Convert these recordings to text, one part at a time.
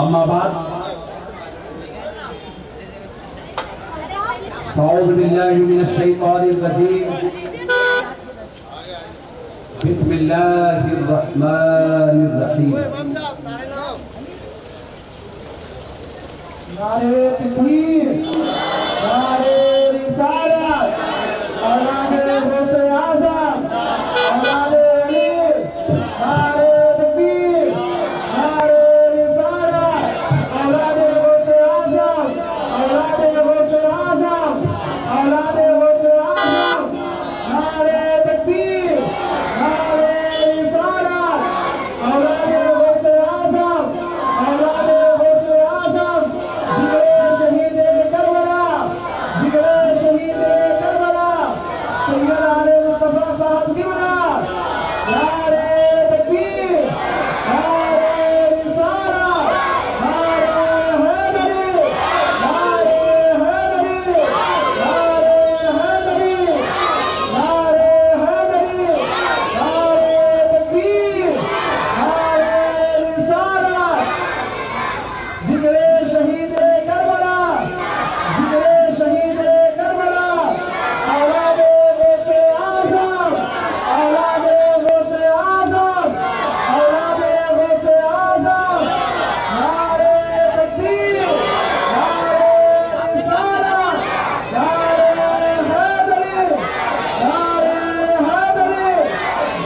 अम्मा बाद अऊज़ु बिल्लाहि मिनश शैतानिर रजीम बिस्मिल्लाहिर रहमानिर रहीम नारे तकबीर नारे रिसालत औलादे गौसे आज़म औलादे अली नारे तकबीर नारे रिसालत औलादे गौसे आज़म औलादे गौसे आज़म औलादे गौसे आज़म नारे तकबीर नारे रिसालत औलादे गौसे आज़म औलादे गौसे आज़म जिगरे शहीद करबला जिगरे शहीद करबला सैयद आले मुस्तफा साहब क़िबला नारे तकबीर नारे रिसालत नारे हैदरी नारे हैदरी नारे हैदरी नारे हैदरी नारे तकबीर नारे रिसालत जिगरे शहीद करबला जिगरे शहीद करबला औलादे गौसे आज़म औलादे गौसे आज़म औलादे गौसे आज़म नारे तकबीर नारे रिसालत नारे हैदरी नारे हैदरी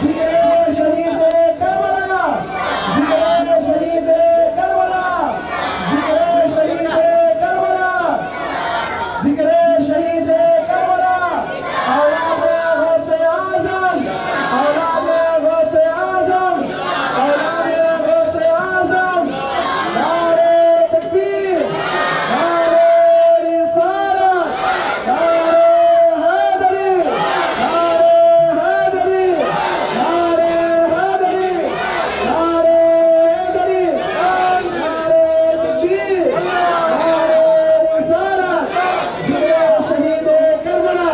जिगरे शहीद करबला जिगरे शहीद करबला जिगरे शहीद करबला जिगरे शहीद करबला औलादे गौसे आज़म औलादे गौसे आज़म औलादे गौसे आज़म नारे तकबीर नारे रिसालत नारे हैदरी नारे हैदरी नारे हैदरी नारे हैदरी नारे तकबीर नारे रिसालत जिगरे शहीद करबला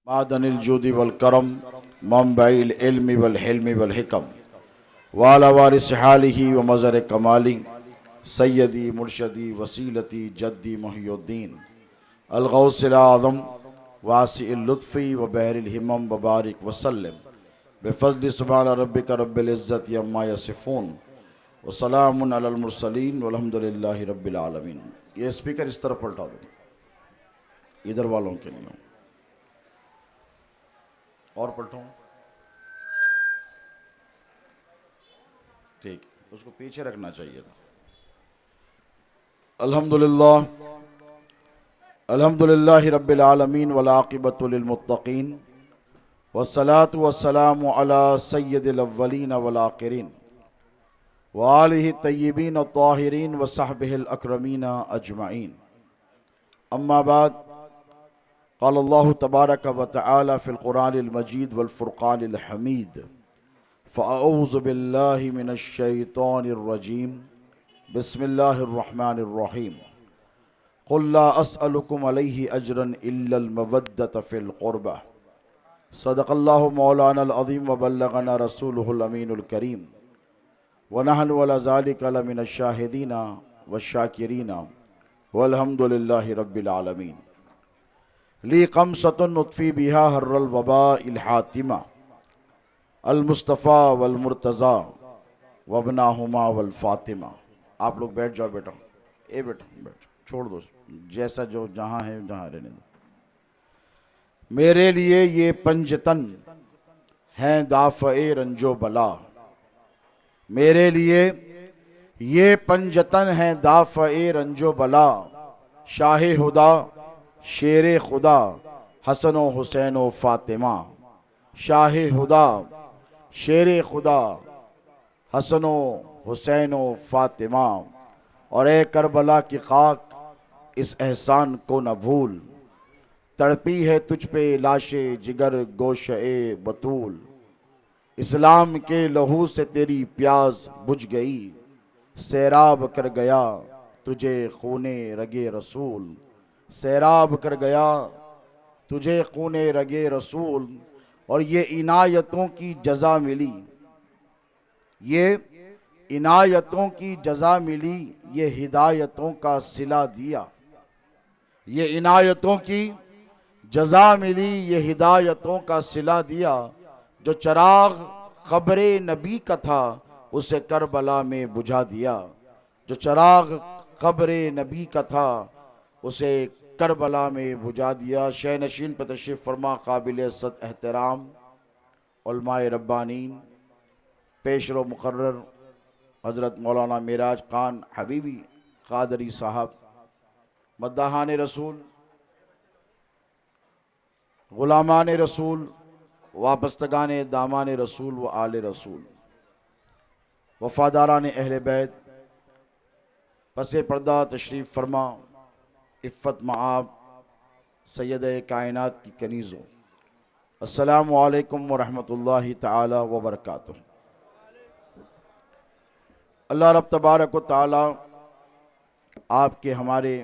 मादनिल जुदी वल करम मंबाइल इल्मी वल हिल्मी वल हिकम वाला वारिस हालिही व मज़र कमाली सैयदी मुर्शदी वसीलती जद्दी मुहियुद्दीन अल गौसिल आज़म वासिइल लुत्फ़ी व बहरिल हिमम व बारिक वसल्लम बिफ़ज़्लि सुब्हान रब्बिका रब्बिल इज़्ज़ति अम्मा यसिफ़ून व सलामुन अलल मुरसलीन वल्हम्दुलिल्लाहि रब्बिल आलमीन। ये स्पीकर इस तरफ पलटा दो, इधर वालों के लिए और पलटूं, ठीक, उसको पीछे रखना चाहिए था। अल्हम्दुलिल्लाह अल्हम्दुलिल्लाहि रब्बिल आलमीन वल आक़िबतु लिल मुत्तक़ीन वस्सलातु वस्सलामु अला सय्यिदिल अव्वलीन वल आख़िरीन व आलिहि तय्यिबीन अत्ताहिरीन व सहबिहिल अकरमीन अजमईन। अम्मा बाद क़ाल अल्लाहु तबारक व तआला फ़िल क़ुरानिल मजीद वल फ़ुरक़ानिल हमीद फ़अऊज़ु बिल्लाहि मिनश शैतानिर रजीम बिस्मिल्लाहिर रहमानिर रहीम क़ुल ला अस्अलुकुम अलैहि अजरन इल्लल मवद्दत फ़िल क़ुरबा सदक़ल्लाहु मौलानल अज़ीम व बल्लगना रसूलुहुल अमीनुल करीम व नहनु अला ज़ालिका लमिनश शाहिदीना वश्शाकिरीना वल्हम्दुलिल्लाहि रब्बिल आलमीन। ली क़म्सतुन नुत्फ़ी बिहा हर्रल वबा इल हातिमा अल मुस्तफ़ा वल मुर्तज़ा वबनाहुमा वल फ़ातिमा। आप लोग बैठ जाओ बेटा, ए बेटा बैठ, छोड़ दो, जैसा जो जहाँ है जहाँ रहने दो। मेरे लिए ये पंजतन हैं दाफ़ए रंजो बला, मेरे लिए ये पंजतन हैं दाफ़ए रंजो बला, शाह हुदा शेर खुदा हसन व हुसैन व फ़ातिमा। शाह हुदा शेर खुदा हसन व हुसैन व फ़ातिमा और ए करबला की खाक इस एहसान को न भूल। तड़पी है तुझ पे लाशे जिगर गोशे बतूल, इस्लाम के लहू से तेरी प्यास बुझ गई, सैराब कर गया तुझे खूने रगे रसूल, सैराब कर गया तुझे खूने रगे रसूल। और ये इनायतों की जज़ा मिली, ये इनायतों की जज़ा मिली, ये हिदायतों का सिला दिया। ये इनायतों की जज़ा मिली, ये हिदायतों का सिला दिया। जो चराग ख़ब्रे नबी का था उसे करबला में बुझा दिया। जो चराग ख़ब्रे नबी का था उसे करबला में बुझा दिया। शह नशीन पर तशरीफ़ फरमा काबिल सद एहतराम उलमाए रब्बानीन पेशरो मुकर्रर हज़रत मौलाना मेराज खान हबीबी कादरी साहब, मद्दाहान रसूल, गुलामान रसूल, वाबस्तगान दामान रसूल व आले रसूल, वफ़ादारान अहले बैत, पसे पर्दा तशरीफ़ फरमा इफ़्फ़त मआब सैयद कायनात की कनीज़ों, अस्सलामु अलैकुम व रहमतुल्लाहि तआला व बरकातुहू। अल्लाह रब तबारक व तआला आपके हमारे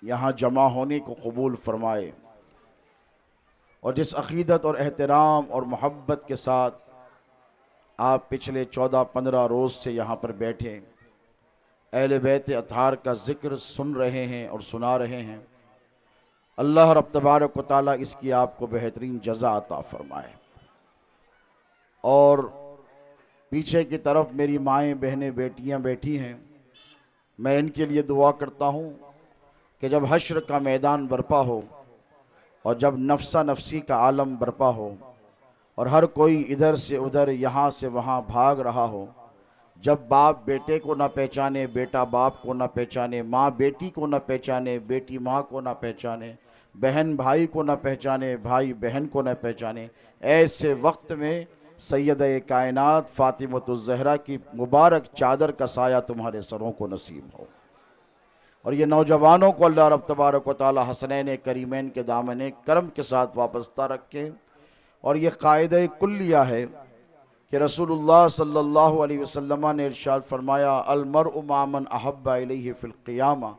यहाँ जमा होने को कबूल फरमाए और जिस अक़ीदत और एहतराम और मोहब्बत के साथ आप पिछले 14-15 रोज़ से यहाँ पर बैठे अहले बैत अतहार का ज़िक्र सुन रहे हैं और सुना रहे हैं, अल्लाह रब तबारक व तआला इसकी आपको बेहतरीन जज़ा अता फ़रमाए। और पीछे की तरफ मेरी माएँ बहनें बेटियाँ बैठी हैं, मैं इनके लिए दुआ करता हूँ कि जब हश्र का मैदान बरपा हो और जब नफ्सा नफसी का आलम बरपा हो और हर कोई इधर से उधर यहाँ से वहाँ भाग रहा हो, जब बाप बेटे को ना पहचाने, बेटा बाप को ना पहचाने, माँ बेटी को ना पहचाने, बेटी माँ को ना पहचाने, बहन भाई को ना पहचाने, भाई बहन को ना पहचाने, ऐसे वक्त में सैयद-ए कायनात फ़ातिमतुज़ ज़हरा की मुबारक चादर का साया तुम्हारे सरों को नसीब हो। और ये नौजवानों को अल्लाह रब तबारक व तआला हसनैन करीमैन के दामन करम के साथ वाबस्ता रखे। और ये कायदे कुल्लिया है कि रसूलुल्लाह सल्लल्लाहु अलैहि वसल्लम ने इरशाद फरमाया, अलमरउ मामन अहब्बा इलैहि फिल क़ियामा,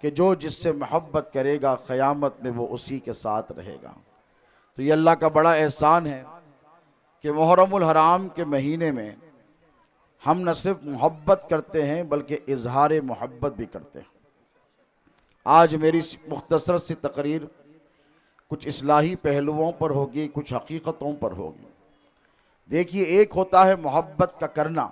कि जो जिससे मोहब्बत करेगा क़यामत में वो उसी के साथ रहेगा। तो ये अल्लाह का बड़ा एहसान है कि मुहर्रमुल हराम के महीने में हम न सिर्फ मोहब्बत करते हैं बल्कि इजहार मोहब्बत भी करते हैं। आज मेरी मुख्तसर सी तकरीर कुछ इस्लाही पहलुओं पर होगी, कुछ हकीकतों पर होगी। देखिए, एक होता है मोहब्बत का करना,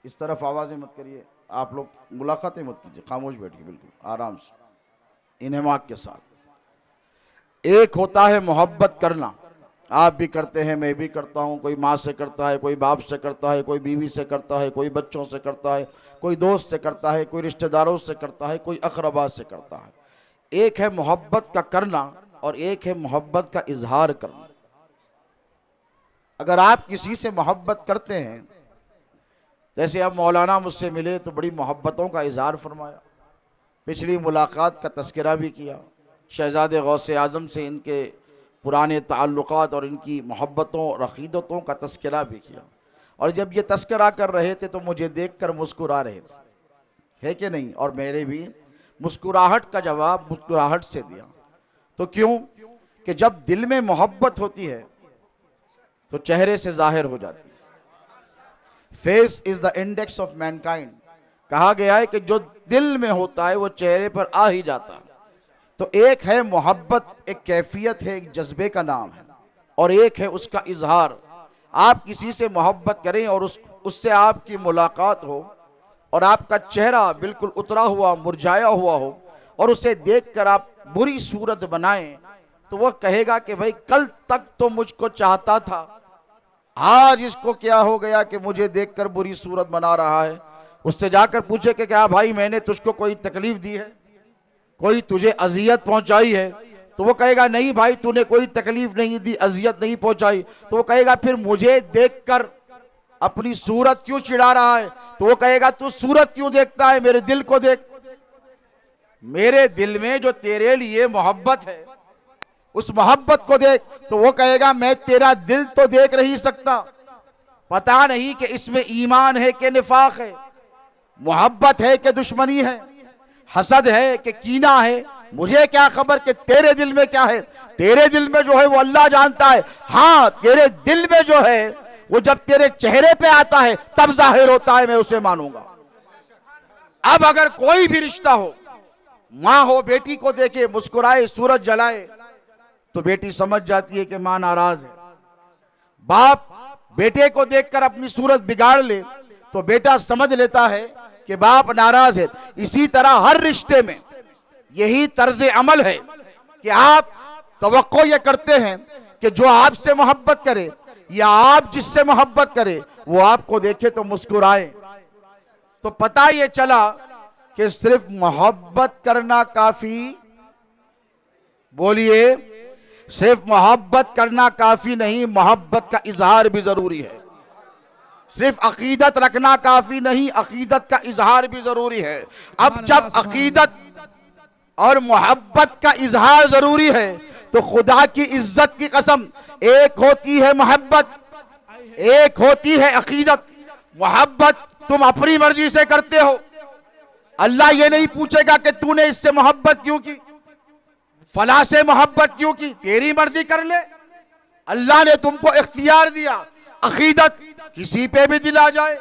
इस तरफ आवाज़ें मत करिए, आप लोग मुलाकातें मत कीजिए, खामोश बैठिए बिल्कुल आराम से इन्हिमाक के साथ। एक होता है मोहब्बत करना, आप भी करते हैं, मैं भी करता हूँ, कोई माँ से करता है, कोई बाप से करता है, कोई बीवी से करता है, कोई बच्चों से करता है, कोई दोस्त से करता है, कोई रिश्तेदारों से करता है, कोई अक़रबा से करता है। एक है मोहब्बत का करना और एक है मोहब्बत का इजहार करना। अगर आप किसी से मोहब्बत करते हैं, जैसे अब मौलाना मुझसे मिले तो बड़ी मोहब्बतों का इजहार फरमाया, पिछली मुलाकात का तस्करा भी किया, शहज़ादे गौसे आज़म से इनके पुराने ताल्लुकात और इनकी मोहब्बतों और अक़ीदतों का तस्करा भी किया। और जब ये तस्करा कर रहे थे तो मुझे देखकर मुस्कुरा रहे थे, है कि नहीं? और मेरे भी मुस्कुराहट का जवाब मुस्कुराहट से दिया। तो क्यों? कि जब दिल में मोहब्बत होती है तो चेहरे से जाहिर हो जाती है। Face is the index of Mankind, कहा गया है कि जो दिल में होता है वो चेहरे पर आ ही जाता है। तो एक है मोहब्बत, एक कैफियत है, एक जज्बे का नाम है, और एक है उसका इजहार। आप किसी से मोहब्बत करें और उससे आपकी मुलाकात हो और आपका चेहरा बिल्कुल उतरा हुआ मुरझाया हुआ हो और उसे देखकर आप बुरी सूरत बनाएं, तो वह कहेगा कि भाई कल तक तो मुझको चाहता था, आज इसको क्या हो गया कि मुझे देखकर बुरी सूरत बना रहा है। उससे जाकर पूछे कि क्या भाई मैंने तुझको कोई तकलीफ दी है, कोई तुझे अजियत पहुंचाई है? तो वो कहेगा नहीं भाई तूने कोई तकलीफ नहीं दी, अजियत नहीं पहुंचाई। तो वो कहेगा फिर मुझे देखकर अपनी सूरत क्यों चिढ़ा रहा है? तो वो कहेगा तू सूरत क्यों देखता है, मेरे दिल को देख। मेरे दिल में जो तेरे लिए मोहब्बत है उस मोहब्बत को देख। तो वो कहेगा मैं तेरा दिल तो देख नहीं सकता, पता नहीं कि इसमें ईमान है कि निफाक है, मोहब्बत है कि दुश्मनी है, हसद है कि कीना है, मुझे क्या खबर कि तेरे दिल में क्या है। तेरे दिल में जो है वो अल्लाह जानता है। हाँ, तेरे दिल में जो है वो जब तेरे चेहरे पे आता है तब जाहिर होता है, मैं उसे मानूंगा। अब अगर कोई भी रिश्ता हो, माँ हो बेटी को देखे मुस्कुराए सूरज जलाए तो बेटी समझ जाती है कि माँ नाराज है। बाप बेटे को देखकर अपनी सूरत बिगाड़ ले तो बेटा समझ लेता है कि बाप नाराज है। इसी तरह हर रिश्ते में यही तर्ज अमल है कि आप तवक्को ये करते हैं कि जो आपसे मोहब्बत करे या आप जिससे मोहब्बत करे वो आपको देखे तो मुस्कुराए। तो पता ये चला कि सिर्फ मोहब्बत करना काफी, बोलिए, सिर्फ मोहब्बत करना काफी नहीं, मोहब्बत का इजहार भी जरूरी है। सिर्फ अकीदत रखना काफी नहीं, अकीदत का इजहार भी जरूरी है। अब जब अकीदत और मोहब्बत का इजहार जरूरी है तो खुदा की इज्जत की कसम, एक होती है मोहब्बत, एक होती है अकीदत। मोहब्बत तुम अपनी मर्जी से करते हो, अल्लाह ये नहीं पूछेगा कि तूने इससे मोहब्बत क्यों की, फला से मोहब्बत क्यों की, तेरी मर्जी कर ले। अल्लाह ने तुमको इख्तियार दिया। अकीदत किसी पे भी दिल आ जाए,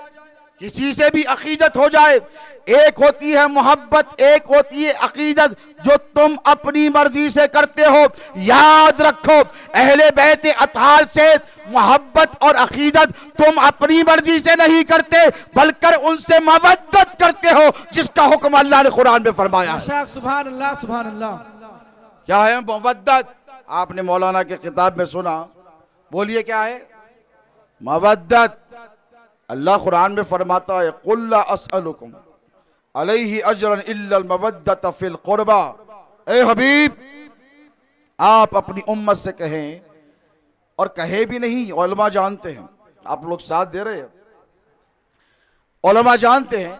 किसी से भी अकीदत हो जाए। एक होती है मोहब्बत, एक होती है अकीदत जो तुम अपनी मर्जी से करते हो। याद रखो, अहले बैत अतहार से मोहब्बत और अकीदत तुम अपनी मर्जी से नहीं करते बल्कि उनसे मवद्दत करते हो, जिसका हुक्म अल्लाह ने कुरान में फरमाया। सुभान अल्लाह, सुभान अल्लाह। क्या है मवद्दत? आपने मौलाना के किताब में सुना, बोलिए क्या है मवद्दत? अल्लाह कुरान में फरमाता है कुल ला अस्अलुकुम अलैहि अजरन इल्लल मवद्दत फिल कुर्बा। ए हबीब, आप अपनी उम्मत से कहें, और कहे भी नहीं, उलमा जानते हैं, आप लोग साथ दे रहे हैं, उलमा जानते हैं।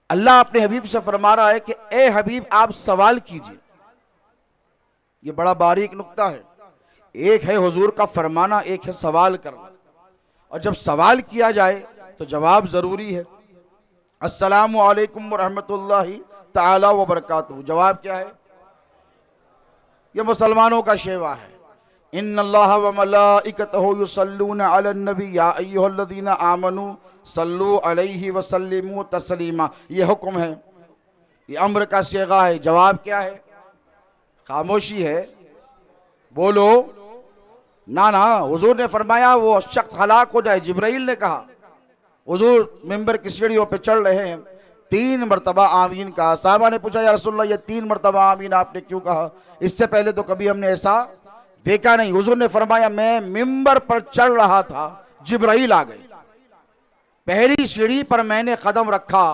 अल्लाह अपने हबीब से फरमा रहा है कि ए हबीब आप सवाल कीजिए। ये बड़ा बारीक नुक्ता है। एक है हुजूर का फरमाना, एक है सवाल करना। और जब सवाल किया जाए तो जवाब जरूरी है। अस्सलामु अलैकुम व रहमतुल्लाहि ताला व बरकातुहू, जवाब क्या है? ये मुसलमानों का शेवा है। इन्नल्लाह व मलाइकतहू युसल्लूना अलन नबी या अय्युहल्लज़ीना आमनू सल्लू अलैहि व सल्लिमू तस्लीमा। ये हुक्म है, ये अम्र का सेगा है। जवाब क्या है? खामोशी है, बोलो ना। ना, हुजूर ने फरमाया वो शख्स हलाक हो जाए। जिब्राइल ने कहा, हुजूर मिंबर की सीढ़ियों पे चढ़ रहे हैं, 3 मरतबा आमीन कहा। साहबा ने पूछा या रसूलल्लाह ये 3 मरतबा आमीन आपने क्यों कहा? इससे पहले तो कभी हमने ऐसा देखा नहीं। हुजूर ने फरमाया मैं मिंबर पर चढ़ रहा था, जिब्राइल आ गए, पहली सीढ़ी पर मैंने कदम रखा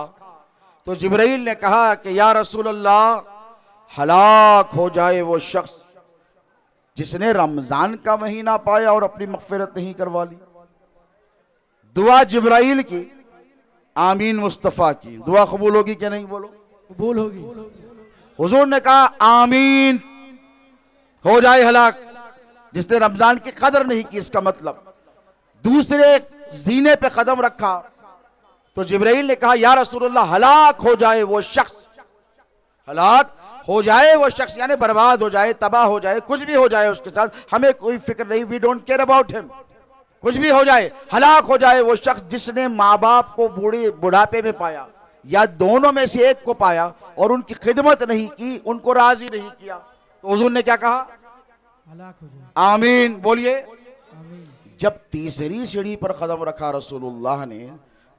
तो जिब्राइल ने कहा कि या रसूलल्लाह हलाक हो जाए वो शख्स जिसने रमजान का महीना पाया और अपनी मगफिरत नहीं करवा ली। दुआ जिब्राइल की, आमीन मुस्तफ़ा की। दुआ कबूल होगी कि नहीं? बोलो कबूल होगी। हुजूर ने कहा आमीन हो जाए हलाक जिसने रमजान की कदर नहीं की। इसका मतलब दूसरे जीने पे कदम रखा तो जिब्राइल ने कहा या रसूलल्लाह हलाक हो जाए वो शख्स, हलाक हो जाए वो शख्स यानी बर्बाद हो जाए, तबाह हो जाए, कुछ भी हो जाए उसके साथ, हमें कोई फिक्र नहीं, we don't care about him, कुछ भी हो जाए, हलाक हो जाए वो शख्स जिसने माँ बाप को बुढ़ापे में पाया या दोनों में से एक को पाया और उनकी खिदमत नहीं की, उनको राजी नहीं किया। तो हुजूर ने क्या कहा? हलाक हो जाए। आमीन बोलिए। आमीन। जब तीसरी सीढ़ी पर कदम रखा रसूलुल्लाह ने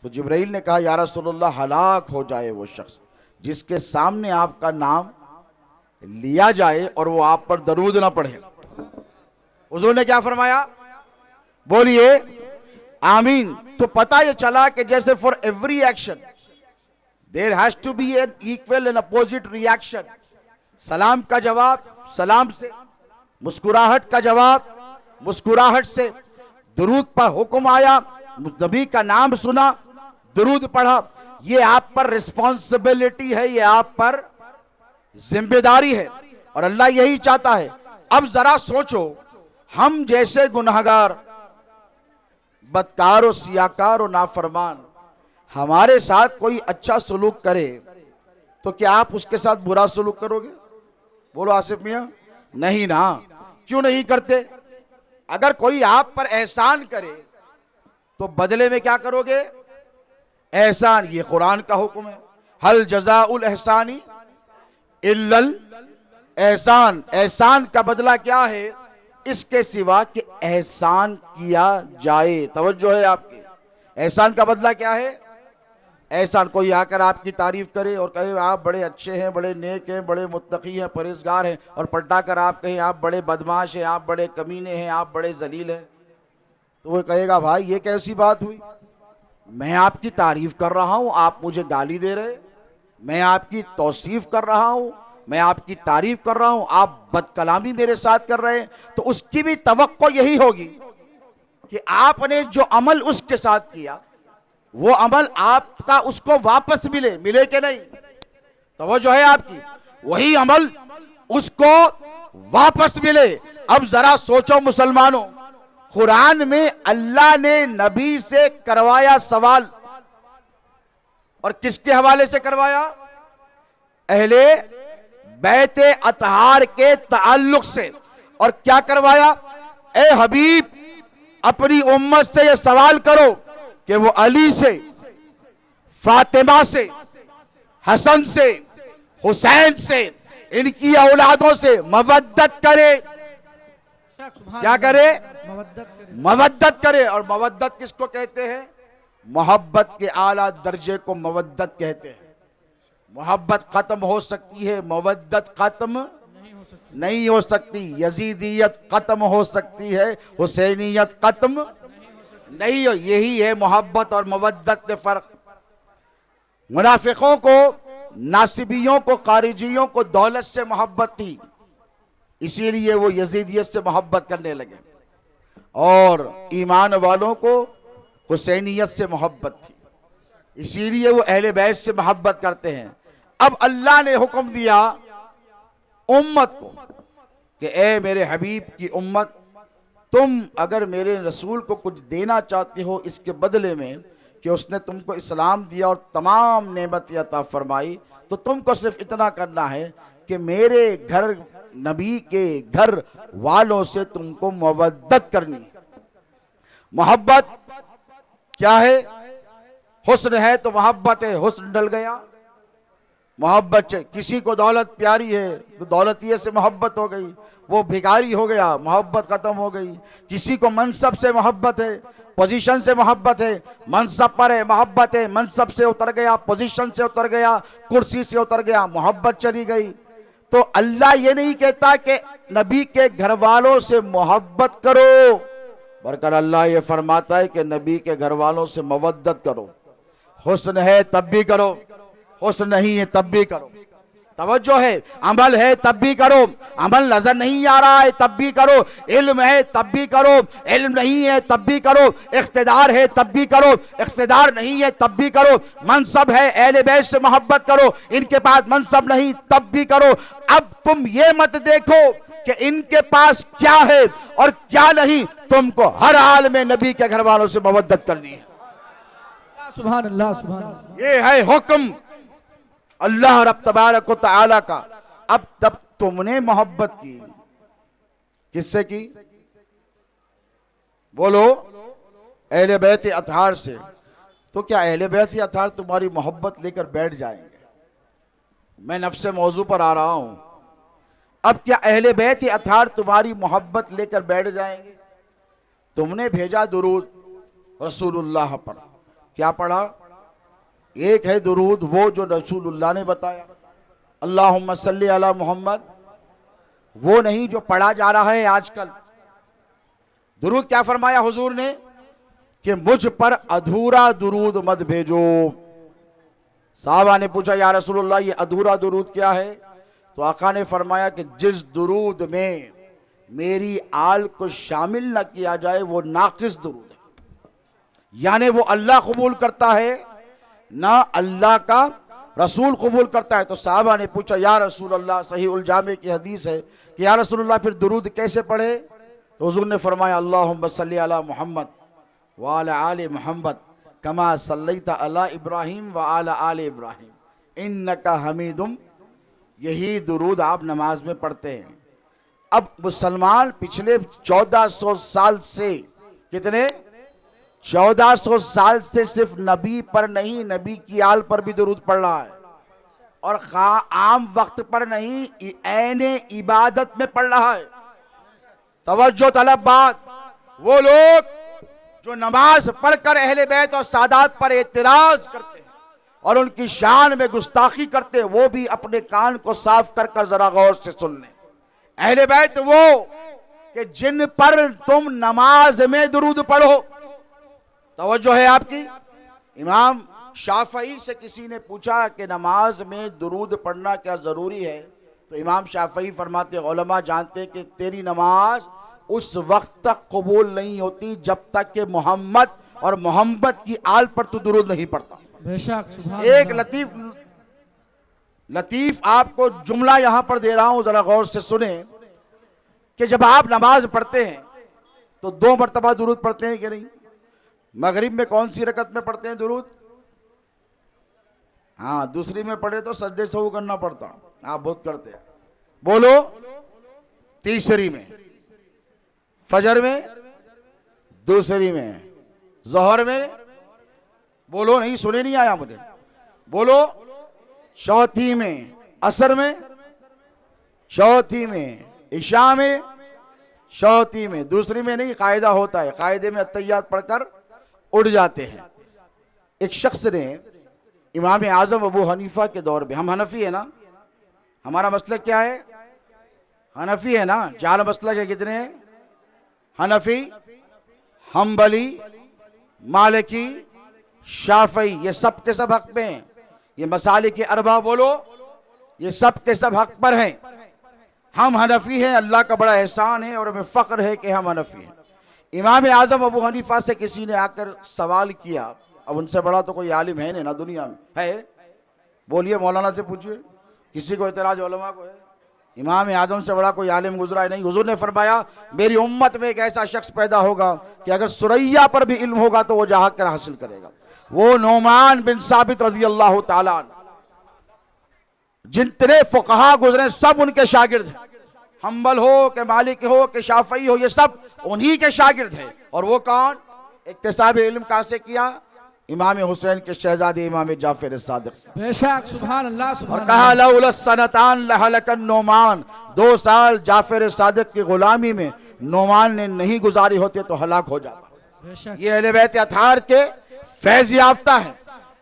तो जिब्राइल ने कहा या रसूलुल्लाह हलाक हो जाए वो शख्स जिसके सामने आपका नाम लिया जाए और वो आप पर दरूद ना पढ़े। हुजूर ने क्या फरमाया? बोलिए आमीन। तो पता ये चला कि जैसे for every action there has to be an equal and opposite reaction. सलाम का जवाब सलाम से, मुस्कुराहट का जवाब मुस्कुराहट से, दुरूद पर हुक्म आया नबी का नाम सुना, दुरूद पढ़ा, ये आप पर रिस्पॉन्सिबिलिटी है, ये आप पर जिम्मेदारी है और अल्लाह यही चाहता है। अब जरा सोचो, हम जैसे गुनहगार, बदकार और सियाकार और नाफरमान, हमारे साथ कोई अच्छा सलूक करे तो क्या आप उसके साथ बुरा सलूक करोगे? बोलो आसिफ मियां, नहीं ना। क्यों नहीं करते? अगर कोई आप पर एहसान करे तो बदले में क्या करोगे? एहसान। ये कुरान का हुक्म है, हल जज़ाउल एहसानी इल्लल एहसान। एहसान का बदला क्या है इसके सिवा कि एहसान किया जाए। तवज्जो है आपकी? एहसान का बदला क्या है? एहसान। कोई आकर आपकी तारीफ करे और कहे आप बड़े अच्छे हैं, बड़े नेक हैं, बड़े मुत्तकी हैं, परहेजगार हैं, और पलटा कर आप कहें आप बड़े बदमाश हैं, आप बड़े कमीने हैं, आप बड़े जलील हैं, तो वो कहेगा भाई ये कैसी बात हुई? मैं आपकी तारीफ कर रहा हूं, आप मुझे गाली दे रहे। मैं आपकी तौसीफ कर रहा हूं, मैं आपकी तारीफ कर रहा हूं, आप बदकलामी मेरे साथ कर रहे हैं। तो उसकी भी तवक्को यही होगी कि आपने जो अमल उसके साथ किया वो अमल आपका उसको वापस मिले। मिले कि नहीं? तो वो जो है आपकी, वही अमल उसको वापस मिले। अब जरा सोचो मुसलमानों, कुरान में अल्लाह ने नबी से करवाया सवाल, और किसके हवाले से करवाया? अहले बैते अतहार के ताल्लुक से। और क्या करवाया? ए हबीब, अपनी उम्मत से यह सवाल करो कि वो अली से, फातिमा से, हसन से, हुसैन से, इनकी औलादों से मवद्दत करे। क्या करे? मवद्दत करे। मवद्दत करे। और मवद्दत किसको कहते हैं? मोहब्बत के आला दर्जे को मवद्दत कहते हैं। मोहब्बत खत्म हो सकती है, मवद्दत खत्म नहीं हो सकती। यजीदियत खत्म हो सकती है, हुसैनियत खत्म नहीं हो। यही है मोहब्बत और मवद्दत में फर्क। मुनाफिकों को, नासिबियों को, खारिजियों को दौलत से मोहब्बत थी, इसीलिए वो यजीदियत से मोहब्बत करने लगे, और ईमान वालों को हुसैनियत से मोहब्बत थी, इसीलिए वो अहले बैत से मोहब्बत करते हैं। अब अल्लाह ने हुक्म दिया उम्मत को कि ए मेरे हबीब की उम्मत, तुम अगर मेरे रसूल को कुछ देना चाहते हो इसके बदले में कि उसने तुमको इस्लाम दिया और तमाम नेमतें अता फरमाई, तो तुमको सिर्फ इतना करना है कि मेरे घर, नबी के घर वालों से तुमको मवद्दत करनी है। मोहब्बत क्या है? हुस्न है तो मोहब्बत है, हुस्न डल गया मोहब्बत से। किसी को दौलत प्यारी है तो दौलतिये से मोहब्बत हो गई, वो भिखारी हो गया, मोहब्बत खत्म हो गई। किसी को मनसब से मोहब्बत है, पोजीशन से मोहब्बत है, मनसब पर है मोहब्बत है, मनसब से उतर गया, पोजीशन से उतर गया, कुर्सी से उतर गया, मोहब्बत चली गई। तो अल्लाह ये नहीं कहता कि नबी के घर वालों से मोहब्बत करो, बल्कि अल्लाह ये फरमाता है कि नबी के घर वालों से मवद्दत करो। हुस्न है तब भी करो, हुस्न नहीं है तब भी करो। तवज्जो है, अमल है तब भी करो, अमल नजर नहीं आ रहा है तब भी करो, इल्म है तब भी करो, इल्म नहीं है तब भी करो, इख्तिदार है तब भी करो, इख्तिदार नहीं है तब भी करो, मनसब है अहले बैत से मोहब्बत करो, इनके पास मनसब नहीं तब भी करो। अब तुम ये मत देखो कि इनके पास क्या है और क्या नहीं, तुमको हर हाल में नबी के घर वालों से मवद्दत करनी है। सुभान अल्लाह, सुभान अल्लाह। ये है हुक्म अल्लाह रब तबारक व तआला का। अब तब तुमने मोहब्बत की, किससे की? बोलो, अहले बैत अतहार से। तो क्या अहले बैत अतहार तुम्हारी मोहब्बत लेकर बैठ जाएंगे? मैं नफ्से मौजू पर आ रहा हूं। अब क्या अहले बैत अतहार तुम्हारी मोहब्बत लेकर बैठ जाएंगे? तुमने भेजा दुरूद रसूलुल्लाह पर, क्या पढ़ा? एक है दुरूद वो जो रसूलुल्लाह ने बताया, अल्लाहुम्मा सल्ली अला मोहम्मद, वो नहीं जो पढ़ा जा रहा है आजकल। दुरूद क्या फरमाया हुजूर ने कि मुझ पर अधूरा दुरूद मत भेजो। साहबा ने पूछा या रसूलुल्लाह ये अधूरा दुरूद क्या है? तो आका ने फरमाया कि जिस दुरूद में मेरी आल को शामिल न किया जाए वो नाकिस दुरूद है। यानी वो अल्लाह कबूल करता है ना अल्लाह का रसूल कबूल करता है। तो साहबा ने पूछा या रसूल अल्लाह, सही उल जामे की हदीस है कि या रसूल अल्लाह फिर दुरूद कैसे पढ़े? तो हुजूर ने फरमाया अल्लाहुम्मा सल्ली अला मुहम्मद व अला आले मुहम्मद कमा सल्लैता अला इब्राहिम व अला आले इब्राहिम इन्नका हमीदुम। यही दुरूद आप नमाज में पढ़ते हैं। अब मुसलमान पिछले 1400 साल से, कितने 1400 साल से सिर्फ नबी पर नहीं, नबी की आल पर भी दुरूद पढ़ रहा है, और आम वक्त पर नहीं, ऐने इबादत में पढ़ रहा है। तवज्जो तलब बात, वो लोग जो नमाज पढ़कर अहले बैत और सादात पर एतराज करते हैं और उनकी शान में गुस्ताखी करते हैं, वो भी अपने कान को साफ कर कर जरा गौर से सुन लें। अहले बैत वो कि जिन पर तुम नमाज में दुरूद पढ़ो। तवज्जो है आपकी। इमाम शाफई से किसी ने पूछा कि नमाज में दुरूद पढ़ना क्या जरूरी है? तो इमाम शाफई फरमाते उलमा जानते कि तेरी नमाज उस वक्त तक कबूल नहीं होती जब तक कि मोहम्मद और मोहम्मद की आल पर तू दुरूद नहीं पढ़ता। बेशक। एक लतीफ आपको जुमला यहां पर दे रहा हूं, जरा गौर से सुने कि जब आप नमाज पढ़ते हैं तो 2 मरतबा दुरूद पढ़ते हैं कि नहीं? मगरिब में कौन सी रकत में पढ़ते हैं दुरूद? हाँ, दूसरी में पढ़े तो सजदे सहू करना पड़ता, आप बहुत करते हैं। बोलो, तीसरी में, फजर में, दूसरी में, जोहर में, बोलो, नहीं सुने नहीं आया मुझे, बोलो, चौथी में, असर में, चौथी में, इशा में, चौथी में, दूसरी में नहीं। कायदा होता है, कायदे में अत्तहियात पढ़कर उड़ जाते हैं। एक शख्स ने इमाम आजम अबू हनीफा के दौर में, हम हनफी है ना, हमारा मसलक क्या है? हनफी है ना। 4 मसलक है, कितने हैं? हनफी, हम्बली, मालिकी, शाफई, ये सब के सब हक पे हैं। ये मसाले के अरबा बोलो, ये सब के सब हक पर हैं। हम हनफी हैं, अल्लाह का बड़ा एहसान है और हमें फख्र है कि हम हनफी हैं। इमाम आजम अबू हनीफा से किसी ने आकर सवाल किया, अब उनसे बड़ा तो कोई आलिम है नहीं ना दुनिया में, है? बोलिए, मौलाना से पूछिए, किसी को इतराज उलमा को है? इमाम आजम से बड़ा कोई आलिम गुजरा है नहीं। हुजूर ने फरमाया मेरी उम्मत में एक ऐसा शख्स पैदा होगा कि अगर सुरैया पर भी इल्म होगा तो वो जहां कर हासिल करेगा। वो नोमान बिन साबित रज़ी अल्लाह ताला, जितने फुकहा गुजरे सब उनके शागिर्द हैं। हम्बल हो के मालिक हो के शाफई हो, ये सब उन्हीं के शागिर्द हैं। और वो कौन? इक्तिसाब इल्म कहां से किया? इमाम हुसैन के शहजादे इमाम जाफर सादिक से। बेशक, सुभान अल्लाह, सुभान और कहा लौला सनतान लहलकन नोमान, 2 साल जाफर सादिक की गुलामी में नोमान ने नहीं गुजारी होते तो हलाक हो जाता। बेशक। ये अहले बैत अतहार के फैज़ याफ्ता है।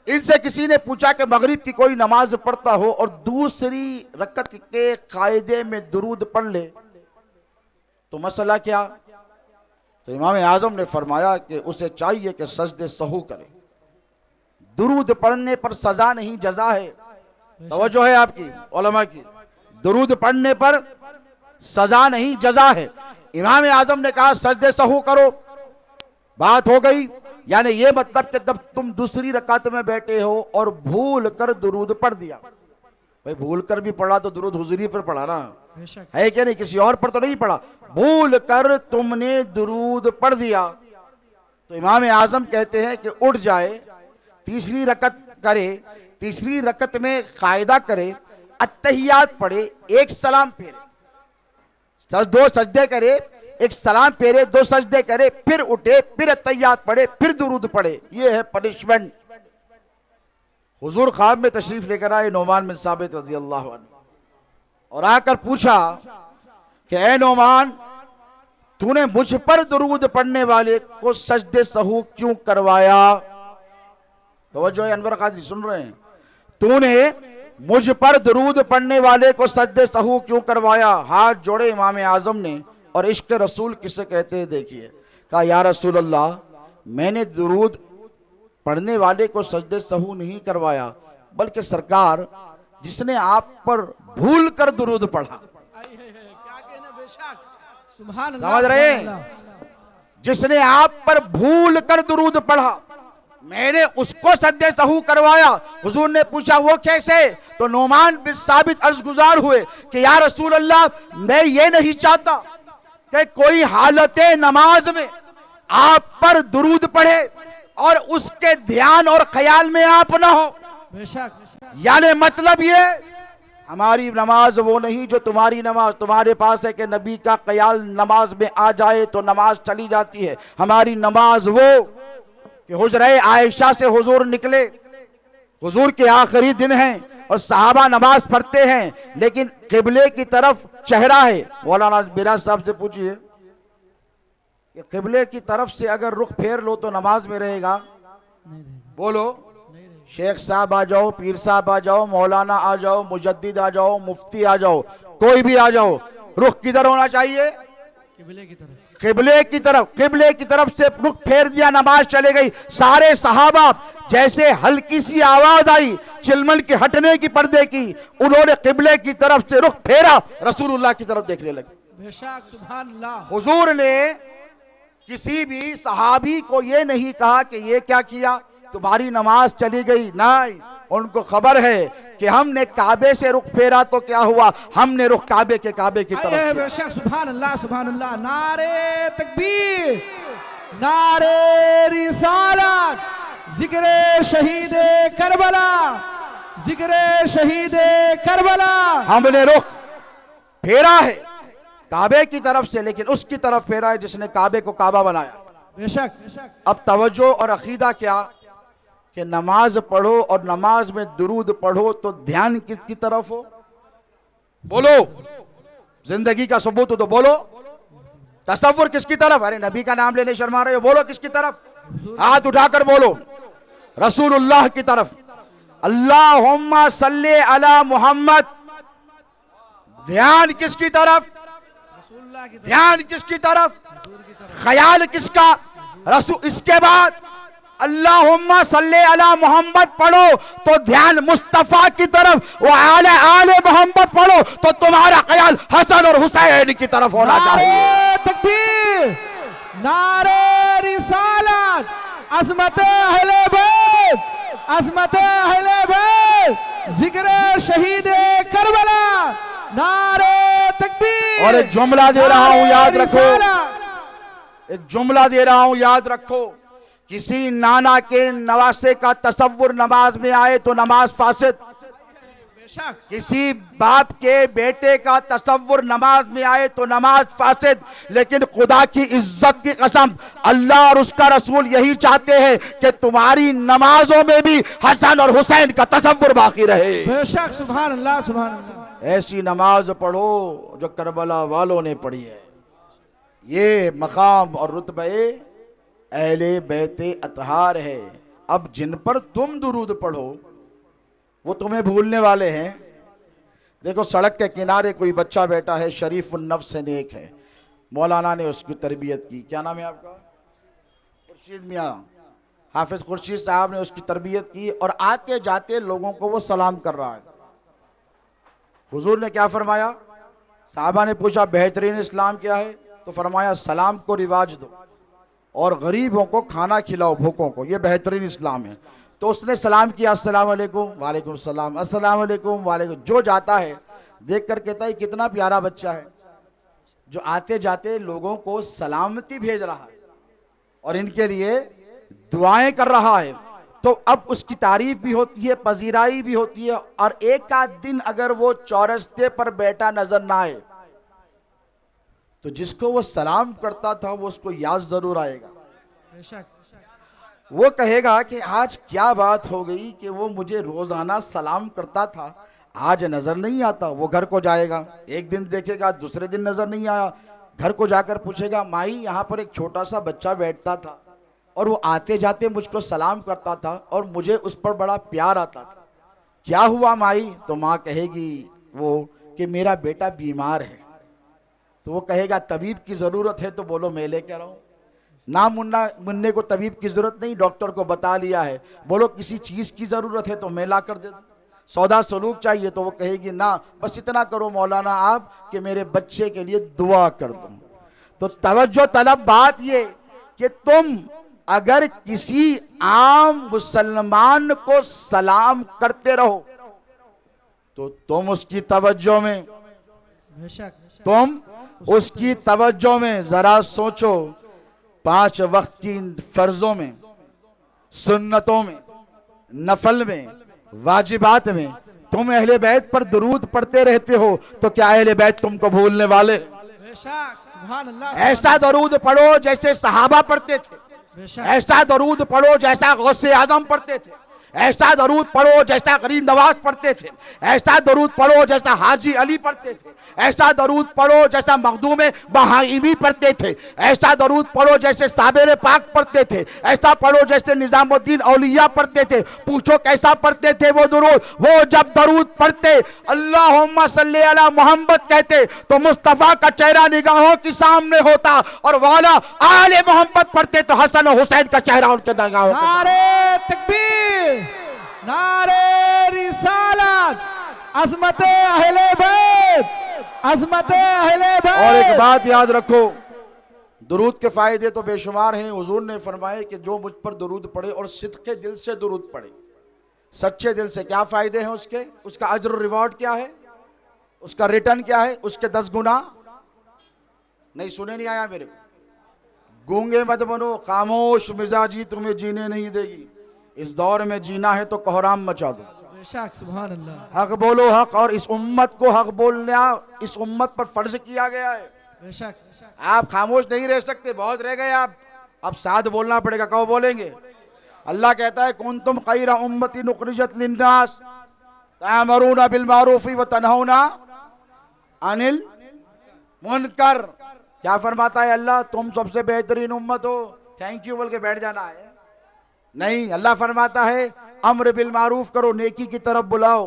इनसे किसी ने पूछा कि मगरिब की कोई नमाज पढ़ता हो और दूसरी रकत के कायदे में दुरूद पढ़ ले तो मसला क्या? तो इमाम आजम ने फरमाया कि उसे चाहिए कि सजदे सहू करे। दुरूद पढ़ने पर सजा नहीं, जजा है। तवज्जो है आपकी उलमा की। दुरूद पढ़ने पर सजा नहीं, जजा है। इमाम आजम ने कहा सजदे सहू करो, बात हो गई। यानी ये मतलब कि जब तुम दूसरी रकात में बैठे हो और भूल कर दुरूद पढ़ दिया, भाई भूल कर भी पढ़ा तो दुरूद हुजूरी पर पढ़ा ना, है कि नहीं? किसी और पर तो नहीं पढ़ा। भूल कर तुमने दुरूद पढ़ दिया तो इमाम आजम कहते हैं कि उठ जाए, तीसरी रकत करे, तीसरी रकत में कायदा करे, अत्तहियात पढ़े, एक सलाम फेरे, 2 सजदे करे, एक सलाम फेरे, 2 सजदे करे, फिर उठे, फिर अत्तहियात पढ़े, फिर दुरूद पढ़े। ये है पनिशमेंट। हुजूर ख्वाब में तशरीफ लेकर आए नोमान बिन साबित रज़ी अल्लाह अन्हु और आकर पूछा कि ए नोमान, तूने मुझ पर दुरूद पढ़ने वाले को सजदे सहू क्यों करवाया? तो जो है अनवर कादरी सुन रहे हैं, तूने मुझ पर दुरूद पढ़ने वाले को सजदे सहू क्यों करवाया? हाथ जोड़े इमाम आजम ने और इश्क रसूल किसे कहते हैं देखिए। कहा या रसूल अल्लाह, मैंने दुरूद पढ़ने वाले को सजदे सहू नहीं करवाया, बल्कि सरकार जिसने आप पर भूल कर दुरूद पढ़ा, क्या कहना, बेशक, सुभान अल्लाह, समझ रहे? जिसने आप पर भूल कर दुरूद पढ़ा, मैंने उसको सद्दे सहू करवाया। हुजूर ने पूछा वो कैसे? तो नोमान बिन साबित अर्ज गुजार हुए कि या रसूल अल्लाह, मैं ये नहीं चाहता कि कोई हालत नमाज में आप पर दुरूद पढ़े और उसके ध्यान और ख्याल में आप ना हो। बेशक यानी मतलब ये, हमारी नमाज वो नहीं जो तुम्हारी नमाज तुम्हारे पास है कि नबी का ख्याल नमाज में आ जाए तो नमाज चली जाती है। हमारी नमाज वो कि हुजरे आयशा से हुजूर निकले, हुजूर के आखिरी दिन हैं और सहाबा नमाज पढ़ते हैं, लेकिन किबले की तरफ चेहरा है। मौलाना बिराज साहब से पूछिए कि किबले की तरफ से अगर रुख फेर लो तो नमाज में रहेगा? बोलो। शेख साहब आ जाओ, पीर साहब आ जाओ, मौलाना आ जाओ, मुजद्दिद आ जाओ, मुफ्ती आ जाओ, कोई भी आ जाओ, रुख किधर होना चाहिए? किबले की तरफ। किबले की तरफ। किबले की तरफ से रुख फेर दिया, नमाज चले गई। सारे सहाबा जैसे हल्की सी आवाज आई चिलमल के हटने की, पर्दे की, उन्होंने किबले की तरफ से रुख फेरा, रसूलुल्लाह की तरफ देखने लगे। बेशक सुभान अल्लाह। हुजूर ने किसी भी सहाबी को ये नहीं कहा कि ये क्या किया, तुम्हारी नमाज चली गई। नहीं, उनको खबर है कि हमने काबे से रुख फेरा तो क्या हुआ, हमने रुख काबे की तरफ किया। बेशक सुभान अल्लाह सुभान अल्लाह। नारे तकबीर, नारे रिसालत, जिक्र शहीद करबला, जिक्र शहीद करबला। हमने रुख फेरा है काबे की तरफ से, लेकिन उसकी तरफ फेरा है जिसने काबे को काबा बनाया। बेशक। अब तवज्जो और अकीदा क्या कि नमाज पढ़ो और नमाज में दुरूद पढ़ो तो ध्यान किसकी तरफ हो? बोलो। जिंदगी का सबूत हो तो बोलो। तसव्वुर किसकी तरफ? अरे नबी का नाम लेने शर्मा रहे हो, बोलो किसकी तरफ? हाथ उठाकर बोलो। रसूलुल्लाह की तरफ। अल्लाहुम्मा सल्ले अला मुहम्मद। ध्यान किसकी तरफ? ध्यान किसकी तरफ? ख्याल किसका? रसूल। इसके बाद अल्लाहुम्मा सल्ले अला मोहम्मद पढ़ो तो ध्यान मुस्तफा की तरफ, वो आले आले मोहम्मद पढ़ो तो तुम्हारा ख्याल हसन और हुसैन की तरफ होना चाहिए। नारे तकबीर, नारे रिसालत, अज़मत अहले बैत, अज़मत अहले बैत, जिक्र शहीद करबला। नारे तकबीर। और एक जुमला दे रहा हूं, याद रखो। एक जुमला दे रहा हूं, याद रखो। किसी नाना के नवासे का तसव्वुर नमाज में आए तो नमाज फासिद। किसी बाप के बेटे का तसव्वुर नमाज में आए तो नमाज फासिद। लेकिन खुदा की इज्जत की कसम, अल्लाह और उसका रसूल यही चाहते हैं कि तुम्हारी नमाजों में भी हसन और हुसैन का तसव्वुर बाकी रहे। बेशक सुभान अल्लाह सुभान अल्लाह। ऐसी नमाज पढ़ो जो करबला वालों ने पढ़ी है। ये मकाम और रुतबे अहले बैते अतहार है। अब जिन पर तुम दुरूद पढ़ो वो तुम्हें भूलने वाले हैं। देखो, सड़क के किनारे कोई बच्चा बैठा है, शरीफ नफ्स है, नेक है, मौलाना ने उसकी तरबियत की। क्या नाम है आपका? खुर्शीद मियाँ। हाफिज खुर्शीद साहब ने उसकी तरबियत की और आते जाते लोगों को वो सलाम कर रहा है। हुजूर ने क्या फरमाया? साहबा ने पूछा बेहतरीन इस्लाम क्या है? तो फरमाया सलाम को रिवाज दो और गरीबों को खाना खिलाओ, भूखों को, ये बेहतरीन इस्लाम है। तो उसने सलाम किया, अस्सलाम वालेकुम, वालेकुम सलाम, अस्सलाम वालेकुम, वालेकुम। जो जाता है देख कर कहता है कितना प्यारा बच्चा है जो आते जाते लोगों को सलामती भेज रहा है और इनके लिए दुआएं कर रहा है। तो अब उसकी तारीफ भी होती है, पजीराई भी होती है। और एक आध दिन अगर वो चौरस्ते पर बैठा नजर ना आए तो जिसको वो सलाम करता था वो उसको याद जरूर आएगा। वो कहेगा कि आज क्या बात हो गई कि वो मुझे रोजाना सलाम करता था, आज नजर नहीं आता। वो घर को जाएगा, एक दिन देखेगा, दूसरे दिन नजर नहीं आया। घर को जाकर पूछेगा, माई यहाँ पर एक छोटा सा बच्चा बैठता था और वो आते जाते मुझको सलाम करता था और मुझे उस पर बड़ा प्यार आता था, क्या हुआ माई? तो माँ कहेगी वो कि मेरा बेटा बीमार है। तो वो कहेगा तबीब की ज़रूरत है? तो बोलो मैं लेकर आऊँ। ना मुन्ने को तबीब की ज़रूरत नहीं, डॉक्टर को बता लिया है। बोलो किसी चीज़ की ज़रूरत है तो मैं ला कर दे दूँ। सौदा सलूक चाहिए तो वो कहेगी ना, बस इतना करो मौलाना आप कि मेरे बच्चे के लिए दुआ कर दो। तो तवज्जो तलब बात ये कि तुम अगर किसी आम मुसलमान को सलाम करते रहो तो तुम उसकी तवज्जो में, बेशक तुम उसकी तवज्जो में जरा सोचो, 5 वक्त की फर्जों में, सुन्नतों में, नफल में, वाजिबात में तुम अहले बैत पर दुरूद पढ़ते रहते हो, तो क्या अहले बैत तुमको भूलने वाले? बेशक सुभान अल्लाह। ऐसा दरूद पढ़ो जैसे सहाबा पढ़ते थे, बेशक ऐसा दरूद पढ़ो जैसा गौसे आजम पढ़ते थे, ऐसा दरूद पढ़ो जैसा गरीब नवाज पढ़ते थे, ऐसा दरूद पढ़ो जैसा हाजी अली पढ़ते थे, ऐसा दरूद पढ़ो जैसा मखदूम बहाइमी पढ़ते थे, ऐसा दरूद पढ़ो जैसे साबिर पाक पढ़ते थे, ऐसा पढ़ो जैसे निजामुद्दीन औलिया पढ़ते थे। पूछो कैसा पढ़ते थे वो दरूद? वो जब दरूद पढ़ते अल्लाहुम्मा सल्ली अला मोहम्मद कहते तो मुस्तफा का चेहरा निगाहों के सामने होता, और वाला आले मोहम्मद पढ़ते तो हसन और हुसैन का चेहरा उनके निगाहों के नारे तकबीर, नारे रिसालत, अज़मत अहले बैत, अज़मत अहले बैत। और एक बात याद रखो, दुरूद के फायदे तो बेशुमार हैं। हुजूर ने फरमाए कि जो मुझ पर दुरूद पढ़े और सिद्के दिल से दुरूद पढ़े, सच्चे दिल से, क्या फायदे हैं उसके? उसका अज्र रिवॉर्ड क्या है? उसका रिटर्न क्या है? उसके 10 गुना। नहीं सुने नहीं आया मेरे को? गूंगे मत बनो, खामोश मिजाजी तुम्हें जीने नहीं देगी। इस दौर में जीना है तो कोहराम मचा दो। बेशक सुभान अल्लाह। हक बोलो हक, और इस उम्मत को हक बोलना इस उम्मत पर फर्ज किया गया है। बेशक आप खामोश नहीं रह सकते, बहुत रह गए आप, अब साथ बोलना पड़ेगा। कहो बोलेंगे? अल्लाह कहता है कुंतुम खैरा उम्मतिन उखरिजत लिन्नास तामरूना बिल मारूफी व तनहौना अनिल मुनकर। क्या फरमाता है अल्लाह? तुम सबसे बेहतरीन उम्मत हो। थैंक यू बोल के बैठ जाना है? नहीं, अल्लाह फरमाता है अम्र बिल मारूफ करो, नेकी की तरफ बुलाओ।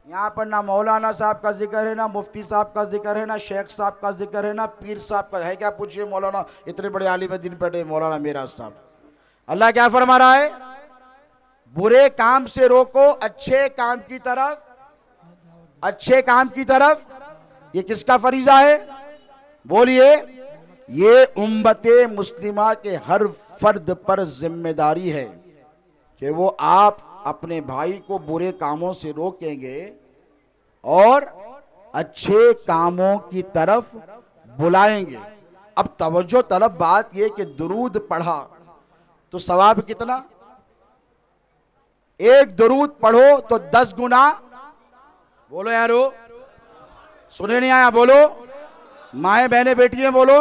यहाँ पर ना मौलाना साहब का जिक्र है, ना मुफ्ती साहब का जिक्र है, ना शेख साहब का जिक्र है, ना पीर साहब का है। क्या पूछिए मौलाना, इतने बड़े आलिम दिन बैठे मौलाना मेरा साहब। अल्लाह क्या फरमा रहा है? बुरे काम से रोको, अच्छे काम की तरफ, अच्छे काम की तरफ। ये किसका फरीजा है? बोलिए। ये उम्मते मुस्लिमा के हर फर्द पर जिम्मेदारी है कि वो आप अपने भाई को बुरे कामों से रोकेंगे और अच्छे कामों की तरफ बुलाएंगे। अब तवज्जो तलब बात यह कि दुरूद पढ़ा तो सवाब कितना? एक दुरूद पढ़ो तो 10 गुना। बोलो यारो, सुने नहीं आया? बोलो माए बहने बेटियां, बोलो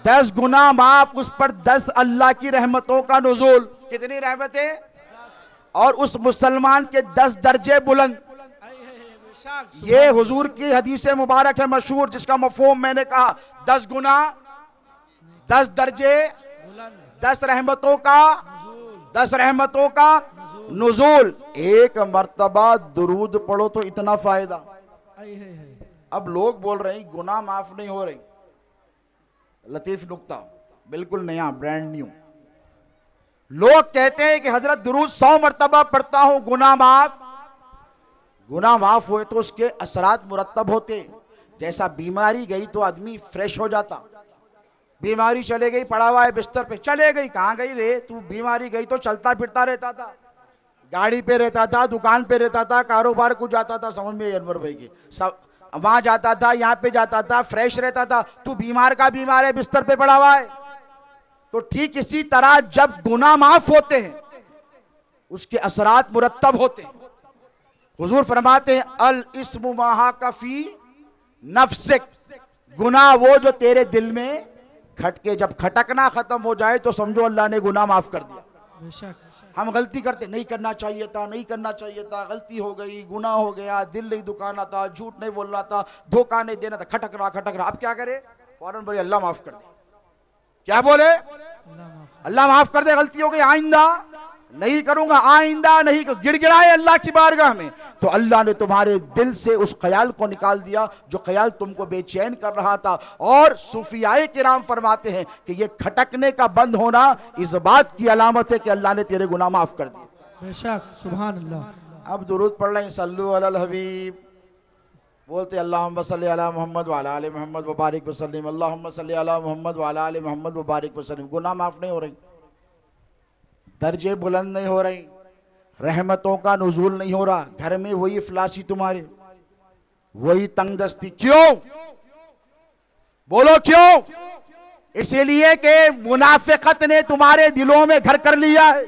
10 गुना माफ, उस पर 10 अल्लाह की रहमतों का नुज़ूल। कितनी रहमतें? और उस मुसलमान के 10 दर्जे बुलंद। ये हुजूर की हदीस मुबारक है मशहूर, जिसका मफहूम मैंने कहा 10 गुना, 10 दर्जे, 10 रहमतों का, 10 रहमतों का नुज़ूल। एक मर्तबा दुरूद पढ़ो तो इतना फायदा। अब लोग बोल रहे हैं गुनाह माफ नहीं हो रही। लतीफ नुक्ता, बिल्कुल नया, ब्रांड न्यू। लोग कहते हैं कि हजरत दुरूद 100 मर्तबा पढ़ता हूं गुनाह माफ। गुनाह माफ हुए तो उसके असरात मुरत्तब होते। जैसा बीमारी गई तो आदमी फ्रेश हो जाता। बीमारी चले गई, पड़ा हुआ है बिस्तर पे, चले गई, कहां गई रे तू? बीमारी गई तो चलता फिरता रहता था, गाड़ी पे रहता था, दुकान पे रहता था, कारोबार को जाता था। समझ में अनवर भाई की सब, वहां जाता था, यहां पे जाता था, फ्रेश रहता था। तू बीमार का बीमार है, बिस्तर पे पड़ा हुआ है। तो ठीक इसी तरह जब गुनाह माफ होते हैं उसके असरात मुरत्तब होते हैं। हुजूर फरमाते हैं अल इस्मु माहा कफी नफ्सिक, गुनाह वो जो तेरे दिल में खटके, जब खटकना खत्म हो जाए तो समझो अल्लाह ने गुनाह माफ कर दिया। हम गलती करते, नहीं करना चाहिए था, नहीं करना चाहिए था, गलती हो गई, गुनाह हो गया, दिल नहीं दुखाना था, झूठ नहीं बोलना था, धोखा नहीं देना था, खटक रहा। अब क्या करे? फौरन बोले अल्लाह माफ कर दे। क्या बोले? अल्लाह माफ कर दे, गलती हो गई, आइंदा नहीं करूंगा, आइंदा नहीं। गिड़गिड़ाए अल्लाह की बारगाह में तो अल्लाह ने तुम्हारे दिल से उस ख्याल को निकाल दिया जो ख्याल तुमको बेचैन कर रहा था। और सूफियाए किराम फरमाते हैं कि ये खटकने का बंद होना इस बात की अलामत है कि अल्लाह ने तेरे गुनाह माफ कर दिए। बेशक सुभान अल्लाह। अब दुरूद पढ़ लें, सल्लु अलल हबीब। बोलते अल्लाहुम्मा सल्ली अला मोहम्मद व अला आले मोहम्मद व बारिक वसल्लिम, अल्लाहुम्मा सल्ली अला मोहम्मद व अला आले मोहम्मद व बारिक वसल्लिम। गुनाह माफ नहीं हो रही, दर्जे बुलंद नहीं हो रही, रहमतों का नुज़ूल नहीं हो रहा, घर में वही इफलासी तुम्हारे, वही तंगदस्ती। क्यों? बोलो क्यों? इसीलिए कि मुनाफिकत ने तुम्हारे दिलों में घर कर लिया है।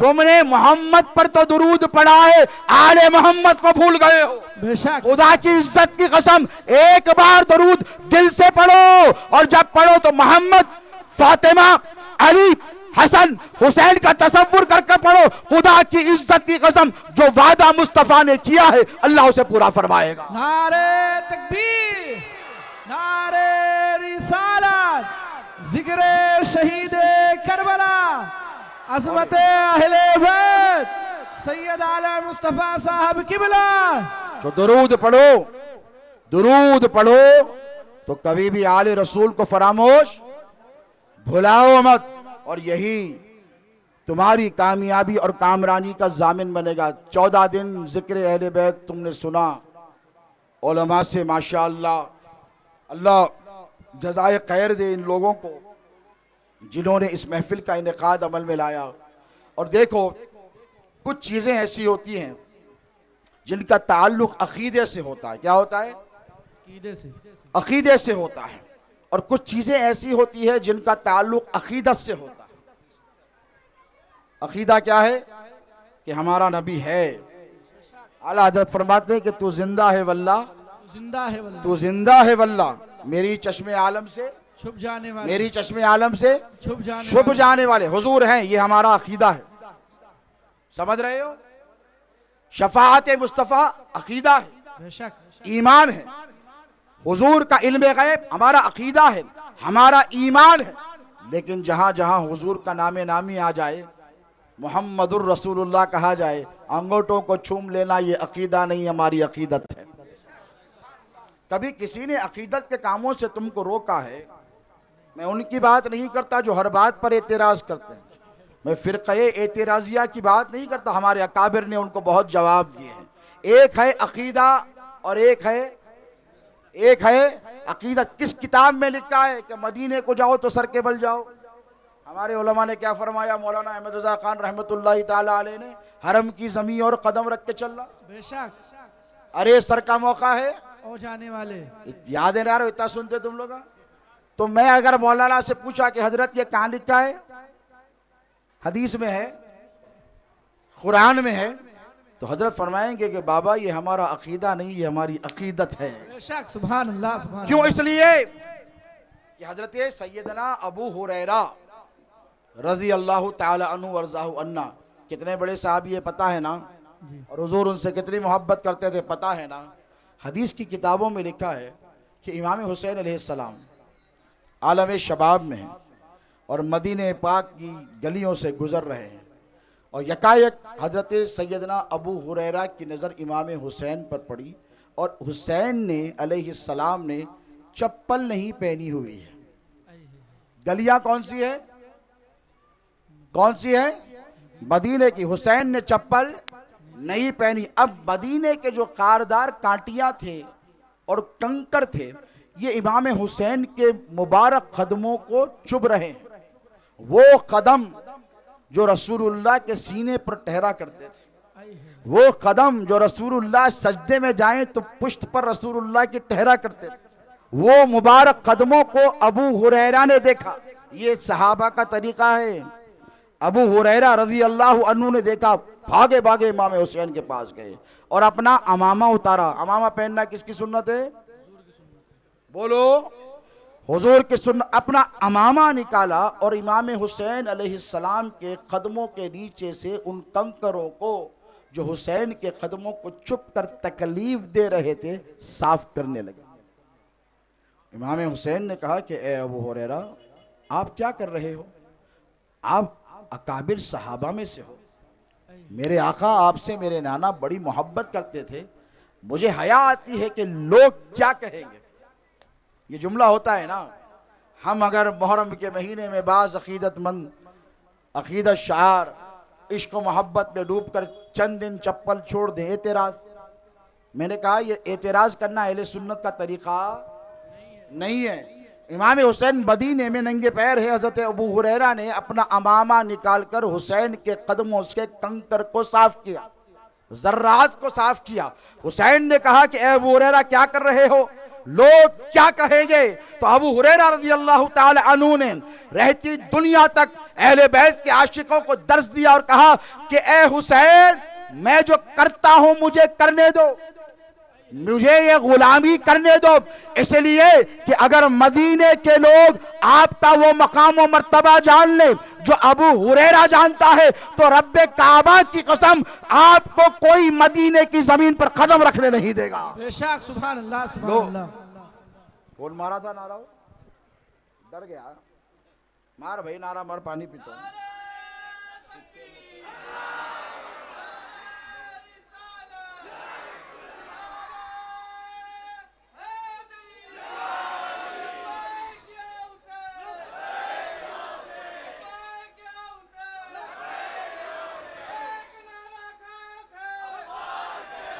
तुमने मोहम्मद पर तो दुरूद पढ़ा है, आले मोहम्मद को भूल गए हो। बेशक खुदा की इज्जत की कसम, एक बार दुरूद दिल से पढ़ो, और जब पढ़ो तो मोहम्मद, फातिमा, अली, हसन, हुसैन का तसव्वुर करके पढ़ो। खुदा की इज्जत की कसम, जो वादा मुस्तफा ने किया है अल्लाह उसे पूरा फरमाएगा। नारे तकबीर, नारे रिसालत, जिक्र शहीद करबला, अज़मत अहले बैत, सैयद आला मुस्तफा साहब किबला। तो दुरूद पढ़ो, दुरूद पढ़ो तो कभी भी आले रसूल को फरामोश भुलाओ मत, और यही तुम्हारी कामयाबी और कामरानी का जामिन बनेगा। 14 दिन जिक्र अहले बैत तुमने सुना उलमा से, माशाअल्लाह, अल्लाह जज़ाए खैर दे इन लोगों को जिन्होंने इस महफिल का इनेकाद अमल में लाया। और देखो, कुछ चीज़ें ऐसी होती हैं जिनका ताल्लुक अकीदे से होता है। क्या होता है? अकीदे से, अकीदे से होता है। और कुछ चीज़ें ऐसी होती है जिनका ताल्लुक अकीदत से होता है। अकीदा क्या है? कि हमारा नबी है। आला हज़रत फरमाते हैं कि तू जिंदा है वल्लाह, जिंदा है वल्लाह, तू जिंदा है वल्लाह, मेरी चश्मे आलम से, छुप जाने वाले, मेरी चश्मे आलम से छुप जाने छुप वाले। जाने वाले हुजूर हैं। ये हमारा अकीदा है, समझ रहे हो? शफाअत मुस्तफ़ा अकीदा है, बेशक ईमान है। हुजूर का इल्म गैब हमारा अकीदा है, हमारा ईमान है। लेकिन जहां जहां हुजूर का नामे नामी आ जाए, मुहम्मदुर रसूलुल्लाह कहा जाए, अंगूठों को छूम लेना ये अकीदा नहीं, हमारी अकीदत है। कभी किसी ने अकीदत के कामों से तुमको रोका है? मैं उनकी बात नहीं करता जो हर बात पर एतराज़ करते हैं, मैं फ़िरक़े एतराज़िया की बात नहीं करता। हमारे अकाबिर ने उनको बहुत जवाब दिए हैं। एक है अकीदा और एक है अकीदत। किस किताब में लिखा है कि मदीने को जाओ तो सर के बल जाओ? हमारे उलमा ने क्या फरमाया? मौलाना अहमद रज़ा खान रहमतुल्लाहि ताला अलैह ने, हरम की ज़मीन और कदम रख के चलना। बेशक अरे सर का मौका है, हो जाने वाले। याद है ना यार, इतना सुनते तुम लोग? तो मैं अगर मौलाना से पूछा कि हजरत ये कहाँ लिखा है, हदीस में है, कुरान में है, तो हजरत फरमाएंगे कि बाबा ये हमारा अकीदा नहीं, ये हमारी अकीदत है। बेशक सुभान अल्लाह, सुभान क्यों? अल्लाह। इसलिए कि हजरत सैयदना अबू हुरैरा रज़ी अल्लाह ताला अन्हु वरज़ाहु अन्ना, कितने बड़े साहबी है पता है ना? और हुजूर उनसे कितनी मोहब्बत करते थे पता है ना? हदीस की किताबों में लिखा है कि इमाम हुसैन अलैहिस्सलाम आलम शबाब में हैं और मदीने पाक की गलियों से गुजर रहे हैं, और यकायक हजरत सैयदना अबू हुरैरा की नज़र इमाम हुसैन पर पड़ी, और हुसैन ने अलैहिस्सलाम ने चप्पल नहीं पहनी हुई है। गलियां कौन सी है? कौन सी है? मदीने की। हुसैन ने चप्पल नहीं पहनी। अब मदीने के जो कारदार कांटियां थे और कंकर थे, ये इमाम हुसैन के मुबारक कदमों को चुभ रहे हैं। वो कदम जो रसूलुल्लाह के सीने पर ठहरा करते थे, वो कदम जो रसूलुल्लाह सजदे में जाएं तो पुश्त पर रसूलुल्लाह की ठहरा करते थे, वो मुबारक कदमों को अबू हुरैरा ने देखा। ये सहाबा का तरीका है। अबू हुरैरा रज़ी अल्लाह अन्हु ने देखा, भागे भागे इमाम हुसैन के पास गए और अपना अमामा उतारा। अमामा पहनना किसकी सुन्नत है? बोलो, हुजूर की सुन्नत। अपना अमामा निकाला और इमाम हुसैन अलैहिस्सलाम के कदमों के नीचे से उन कंकरों को जो हुसैन के कदमों को चुप कर तकलीफ दे रहे थे साफ करने लगे। इमाम हुसैन ने कहा कि ए अबू हुरैरा, आप क्या कर रहे हो? आप अकाबिर सहाबा में से हो, मेरे आका आपसे मेरे नाना बड़ी मोहब्बत करते थे, मुझे हया आती है कि लोग क्या कहेंगे। ये जुमला होता है ना, हम अगर मुहर्रम के महीने में बाज़ अकीदतमंद अकीदत शार इश्क व मोहब्बत में डूब कर चंद दिन चप्पल छोड़ दें, एतराज़ मैंने कहा ये एतराज करना अहले सुन्नत का तरीका नहीं है। इमाम हुसैन मदीने में नंगे पैर है। हजरत अबू हुरैरा ने अपना अमामा निकालकर हुसैन के कदमों से कंकर को साफ किया, जर्रात को साफ किया। हुसैन ने कहा कि ए अबू हुरैरा क्या कर रहे हो, लोग क्या कहेंगे। तो अबू हुरैरा रज़ी अल्लाह ताला अन्हु ने रहती दुनिया तक अहले बैत के आशिकों को दर्श दिया और कहा कि ए हुसैन, मैं जो करता हूं मुझे करने दो, मुझे ये गुलामी करने दो, इसलिए कि अगर मदीने के लोग आपका वो मकाम और मर्तबा जान ले जो अबू हुरैरा जानता है, तो रब्बे काबा की कसम आपको कोई मदीने की जमीन पर कदम रखने नहीं देगा। बेशक सुभान अल्लाह सुभान अल्लाह। कौन मारा था नारा? डर गया? मार भाई नारा मार, पानी पीता हूं।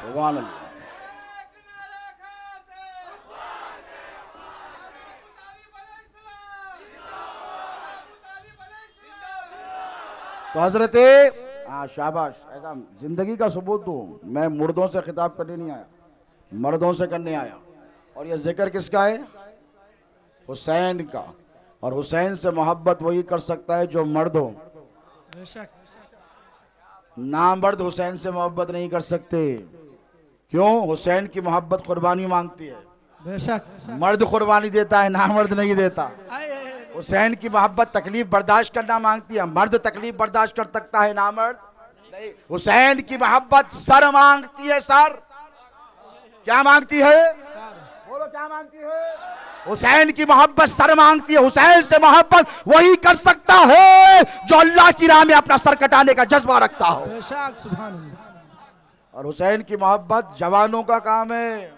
सुभान अल्लाह। तो हजरते शाबाश, ऐसा जिंदगी का सबूत दो। मैं मुर्दों से खिताब करने नहीं आया, मर्दों से करने आया। और ये जिक्र किसका है? हुसैन का। और हुसैन से मोहब्बत वही कर सकता है जो मर्द हो। बेशक नामर्द हुसैन से मोहब्बत नहीं कर सकते। क्यों? हुसैन की मोहब्बत कुर्बानी मांगती है। बेशक मर्द कुर्बानी देता है, नामर्द नहीं देता। हुसैन की मोहब्बत तकलीफ बर्दाश्त करना मांगती है, मर्द तकलीफ बर्दाश्त कर सकता है, नामर्द नहीं। हुसैन की मोहब्बत सर मांगती है, सर। क्या मांगती है? बोलो क्या मांगती है? हुसैन की मोहब्बत सर मांगती है। हुसैन से मोहब्बत वही कर सकता है जो अल्लाह की राह में अपना सर कटाने का जज्बा रखता हो। बेशक सुभान अल्लाह। और हुसैन की मोहब्बत जवानों का काम है।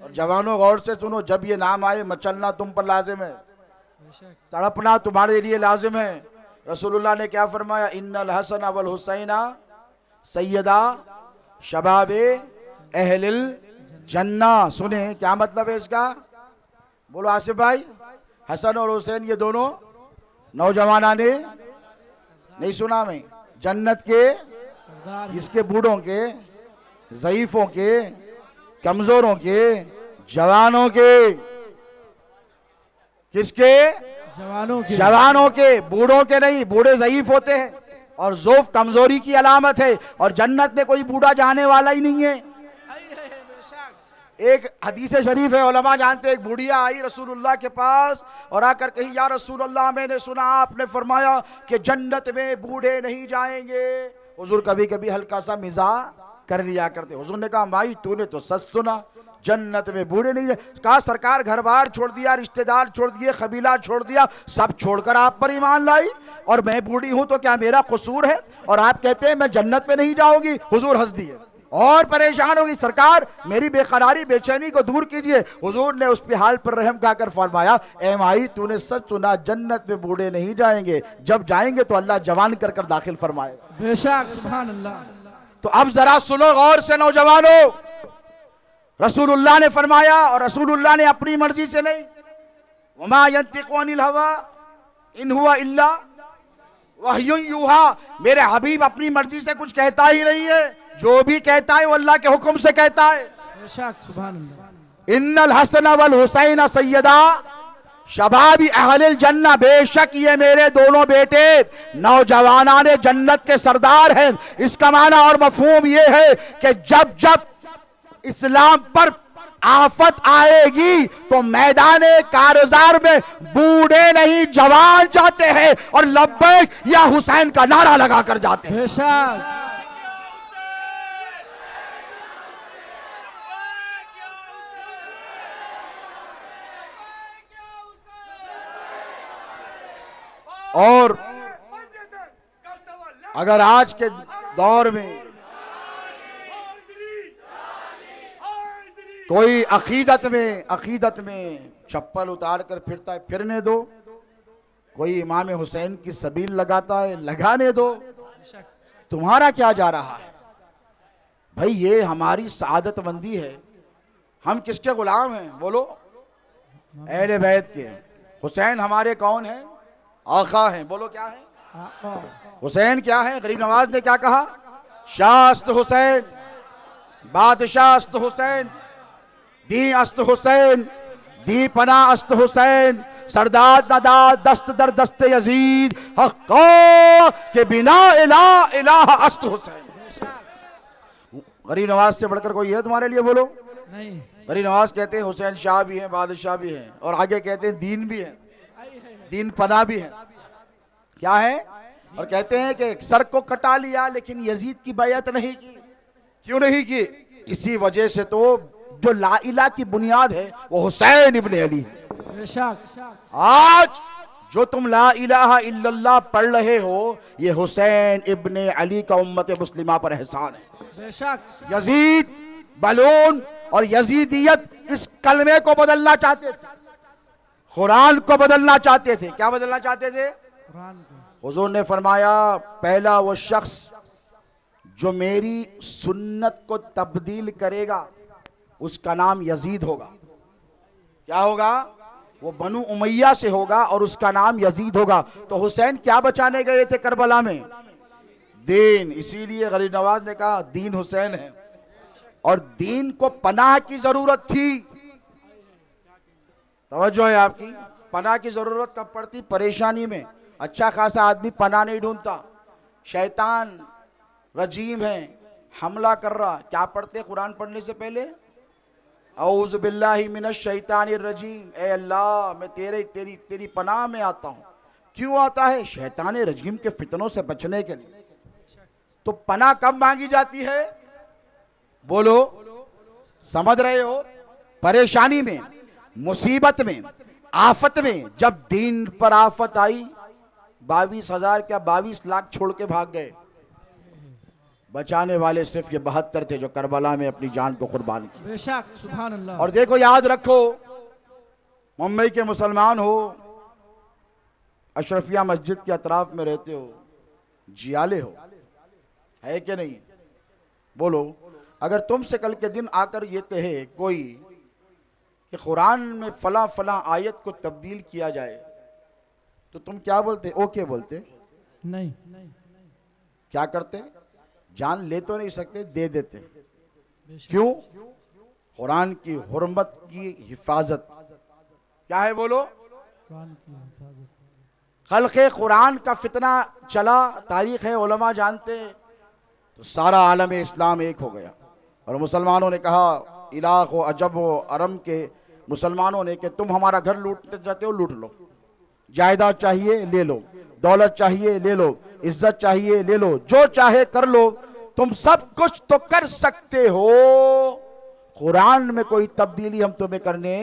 और जवानों गौर से सुनो, जब ये नाम आए मचलना तुम पर लाजिम है, तड़पना तुम्हारे लिए लाजिम है। रसूलुल्लाह ने क्या फरमाया? इन्नल हसन वल हुसैना सैयदा शबाबे अहलिल जन्ना। सुने क्या मतलब है इसका? बोलो आसिफ भाई। हसन और हुसैन ये दोनों नौजवाना ने नहीं सुना में जन्नत के, इसके बूढ़ों के, ज़ईफों के, कमजोरों के, जवानों के। किसके? जवानों के। जवानों के, बूढ़ों के नहीं। बूढ़े ज़ईफ होते हैं और ज़ौफ कमजोरी की अलामत है। और जन्नत में कोई बूढ़ा जाने वाला ही नहीं है। एक हदीस शरीफ है, उलमा जानते, एक बुढ़िया आई रसूलुल्लाह के पास और आकर कही, या रसूलुल्लाह, मैंने सुना आपने फरमाया कि जन्नत में बूढ़े नहीं जाएंगे। हुजूर कभी कभी हल्का सा मिजाह कर लिया करते। हुजूर ने कहा, माई तूने तो सच सुना, जन्नत में बूढ़े नहीं जाए। कहा सरकार घर बार छोड़ दिया, रिश्तेदार छोड़ दिए, कबीला छोड़ दिया, सब छोड़कर आप पर ईमान लाई, और मैं बूढ़ी हूं तो क्या मेरा कसूर है? और आप कहते हैं मैं जन्नत में नहीं जाऊंगी। हुजूर हंस दिए और परेशान होगी, सरकार मेरी बेकरारी बेचैनी को दूर कीजिए। हुजूर ने उस पे हाल पर रहम खाकर फरमाया, ए माई तूने सच सुना, जन्नत में बूढ़े नहीं जाएंगे, जब जाएंगे तो अल्लाह जवान कर कर दाखिल फरमाएगा। बेशक सुभान अल्लाह। तो अब जरा सुनो गौर से नौजवानों, रसूलुल्लाह ने फरमाया, और रसूलुल्लाह ने अपनी मर्जी से नहीं, वमा यंतिकु अनिल हवा इन हुवा इल्ला वह्युन यूहा। मेरे हबीब अपनी मर्जी से कुछ कहता ही नहीं है, जो भी कहता है वो अल्लाह के हुक्म से कहता है। बेशक सुभान अल्लाह। इन्नल हसन वल हुसैन सैयदा शबाबी अहलिल जन्ना। बेशक ये मेरे दोनों बेटे नौजवानाने जन्नत के सरदार हैं। इसका माना और मफहूम ये है कि जब जब इस्लाम पर आफत आएगी तो मैदाने कारजार में बूढ़े नहीं जवान जाते हैं और लब्बैक या हुसैन का नारा लगाकर जाते हैं। बेशक और अगर आज के दौर में कोई अकीदत में चप्पल उतार कर फिरता है, फिरने दो। कोई इमाम हुसैन की सबील लगाता है, लगाने दो। तुम्हारा क्या जा रहा है? भाई ये हमारी सादतमंदी है। हम किसके गुलाम हैं? बोलो, अहले बैत के। हुसैन हमारे कौन है? आका हैं। बोलो क्या है? आका। हुसैन क्या है? गरीब नवाज ने क्या कहा? शास्त हुसैन, बादशाह अस्त हुसैन, दी अस्त हुसैन, दी पना अस्त हुसैन, सरदार दादा दस्त दर दस्त यजीद, हक़्क़ा के बिना इला इलाह अस्त हुसैन। गरीब नवाज से बढ़कर कोई है तुम्हारे लिए? बोलो। नहीं। गरीब नवाज कहते हैं हुसैन शाह भी हैं, बादशाह भी हैं, और आगे कहते हैं दीन भी है, दीन पना भी है। क्या है? और कहते हैं कि सर को कटा लिया लेकिन यजीद की बैयत नहीं की। क्यों नहीं की? इसी वजह से तो जो ला इला की बुनियाद है वो हुसैन इब्ने अली है। बेशक। आज जो तुम ला इलाहा इल्लल्लाह पढ़ रहे हो, ये हुसैन इब्ने अली का उम्मत मुस्लिमा पर एहसान है। बेशक। यजीद, बलून और यजीदियत इस कलमे को बदलना चाहते थे, कुरान को बदलना चाहते थे। क्या बदलना चाहते थे? कुरान को। हुजूर ने फरमाया, पहला वो शख्स जो मेरी सुन्नत को तब्दील करेगा उसका नाम यजीद होगा। क्या होगा? वो बनु उमैया से होगा और उसका नाम यजीद होगा। तो हुसैन क्या बचाने गए थे करबला में? दीन। इसीलिए गरीब नवाज ने कहा दीन हुसैन है, और दीन को पनाह की जरूरत थी। तवज्जो है आपकी? पनाह की जरूरत कब पड़ती? परेशानी में। अच्छा खासा आदमी पनाह नहीं ढूंढता, शैतान रजीम है, हमला कर रहा, क्या पढ़ते कुरान पढ़ने से पहले? औज़ु बिल्लाहि मिनश शैतानिर रजीम, ए अल्लाह मैं तेरी पनाह में आता हूँ। क्यों आता है? शैतान रजीम के फितनों से बचने के लिए। तो पनाह कब मांगी जाती है? बोलो, समझ रहे हो? परेशानी में, मुसीबत में, आफत में। जब दीन पर आफत आई, 22,000 क्या 22 लाख छोड़ के भाग गए। बचाने वाले सिर्फ ये 72 थे जो करबला में अपनी जान को कुर्बान की। बेशक। सुभान अल्लाह। और देखो, याद रखो, मुंबई के मुसलमान हो, अशरफिया मस्जिद के अतराफ में रहते हो, जियाले हो, है कि नहीं? बोलो, अगर तुमसे कल के दिन आकर ये कहे कोई कि कुरान में फला फला आयत को तब्दील किया जाए, तो तुम क्या बोलते? ओके बोलते? नहीं। क्या करते? जान ले तो नहीं सकते, दे देते। क्यों? कुरान की हुर्मत की हिफाजत। क्या है? बोलो। कुरान की हिफाजत। खल्क़े कुरान का फितना चला, तारीख है, उलमा जानते, तो सारा आलम इस्लाम एक हो गया। और मुसलमानों ने कहा, इलाक़ व अजब व अरम के मुसलमानों ने, कि तुम हमारा घर लूटते जाते हो, लूट लो, जायदाद चाहिए ले लो, दौलत चाहिए ले लो, इज्जत चाहिए ले लो, जो चाहे कर लो, तुम सब कुछ तो कर सकते हो, कुरान में कोई तब्दीली हम तुम्हें करने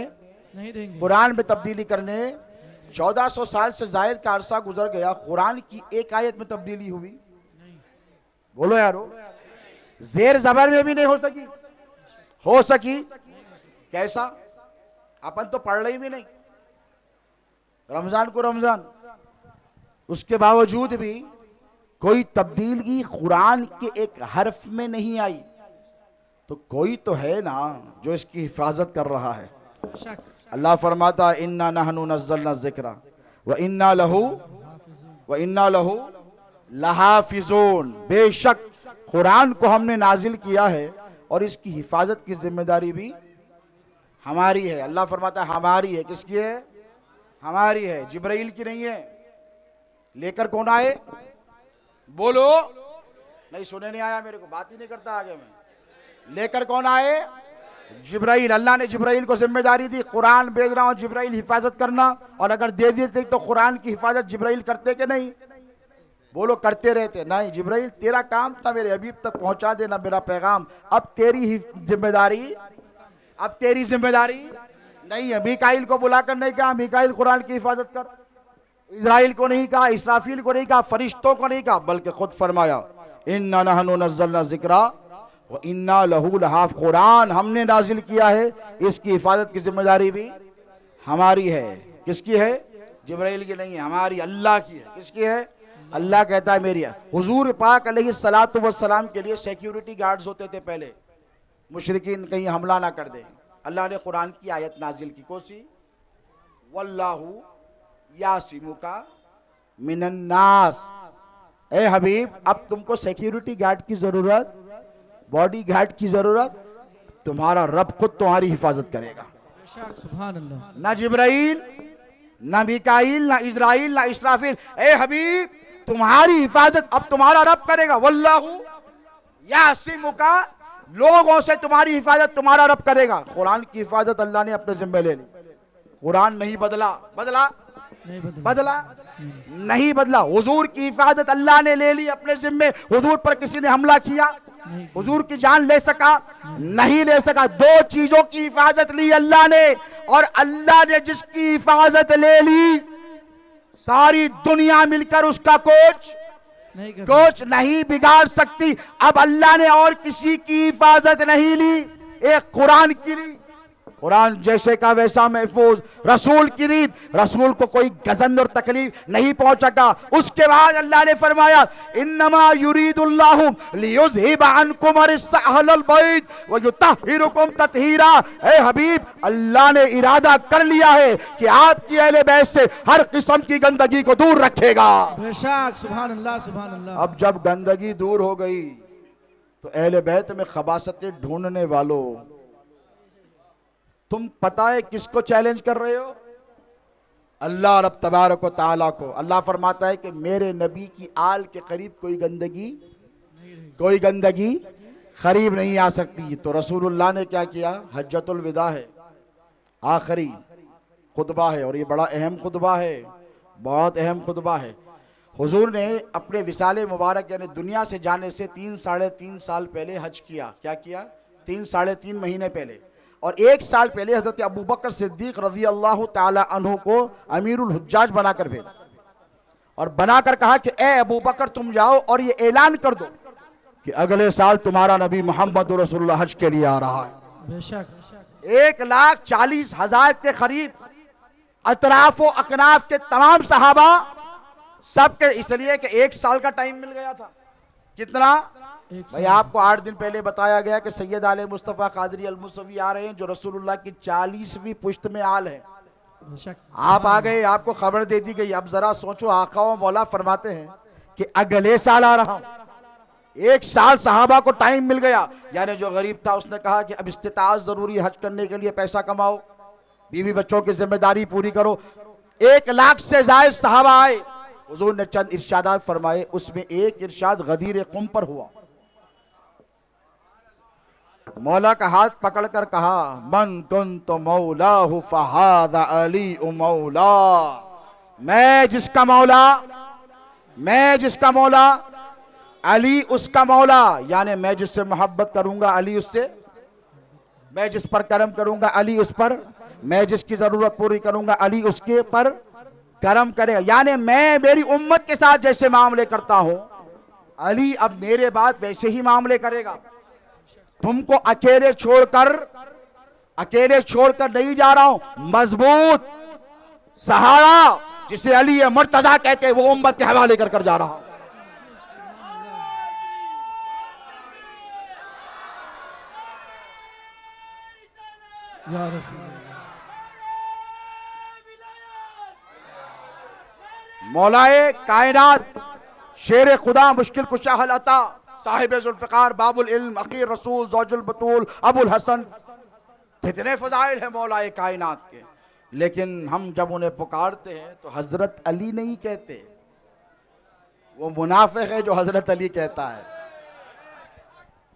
नहीं देंगे। कुरान में तब्दीली करने 1400 साल से जायद का अरसा गुजर गया, कुरान की एक आयत में तब्दीली हुई? बोलो यारो, जेर जबर में भी नहीं हो सकी। हो सकी कैसा? अपन तो पढ़ रही भी नहीं, रमजान को रमजान, उसके बावजूद भी कोई तब्दीली कुरान के एक हर्फ में नहीं आई। तो कोई तो है ना जो इसकी हिफाजत कर रहा है। बेशक। अल्लाह फरमाता, इन्ना नहनु नज़्ज़लना ज़िक्रा व इन्ना लहू लहाफिज़ून। बेशक कुरान को हमने नाजिल किया है और इसकी हिफाजत की जिम्मेदारी भी हमारी है। अल्लाह फरमाता है हमारी है। किसकी है? हमारी है, जिब्राइल की नहीं है। लेकर कौन आए? बोलो। नहीं, सुने नहीं आया मेरे को, बात ही नहीं करता आगे में। लेकर कौन आए? जिब्राइल। अल्लाह ने जिब्राइल को जिम्मेदारी दी, कुरान भेज रहा हूं, जिब्राइल हिफाजत करना। और अगर दे देते तो कुरान की हिफाजत जिब्राइल करते कि नहीं? बोलो, करते रहते। नहीं, जिब्राइल तेरा काम था मेरे हबीब तक पहुंचा देना मेरा पैगाम। अब तेरी जिम्मेदारी नहीं है। मीकाइल को बुलाकर नहीं कहा मीकाइल कुरान की हिफाजत कर, इज़राइल को नहीं कहा, इसराफील को नहीं कहा, फरिश्तों को नहीं कहा, बल्कि खुद फरमाया, इन्ना नहनु नज़्ज़लना ज़िक्रा व इन्ना लहू लहाफ़िज़ून। कुरान हमने नाजिल किया है, इसकी हिफाजत की जिम्मेदारी भी हमारी है। किसकी है? जिब्राइल की नहीं है, हमारी, अल्लाह की है। किसकी है? अल्लाह कहता है मेरी। हुजूर पाक अलैहिस्सलातु वस्सलाम के लिए सिक्योरिटी गार्ड्स होते थे पहले, मुशरिकीन कहीं हमला ना कर दे। अल्लाह ने कुरान की आयत नाजिल की, कोसी वल्लाहु यासिमुका मिनन्नास। ए हबीब, अब तुमको सिक्योरिटी गार्ड की जरूरत, बॉडी गार्ड की जरूरत, तुम्हारा रब खुद तुम्हारी हिफाजत करेगा। बेशक सुभान अल्लाह। ना जिब्राइल, ना मिकाइल, ना इजराइल, ना इसराफिल। ए हबीब, तुम्हारी हिफाजत अब तुम्हारा रब करेगा। वल्लाहु यासिमुका, लोगों से तुम्हारी हिफाजत तुम्हारा रब करेगा। कुरान की हिफाजत अल्लाह ने अपने जिम्मे ले ली। कुरान नहीं बदला, बदला नहीं बदला, बदला नहीं बदला। हुजूर की हिफाजत अल्लाह ने ले ली अपने जिम्मे। हुजूर पर किसी ने हमला किया, नहीं। हुजूर की जान ले सका? नहीं ले सका। दो चीजों की हिफाजत ली अल्लाह ने, और अल्लाह ने जिसकी हिफाजत ले ली, सारी दुनिया मिलकर उसका कोच नहीं बिगाड़ सकती। अब अल्लाह ने और किसी की हिफाजत नहीं ली, एक कुरान की ली। कुरान जैसे का वैसा महफूज। रसूल की रीत, रसूल को कोई गजन और तकलीफ नहीं पहुंचेगा। उसके बाद अल्लाह ने फरमाया इन्नमा युरीदुल्लाहु लियुज़हिबा अन्कुम अहलल बैत व युतहिरुकुम तत्हीरा। ए हबीब, अल्लाह ने इरादा कर लिया है कि आपकी अहले बैत से हर किस्म की गंदगी को दूर रखेगा। बेशक सुभान अल्लाह, सुभान अल्लाह। अब जब गंदगी दूर हो गई तो अहले बैत में खबासतें ढूंढने वालों, तुम पता है किसको चैलेंज कर रहे हो? अल्लाह रब तबारक व तआला को। अल्लाह फरमाता है कि मेरे नबी की आल के करीब कोई गंदगी करीब नहीं आ सकती। तो रसूलुल्लाह ने क्या किया? हज्जतुल विदा है, आखिरी खुतबा है, और ये बड़ा अहम खुतबा है, बहुत अहम खुतबा है। हुजूर ने अपने विसाले मुबारक यानी दुनिया से जाने से 3-3.5 साल पहले हज किया। क्या किया? 3-3.5 महीने पहले। और 1 साल पहले हजरत अबू बकर सिद्दीक रजी अल्लाह ताला अन्हु को अमीरुल हुज्जाज बनाकर भेजा, और बनाकर कहा कि ए अबू बकर, तुम जाओ और ये ऐलान कर दो कि अगले साल तुम्हारा नबी मोहम्मद रसूलुल्लाह हज के लिए आ रहा है। बेशक 1,40,000 के करीब अतराफ व अकनाफ के तमाम सहाबा, सबके, इसलिए कि 1 साल का टाइम मिल गया था। कितना भाई? आपको 8 दिन पहले बताया गया कि सैयद आले मुस्तफ़ा कादरी अल मुसवी आ रहे हैं, जो रसूलुल्लाह की 40वीं पुश्त में आल है। आप आ गए, आपको खबर दे दी गई। अब जरा सोचो, आका व मौला फरमाते हैं कि अगले साल आ रहा हूं। 1 साल सहाबा को टाइम मिल गया। यानी जो गरीब था उसने कहा कि अब इस्तिताअत जरूरी, हज करने के लिए पैसा कमाओ, बीवी बच्चों की जिम्मेदारी पूरी करो। 1 लाख से ज्यादा सहाबा आए। हुजूर ने चंद इरशादात फरमाए, उसमें एक इरशाद गदीर कुम पर हुआ। मौला का हाथ पकड़कर कहा, मन कुन्तु मौलाहु फहादा अली मौला। मैं जिसका मौला, अली उसका मौला। यानी मैं जिससे मोहब्बत करूंगा, अली उससे, मैं जिस पर करम करूंगा, अली उस पर, मैं जिसकी जरूरत पूरी करूंगा, अली उसके पर करम करेगा। यानी मैं मेरी उम्मत के साथ जैसे मामले करता हूं, अली अब मेरे बाद वैसे ही मामले करेगा। तुमको अकेले छोड़कर नहीं जा रहा हूं। मजबूत सहारा जिसे अली मुर्तजा कहते हैं, वो उम्मत के हवाले कर जा रहा हूं। या रसूल मौलाए कायनात, शेर खुदा, मुश्किल कुशा हल अता, साहिब जुल्फ़िकार, बाबुल इल्म, अकीर रसूल, ज़ौजुल बतूल, अबुल हसन, कितने फजाइल हैं मौलाए कायनात के। लेकिन हम जब उन्हें पुकारते हैं तो हजरत अली नहीं कहते। वो मुनाफिक है जो हजरत अली कहता है।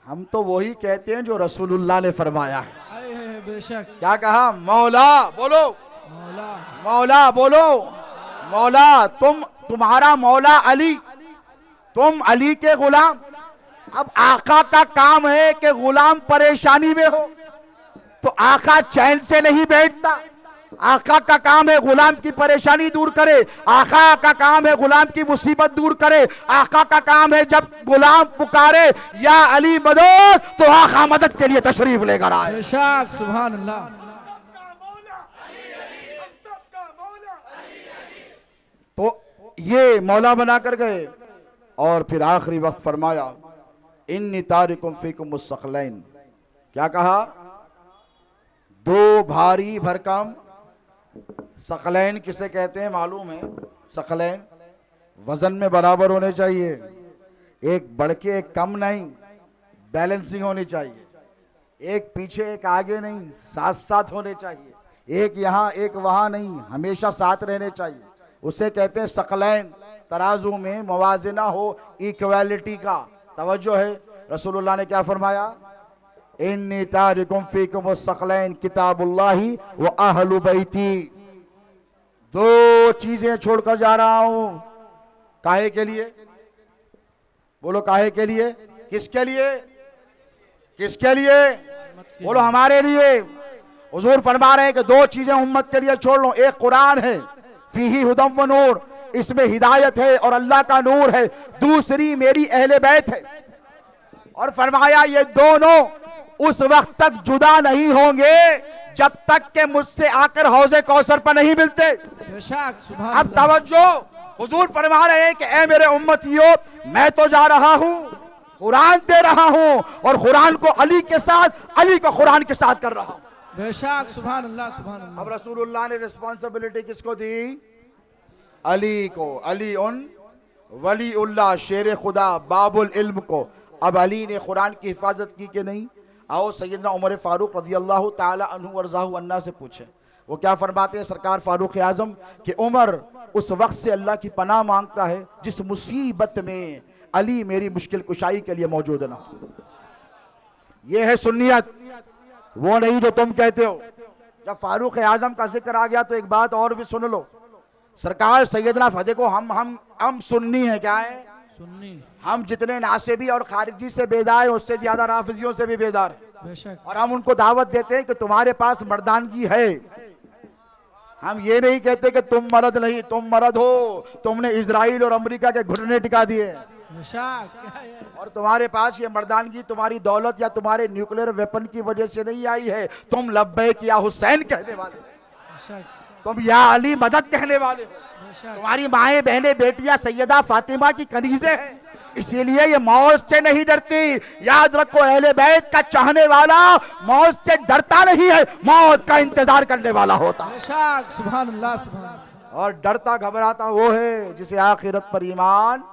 हम तो वही कहते हैं जो रसूलुल्लाह ने फरमाया है। बेशक। क्या कहा? मौला बोलो, मौला, मौला बोलो, मौला। तुम्हारा मौला अली, तुम अली के गुलाम। अब आका का काम है कि गुलाम परेशानी में हो तो आका चैन से नहीं बैठता। आका का काम है गुलाम की परेशानी दूर करे, आका का काम है गुलाम की मुसीबत दूर करे। आका का काम है जब गुलाम पुकारे या अली मदद, तो आका मदद के लिए तशरीफ लेकर आए। बेशक सुभान अल्लाह। तो ये मौला बना कर गए। और फिर आखिरी वक्त फरमाया इन्नी तारिकुम फीकुम मुस्तक़लैन, क्या कहा? दो भारी भरकम, सकलैन किसे कहते हैं मालूम है? सकलैन वजन में बराबर होने चाहिए, एक बढ़ के एक कम नहीं, बैलेंसिंग होनी चाहिए, एक पीछे एक आगे नहीं, साथ साथ होने चाहिए, एक यहाँ एक वहाँ नहीं, हमेशा साथ रहने चाहिए। उसे कहते हैं सकलैन। तराजू में मवाजना हो, इक्वालिटी का। तवज्जो है, रसूलुल्लाह ने क्या फरमाया? इन्नी तारिकुम फीकुम सकलैन किताबुल्लाही व अहलु बैती। दो चीजें छोड़कर जा रहा हूं। काहे के लिए? बोलो काहे के लिए? किसके लिए? किसके लिए? बोलो हमारे लिए। हुजूर फरमा रहे हैं कि दो चीजें उम्मत के लिए छोड़ लो। एक कुरान है, फीही हुदम व नूर, इसमें हिदायत है और अल्लाह का नूर है। दूसरी मेरी अहले बैत है। और फरमाया ये दोनों उस वक्त तक जुदा नहीं होंगे जब तक के मुझसे आकर हौजे कौसर पर नहीं मिलते। बेशक सुभान अब अल्लाह। तवज्जो, हुजूर फरमा रहे हैं कि ए मेरे उम्मतियों, मैं तो जा रहा हूं, कुरान दे रहा हूं और कुरान को अली के साथ, अली को कुरान के साथ कर रहा हूं। बेशक सुभान अल्लाह सुभान अल्लाह। अब रसूलुल्लाह ने रिस्पांसिबिलिटी किसको दी? अली को। अली उन वली उल्लाह, शेर खुदा, बाबुल इल्म को। अब अली ने कुरान की हिफाजत की कि नहीं? आओ सैयदना उमर फारूक रज़ी अल्लाह ताला अन्हु वरज़ाहु अन्ना से पूछे, वो क्या फरमाते हैं सरकार फारूक आजम कि उमर उस वक्त से अल्लाह की पनाह मांगता है जिस मुसीबत में अली मेरी मुश्किल कुशाई के लिए मौजूद ना हो। ये है सुन्नियत, वो नहीं जो तुम कहते हो। जब फारूक आजम का जिक्र आ गया तो एक बात और भी सुन लो। सरकार सैयदना फतेह को हम सुन्नी है, क्या है? सुन्नी। हम जितने नासेबी और खारिजी से बेदार हैं उससे ज्यादा राफिजियों से भी बेदार हैं। बेशक। और हम उनको दावत देते हैं कि तुम्हारे पास मर्दानगी है। हम ये नहीं कहते कि तुम मर्द नहीं, तुम मर्द हो। तुमने इजराइल और अमेरिका के घुटने टिका दिए बेशक। और तुम्हारे पास ये मर्दानगी तुम्हारी दौलत या तुम्हारे न्यूक्लियर वेपन की वजह से नहीं आई है। तुम लब्बैक या हुसैन कहने वाले, बेशक। तुम या अली मदद कहने वाले हो। बेशक। तुम्हारी माएं बहनें बेटियां सैयदा फातिमा की कनीज़ें हैं, इसीलिए ये मौत से नहीं डरती। याद रखो, अहले बैत का चाहने वाला मौत से डरता नहीं है, मौत का इंतजार करने वाला होता है। बेशक सुभान अल्लाह सुभान अल्लाह। और डरता घबराता वो है जिसे आखिरत पर ईमान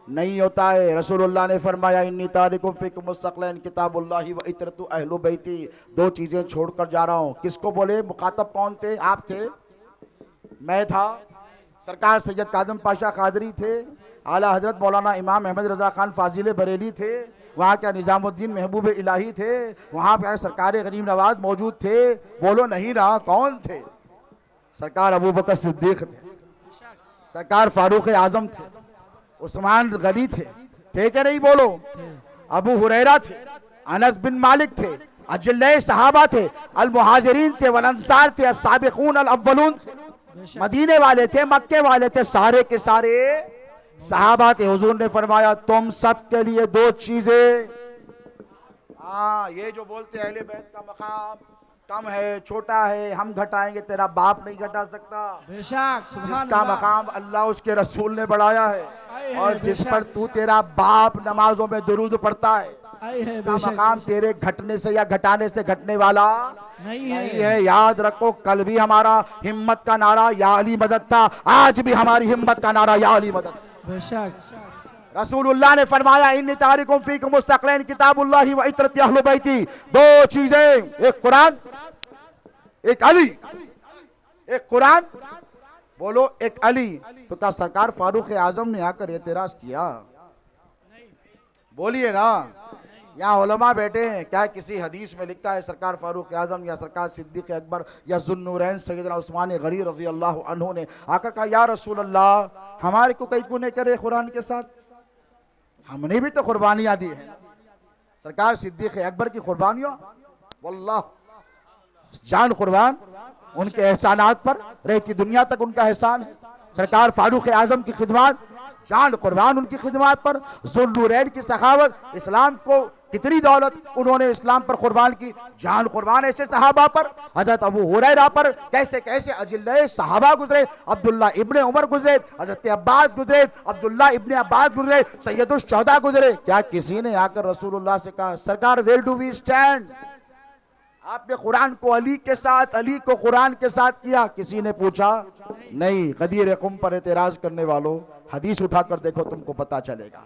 नहीं होता है। रसूलुल्लाह ने फरमाया इन्नी तारिकुम फीकुम मुस्तक़लैन किताबुल्लाही व इतरतु अहलु बैती। दो चीजें छोड़कर जा रहा हूं। किसको बोले? मुखातब कौन थे? आप थे, मैं था, सरकार सैयद कादम पाशा कादरी थे, आला हजरत मौलाना इमाम अहमद रजा खान फाजिल बरेली थे, वहाँ के निज़ामुद्दीन महबूब इलाही थे, वहाँ पे सरकार गरीब नवाज मौजूद थे। बोलो नहीं ना, कौन थे? सरकार अबू बकर सिद्दीक थे, सरकार फारूक आजम थे, उस्मान गनी थे कि नहीं? बोलो। अबू हुरैरा थे, अनस बिन मालिक थे, अजल्ले सहाबा थे, अल मुहाजिरीन थे, वल अंसार थे, अस्साबिकून अल अव्वलून थे, मदीने वाले थे, मक्के वाले थे, सारे के सारे सहाबा थे। हुजूर ने फरमाया तुम सब के लिए दो चीजें। हाँ, ये जो बोलते अहले बैत का मकाम कम है, छोटा है, हम घटाएंगे, तेरा बाप नहीं घटा सकता। बेशक सुभान जिसका अल्लाह। मकाम अल्लाह उसके रसूल ने बढ़ाया है आए और हैं, जिस बेशक। पर तू तेरा बाप नमाजों में दुरूद पढ़ता है, आए हैं, इसका बेशक। मकाम तेरे घटने से या घटाने से घटने वाला नहीं नहीं है। है। याद रखो, कल भी हमारा हिम्मत का नारा या अली मदद था, आज भी हमारी हिम्मत का नारा या अली मदद। बेशक। रसूलुल्लाह ने फरमाया इन्नी तारिकुम फीकुम मुस्तक़लैन किताबुल्लाही व इतरती अहलु बैती। दो चीजें, एक कुरान, एक अली। एक कुरान, बोलो, एक अली। तो क्या सरकार फारूक आजम ने आकर एतराज किया? बोलिए ना। यहाँ उलमा बैठे हैं, क्या किसी हदीस में लिखा है सरकार फारूक आजम या सरकार सिद्दीक अकबर या ज़ुन्नूरैन सैयदना उस्मान गनी रज़ी अल्लाह अन्हु ने आकर कहा या रसूल अल्लाह, हमारे को कई को ने करे कुरान के साथ, हमने भी तो कुर्बानियाँ दी हैं। सरकार सिद्दीक अकबर की कुर्बानियाँ, वल्लाह जान कुर्बान, उनके एहसानात पर रहती दुनिया तक उनका एहसान है। सरकार फारूक आजम की खिदमत, जान कुर्बान उनकी खिदमत पर। ज़ुन्नूरैन की सखावत, इस्लाम को कितनी दौलत उन्होंने इस्लाम पर कुर्बान की, जान कुर्बान ऐसे सहाबा पर, हजरत अबू हुरैरा पर कैसे कैसे अजिल्ले सहाबा गुजरे, अब्दुल्ला इब्ने उमर गुजरे, हजरत अब्बास गुजरे, अब्दुल्ला इब्ने अब्बास गुजरे, सैयदुश शहदा गुजरे। क्या किसी ने आकर रसूलुल्लाह से कहा सरकार वेयर डू वी स्टैंड? आपने कुरान को अली के साथ, अली को कुरान के साथ किया, किसी ने पूछा नहीं। गदीर कुम पर एतराज करने वालों, हदीस उठाकर देखो तुमको पता चलेगा।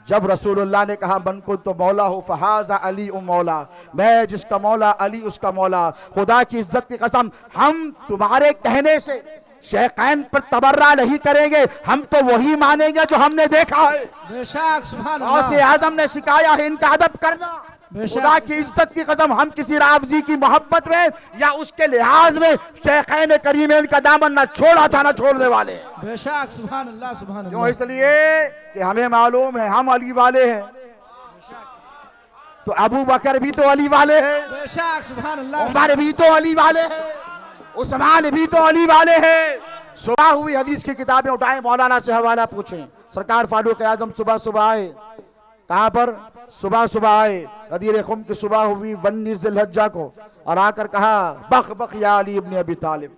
जब रसूलुल्लाह ने कहा मन को तो मौला हो फहाजा अली उ मौला, मैं जिसका मौला अली उसका मौला, खुदा की इज्जत की कसम हम तुम्हारे कहने से शेखैन पर तबर्रा नहीं करेंगे, हम तो वही मानेंगे जो हमने देखा है। बेशक सुभान गौसे अल्लाह, आजम ने सिखाया है इनका अदब करना। खुदा की इज्जत की कसम हम किसी रावजी की मोहब्बत में या उसके लिहाज में शेखैन करीमैन का दामन ना छोड़ा था ना छोड़ने वाले। बेशक सुभान अल्लाह, सुभान क्यों? अल्लाह। इसलिए कि हमें मालूम है हम अली वाले हैं, तो अबू बकर भी तो अली वाले हैं, बेशक सुभान अल्लाह, उमर भी तो अली वाले हैं, उस्मान भी तो अली वाले हैं। सुबह हुई हदीस की किताबें उठाएं, मौलाना से हवाला पूछें। सरकार फारूक आजम सुबह सुबह आए, कहां पर? सुबह सुबह आए, गदीर खुम की सुबह हुई 19 ज़िलहज्जा को, और आकर कहा बख बख या अली इब्ने अबी तालिब,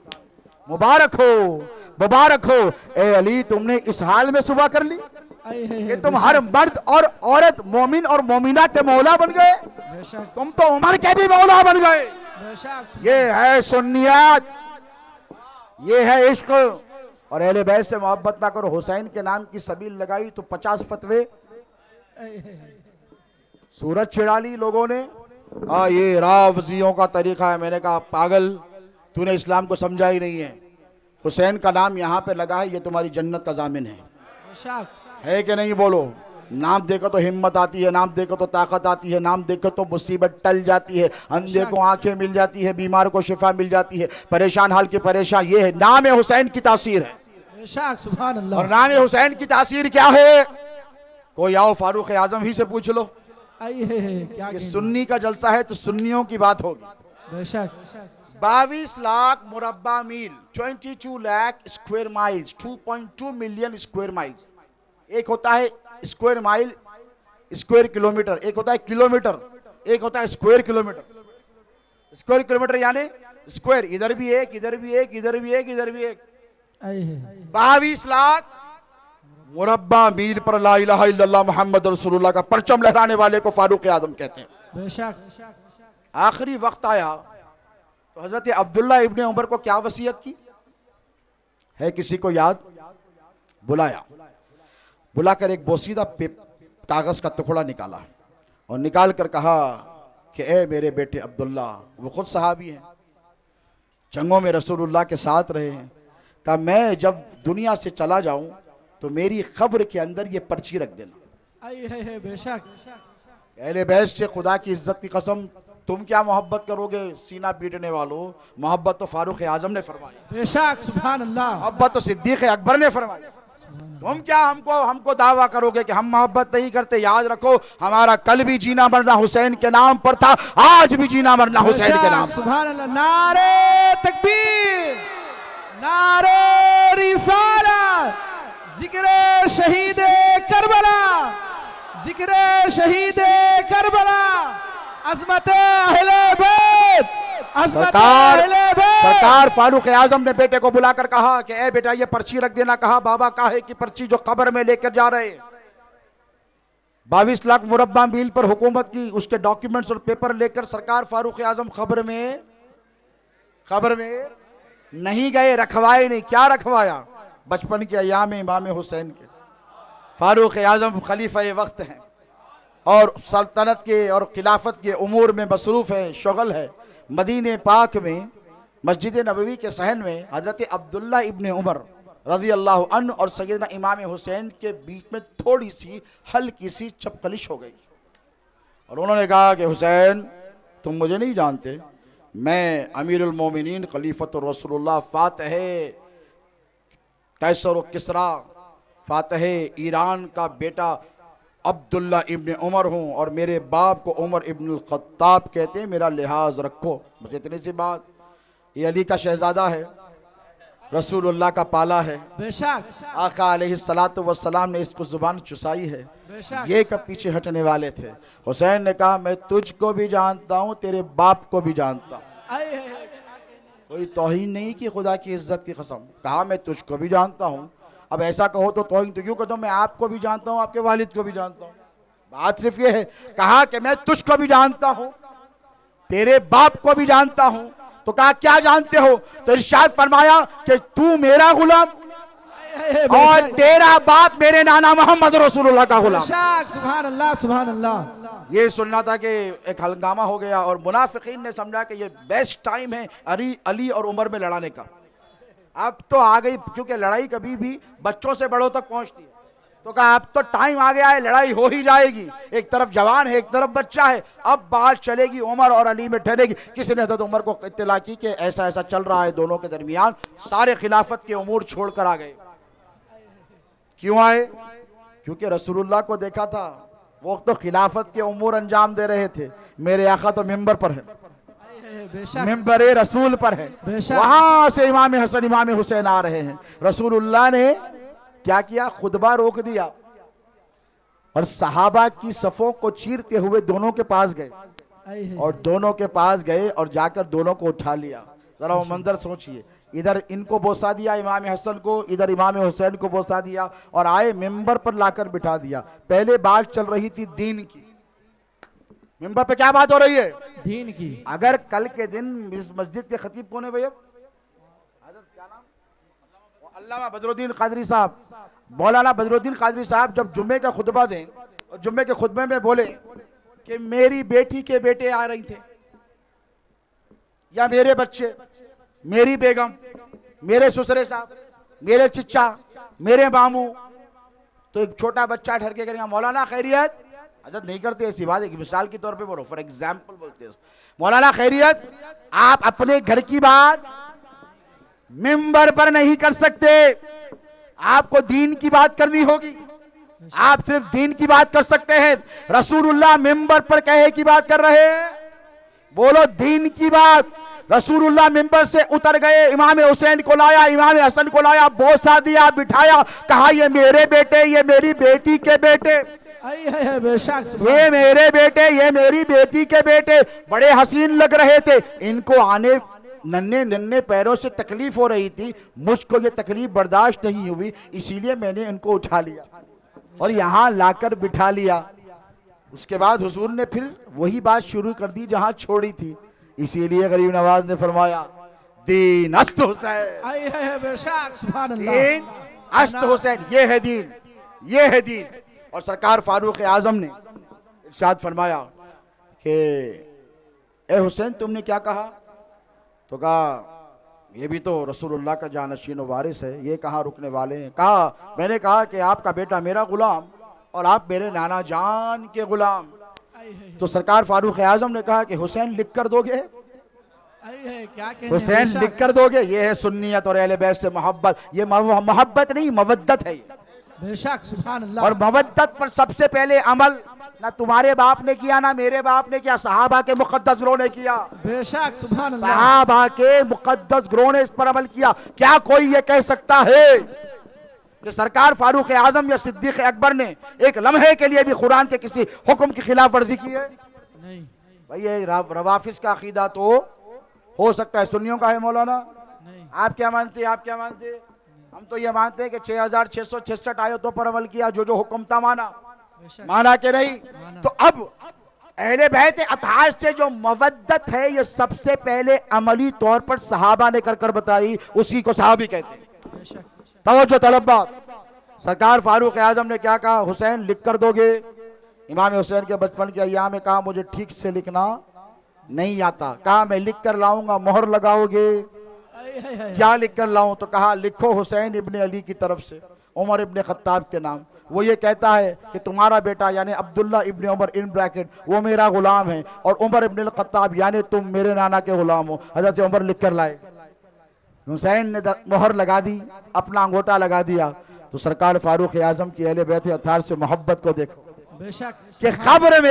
मुबारक हो मुबारक हो ए अली, तुमने इस हाल में सुबह कर ली कि तुम हर मर्द और औरत, मोमिन और मोमिना के मौला बन गए, बेशक तुम तो उमर के भी मौला बन गए। बेशक ये है सुन्नियत, ये है इश्क। और अहले बैत से मोहब्बत ना करो, हुसैन के नाम की सबील लगाई तो 50 फतवे, सूरज छिड़ा ली लोगों ने। ये रावजियों का तरीका है। मैंने कहा पागल, तूने इस्लाम को समझा ही नहीं है। हुसैन का नाम यहाँ पे लगा है, ये तुम्हारी जन्नत का जामिन है। बेशक है कि नहीं? बोलो। नाम देखो तो हिम्मत आती है, नाम देखो तो ताकत आती है, नाम देखो तो मुसीबत टल जाती है, अंधे को आंखें मिल जाती है, बीमार को शिफा मिल जाती है, परेशान हाल के परेशान। ये है नाम हुसैन की तासीर है। बेशक सुभान और अल्लाह। नाम हुसैन की तासीर क्या है? कोई आओ फारूक आजम ही से पूछ लो। क्या ये सुन्नी का जलसा है तो सुन्नियों की बात होगी। बेशक 22 लाख मुरब्बा मील, 22 lakh square miles, 2.2 million square miles. एक होता है स्क्वायर माइल, स्क्वायर किलोमीटर, एक होता है किलोमीटर, एक होता है स्क्वायर किलोमीटर। स्क्वायर किलोमीटर यानी स्क्वायर, इधर भी एक, इधर भी एक, इधर भी एक, इधर भी एक। 22 लाख मुरब्बा मील पर ला इलाहा इल्लल्लाह मुहम्मद रसूलुल्लाह का परचम लहराने वाले को फारूक आजम कहते हैं। बेशक आखिरी वक्त आया तो हजरत अब्दुल्ला इब्ने उमर को क्या वसीयत की है? किसी को याद? बुलाया, बुलाकर एक बोसीदा कागज का टुकड़ा निकाला और निकाल कर कहा कि ए मेरे बेटे अब्दुल्ला, वो खुद सहाबी हैं, जंगों में रसूलुल्लाह के साथ रहे हैं, कहा मैं जब दुनिया से चला जाऊं तो मेरी कब्र के अंदर ये पर्ची रख देना। बेशक अहले बैत से खुदा की इज्जत की कसम, तुम क्या मोहब्बत करोगे सीना पीटने वालों? मोहब्बत तो फारूक आजम ने फरमाई, बेशक सुभान अल्लाह। मोहब्बत तो सिद्दीक अकबर ने फरमाई। तुम क्या हमको दावा करोगे कि हम मोहब्बत नहीं करते? याद रखो, हमारा कल भी जीना मरना हुसैन के नाम पर था, आज भी जीना मरना हुसैन के नाम। सुभान अल्लाह। नारे तकबीर, नारे रिसालत, जिक्र शहीद करबला, जिक्र शहीद करबला, अज़मत अहले बैत, अज़मत अहले बैत। सरकार फारूक आजम ने बेटे को बुलाकर कहा कि ए बेटा ये पर्ची रख देना। कहा बाबा काहे की पर्ची जो कब्र में लेकर जा रहे? 22 लाख मुरब्बा मील पर हुकूमत की, उसके डॉक्यूमेंट्स और पेपर लेकर सरकार फारूक आजम कब्र में नहीं गए, रखवाए नहीं। क्या रखवाया? बचपन के अयाम इमाम हुसैन के। फारूक आजम खलीफा वक्त हैं और सल्तनत के और खिलाफत के उमूर में मसरूफ़ है, शुगल है। मदीने पाक में मस्जिद नबवी के सहन में हज़रत अब्दुल्ला इब्ने उमर रज़ी अल्लाह अन्हु और सैयदना इमाम हुसैन के बीच में थोड़ी सी हल्की सी चपकलिश हो गई और उन्होंने कहा कि हुसैन तुम मुझे नहीं जानते, मैं अमीरुल मोमिनीन खलीफतुर रसूलुल्लाह फातह कैसर व किसरा फातह ईरान का बेटा अब्दुल्ला इब्ने उमर हूँ और मेरे बाप को उमर इब्नुल खत्ताब कहते हैं, मेरा लिहाज रखो। बस इतनी सी बात। ये अली का शहजादा है, रसूलुल्लाह का पाला है, बेशक आका अलैहिस्सलातु वस्सलाम ने इसको जुबान चुसाई है, बेशक ये कब पीछे हटने वाले थे। हुसैन ने कहा मैं तुझको भी जानता हूँ, तेरे बाप को भी जानता हूँ। आए है। कोई तौहीन नहीं कि खुदा की इज्जत की कसम, कहा मैं तुझको भी जानता हूँ। अब ऐसा कहो तो तौहीन तो क्यों कहता हूँ, मैं आपको भी जानता हूँ, आपके वालिद को भी जानता हूँ। बात सिर्फ ये है, कहा कि मैं तुझको भी जानता हूँ, तेरे बाप को भी जानता हूँ। तो कहा क्या जानते हो, तो इरशाद फरमाया कि तू मेरा गुलाम और तेरा बाप मेरे नाना मोहम्मद रसूलुल्लाह का गुलाम। बेशक सुभान अल्लाह सुभान अल्लाह। ये सुनना था कि एक हंगामा हो गया और मुनाफिकीन ने समझा कि ये बेस्ट टाइम है अली और उमर में लड़ाने का। अब तो आ गई, क्योंकि लड़ाई कभी भी बच्चों से बड़ों तक पहुंचती है, तो कहा अब तो टाइम आ गया है, लड़ाई हो ही जाएगी। एक तरफ जवान है, एक तरफ बच्चा है, अब बात चलेगी उमर और अली में ठहरेगी। किसी ने हज़रत उमर को इत्तला की कि ऐसा ऐसा चल रहा है दोनों के दरमियान, सारे खिलाफत के उमूर छोड़कर आ गए। क्यों आए? क्योंकि रसूलुल्लाह को देखा था, वो तो खिलाफत के उमूर अंजाम दे रहे थे, मेरे आका तो मिंबर पर है, बेशक मिंबर रसूल पर है, बेशक। वहां से इमाम हसन इमाम हुसैन आ रहे हैं। रसूलुल्लाह ने क्या किया, खुतबा रोक दिया और सहाबा की सफों को चीरते हुए दोनों के पास गए आए है। और दोनों के पास गए और जाकर दोनों को उठा लिया। जरा वो मंजर सोचिए, इधर इनको बोसा दिया इमाम हसन को, इधर इमाम हुसैन को बोसा दिया और आए मिंबर पर लाकर बिठा दिया। पहले बात चल रही थी दीन की, मिंबर पे क्या बात हो रही है, दीन की। अगर कल के दिन इस मस्जिद के खतीब कौन है भैया, क्या नाम, अल्लामा बदरुद्दीन कादरी साहब, मौलाना बदरुद्दीन कादरी साहब जब जुम्मे का खुतबा दें और जुम्मे के खुतबे में बोले कि मेरी बेटी के बेटे आ रही थे या मेरे बच्चे, मेरी बेगम, मेरे ससुरे साहब, मेरे चिच्चा, मेरे मामू, तो एक छोटा बच्चा ठहर के करेगा मौलाना खैरियत, हजरत नहीं करते ऐसी बात, एक मिसाल के तौर पे बोलो, फॉर एग्जाम्पल बोलते हैं मौलाना खैरियत, आप अपने घर की बात मिंबर पर नहीं कर सकते, आपको दीन की बात करनी होगी, आप सिर्फ दीन की बात कर सकते हैं। रसूलुल्लाह मिंबर पर कहे की बात कर रहे हैं, बोलो दीन की बात। रसूलुल्लाह मिंबर से उतर गए, इमाम हुसैन को लाया, इमाम हसन को लाया, बोसा दिया, बिठाया, कहा ये मेरे बेटे, ये मेरी बेटी के बेटे, आई है बेशक। ये मेरे बेटे, ये मेरी बेटी के बेटे, बड़े हसीन लग रहे थे। इनको आने नन्हे नन्हे पैरों से तकलीफ हो रही थी, मुझको ये तकलीफ बर्दाश्त नहीं हुई, इसीलिए मैंने इनको उठा लिया और यहाँ लाकर बिठा लिया। उसके बाद हुजूर ने फिर वही बात शुरू कर दी जहां छोड़ी थी, इसीलिए गरीब नवाज ने फरमाया दीन अस्त हुसैन, आई है बेशक सुभान अल्लाह। दीन अस्त हुसैन, ये है दीन, ये है दीन। और सरकार फारूक आजम ने इरशाद फरमाया कि ए हुसैन तुमने क्या कहा, तो कहा ये भी तो रसूलुल्लाह का जानशीन व वारिस है, ये कहाँ रुकने वाले हैं। कहा मैंने कहा कि आपका बेटा मेरा गुलाम और आप मेरे नाना जान के गुलाम। तो सरकार फारूक आजम ने कहा कि हुसैन लिख कर दोगे, आई है क्या कहने, हुसैन बेशक। लिख कर दोगे। ये है सुन्नियत और अहले बैत से मोहब्बत, ये मोहब्बत नहीं मवद्दत है। बेशक सुभान अल्लाह। और मवद्दत पर सबसे पहले अमल ना तुम्हारे बाप ने किया ना मेरे बाप ने किया, सहाबा के मुकद्दस गिरोह ने किया, बेशक सुभान अल्लाह। सहाबा के मुकद्दस गिरोह ने इस पर अमल किया। क्या कोई ये कह सकता है कि सरकार फारूक आजम या सिद्दीक अकबर ने एक लम्हे के लिए भी कुरान के किसी हुक्म की खिलाफ वर्जी की है? नहीं भाई ये रवाफिज का अकीदा तो हो सकता है, सुन्नियों का है मौलाना। नहीं। आप क्या मानते हैं, आप क्या मानते हैं? हम तो ये मानते हैं कि 6666 आयतों पर अमल किया, जो जो हुक्म था माना, बेशक। माना कि नहीं? तो अब अहले बैत अताश से जो मवद्दत है ये सबसे पहले अमली तौर पर सहाबा ने कर कर बताई, उसी को सहाबी कहते हैं। बेशक। तवज्जो तलब्बा, सरकार फारूक आजम ने क्या कहा, हुसैन लिख कर दोगे? इमाम हुसैन के बचपन के अय्याम में कहा मुझे ठीक से लिखना नहीं आता, कहा मैं लिख कर लाऊंगा, मोहर लगाओगे? आई है। क्या लिख कर लाऊं? तो कहा लिखो हुसैन इब्ने अली की तरफ से उमर इब्ने खत्ताब के नाम। वो ये कहता है कि तुम्हारा बेटा यानी अब्दुल्ला इब्ने उमर इन ब्रैकेट वो मेरा गुलाम है और उमर इब्ने खत्ताब यानी तुम मेरे नाना के गुलाम हो। हजरत उमर लिख कर लाए, हुसैन ने मोहर लगा दी, अपना अंगूठा लगा दिया। तो सरकार फारूक आजम की अहले बैत अतार से मोहब्बत को देखो बेशक। कि खबर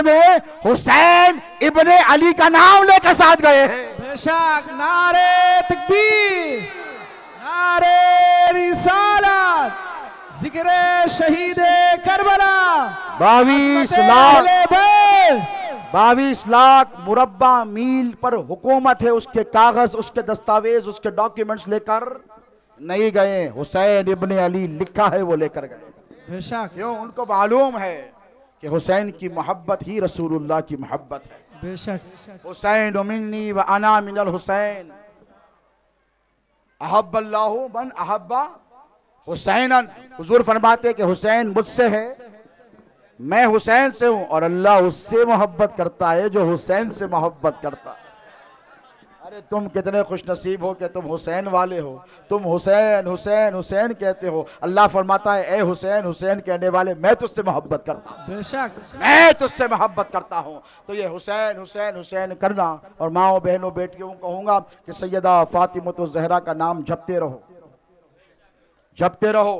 में हुसैन इब्ने अली का नाम लेकर साथ गए हैं। बेशक नारे तकबीर, नारे रिसालत, जिक्र शहीद करबला। 22 लाख मुरब्बा मील पर हुकूमत है, उसके कागज, उसके दस्तावेज, उसके डॉक्यूमेंट्स लेकर नहीं गए। हुसैन इब्ने अली लिखा है, वो लेकर गए। बेशक क्यों? उनको मालूम है कि हुसैन की मोहब्बत ही रसूलुल्लाह की मोहब्बत है। बेशक हुसैन मिन्नी व अना मिनल हुसैन, अहब्बल्लाहु मन अहब्बा हुसैनन। हुजूर फरमाते कि हुसैन मुझसे है, मैं हुसैन से हूं, और अल्लाह उससे मोहब्बत करता है जो हुसैन से मोहब्बत करता है। अरे तुम कितने खुश नसीब हो कि तुम हुसैन वाले हो। तुम हुसैन हुसैन हुसैन कहते हो। अल्लाह फरमाता है ए हुसैन हुसैन कहने वाले, मैं तुझसे मोहब्बत करता हूं, बेशक मैं तुझसे मोहब्बत करता हूं। तो ये हुसैन हुसैन हुसैन करना, और माओ बहनों बेटियों को कहूंगा कि सैयदा फातिमा ज़हरा का नाम जपते रहो, जपते रहो।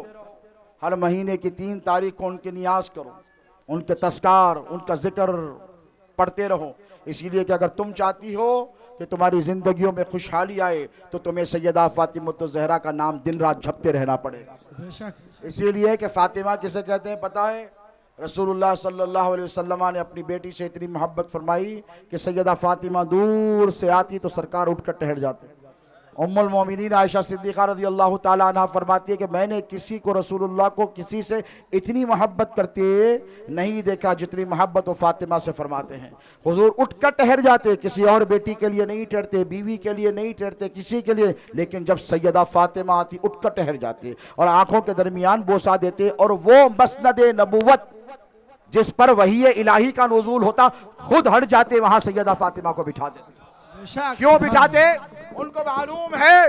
हर महीने की 3 तारीख को उनकी नियाज करो, उनके तस्कार, उनका जिक्र पढ़ते रहो। इसीलिए कि अगर तुम चाहती हो कि तुम्हारी जिंदगियों में खुशहाली आए तो तुम्हें सैयदा फातिमा ज़हरा का नाम दिन रात जपते रहना पड़ेगा। बेशक इसीलिए कि फातिमा किसे कहते हैं पता है? रसूलुल्लाह सल्लल्लाहु अलैहि वसल्लम ने अपनी बेटी से इतनी मोहब्बत फरमाई कि सैयदा फातिमा दूर से आती तो सरकार उठकर ठहर जाते। उम्मुल मोमिनीन आयशा सिद्दीक़ा रज़ियल्लाहु ताला अन्हा फरमाती है कि मैंने किसी को, रसूलुल्लाह को किसी से इतनी मोहब्बत करते नहीं देखा जितनी मोहब्बत वो फातिमा से फरमाते हैं। हुजूर उठकर ठहर जाते, किसी और बेटी के लिए नहीं ठहरते, बीवी के लिए नहीं ठहरते, किसी के लिए, लेकिन जब सैयदा फातिमा आती उठकर ठहर जाते और आंखों के दरमियान बोसा देते, और वो मसनद नबुव्वत जिस पर वही इलाही का नुज़ूल होता खुद हट जाते, वहां सैयदा फातिमा को बिठा देते। बेशक क्यों बिठाते? उनको मालूम है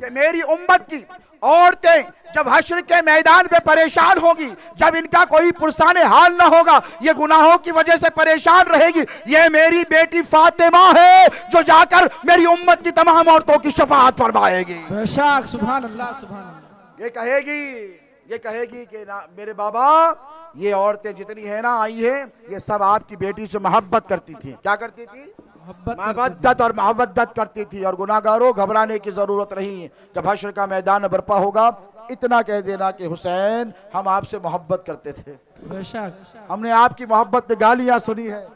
कि मेरी उम्मत की औरतें जब हश्र के मैदान पे परेशान होगी, जब इनका कोई पुरसाने हाल ना होगा, ये गुनाहों की वजह से परेशान रहेगी, ये मेरी बेटी फातिमा है जो जाकर मेरी उम्मत की तमाम औरतों की शफाअत फरमाएगी। बेशक सुभान अल्लाह सुभान अल्लाह। ये कहेगी कि ना मेरे बाबा, ये औरतें जितनी है ना आई है, ये सब आपकी बेटी से मोहब्बत करती थी। क्या करती थी? मवद्दत और मोहब्बत करती थी। और गुनाहगारों, घबराने की जरूरत नहीं। जब हश्र का मैदान बर्पा होगा, इतना कह देना कि हुसैन हम आपसे मोहब्बत करते थे, बेशक हमने आपकी मोहब्बत में गालियां सुनी है,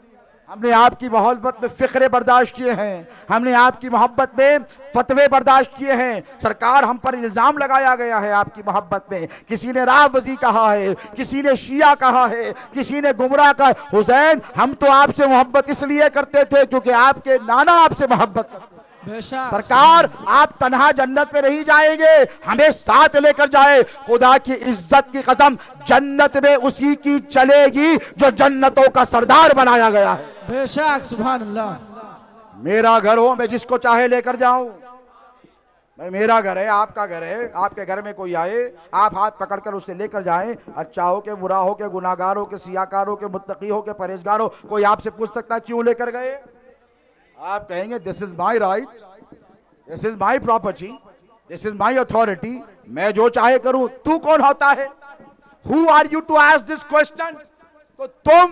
हमने आपकी मोहब्बत में फिक्रे बर्दाश्त किए हैं, हमने आपकी मोहब्बत में फतवे बर्दाश्त किए हैं। सरकार, हम पर इल्ज़ाम लगाया गया है आपकी मोहब्बत में। किसी ने रावज़ी कहा है, किसी ने शिया कहा है, किसी ने गुमराह कहा। हुसैन, हम तो आपसे मोहब्बत इसलिए करते थे क्योंकि आपके नाना आपसे मोहब्बत करते। बेशक सरकार, आप तन्हा जन्नत में नहीं जाएंगे, हमें साथ लेकर जाए। खुदा की इज्जत की कसम, जन्नत में उसी की चलेगी जो जन्नतों का सरदार बनाया गया है। बेशक सुभान अल्लाह। मेरा घर हो, मैं जिसको चाहे लेकर जाऊं। मैं, मेरा घर है, आपका घर है, आपके घर में कोई आए, आप हाथ पकड़कर उसे लेकर जाएं। अच्छा हो के, बुरा हो के, गुनाहगार हो के, सियाकार हो के, मुत्तकी हो के, परहेजगार हो, कोई आपसे पूछ सकता है क्यों लेकर गए? आप कहेंगे this is my right, this is my property, this is my authority, मैं जो चाहे करूं। तू कौन होता है? Who are you to ask this question? तो तुम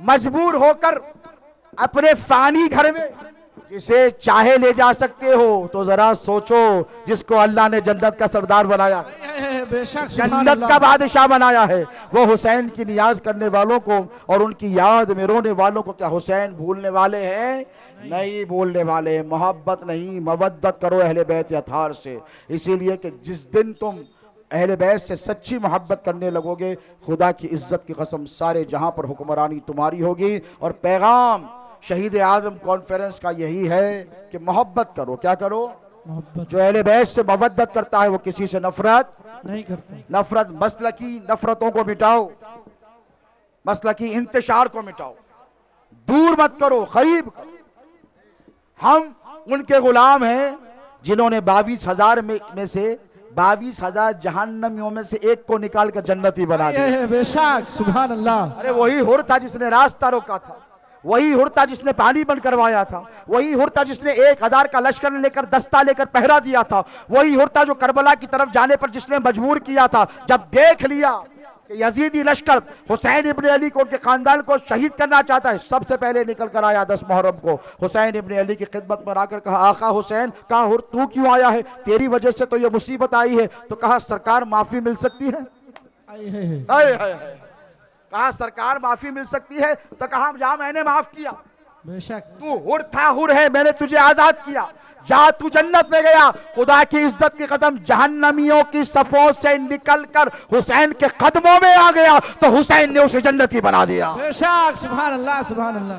मजबूर होकर अपने फानी घर में जिसे चाहे ले जा सकते हो, तो जरा सोचो जिसको अल्लाह ने जन्नत का सरदार बनाया, बेशक सुभान जन्नत अल्लाह। का बादशाह बनाया है, वो हुसैन की नियाज करने वालों को और उनकी याद में रोने वालों को क्या हुसैन भूलने वाले हैं? नहीं भूलने वाले। मोहब्बत नहीं, मवद्दत करो अहले बैत अतार से। इसीलिए कि जिस दिन तुम अहले बैत से सच्ची मोहब्बत करने लगोगे, खुदा की इज्जत की कसम सारे जहां पर हुक्मरानी तुम्हारी होगी। और पैगाम शहीद आज़म कॉन्फ्रेंस का यही है कि मोहब्बत करो। क्या करो? मोहब्बत। जो अहले बैत से मोहब्बत करता है वो किसी से नफरत नहीं करते। नफरत, मसलकी नफरतों को मिटाओ, मसलकी इंतशार को मिटाओ, दूर मत करो, करीब करो। हम उनके गुलाम हैं जिन्होंने 22,000 में से 22,000 जहन्नमियों में से एक को निकाल कर जन्नती बना दिया। बेशक सुभान अल्लाह। अरे वही हुर था जिसने रास्ता रोका था, वही हुर था जिसने पानी बंद करवाया था, वही हुर था जिसने 1,000 का लश्कर लेकर, दस्ता लेकर पहरा दिया था, वही हुर था जो करबला की तरफ जाने पर जिसने मजबूर किया था। जब देख लिया कि यजीदी लश्कर हुसैन इब्न अली को, उनके खानदान को शहीद करना चाहता है, सबसे पहले निकल कर आया 10 मुहर्रम को हुसैन इब्न अली की खिदमत में आकर कहा, आका हुसैन, कहा हुर तू क्यों आया है, तेरी वजह से तो ये मुसीबत आई है। तो कहा सरकार माफी मिल सकती है। हाय हाय हाय। कहा सरकार माफी मिल सकती है। तो कहा जा, मैंने माफ किया, बेशक तू हुर था, हुर है, मैंने तुझे आजाद किया, जा तू जन्नत में गया। खुदा की इज्जत के कदम जहन्नमियों की सफों से निकलकर हुसैन के कदमों में आ गया तो हुसैन ने उसे जन्नती बना दिया। बेशक सुभान अल्लाह सुभान अल्लाह।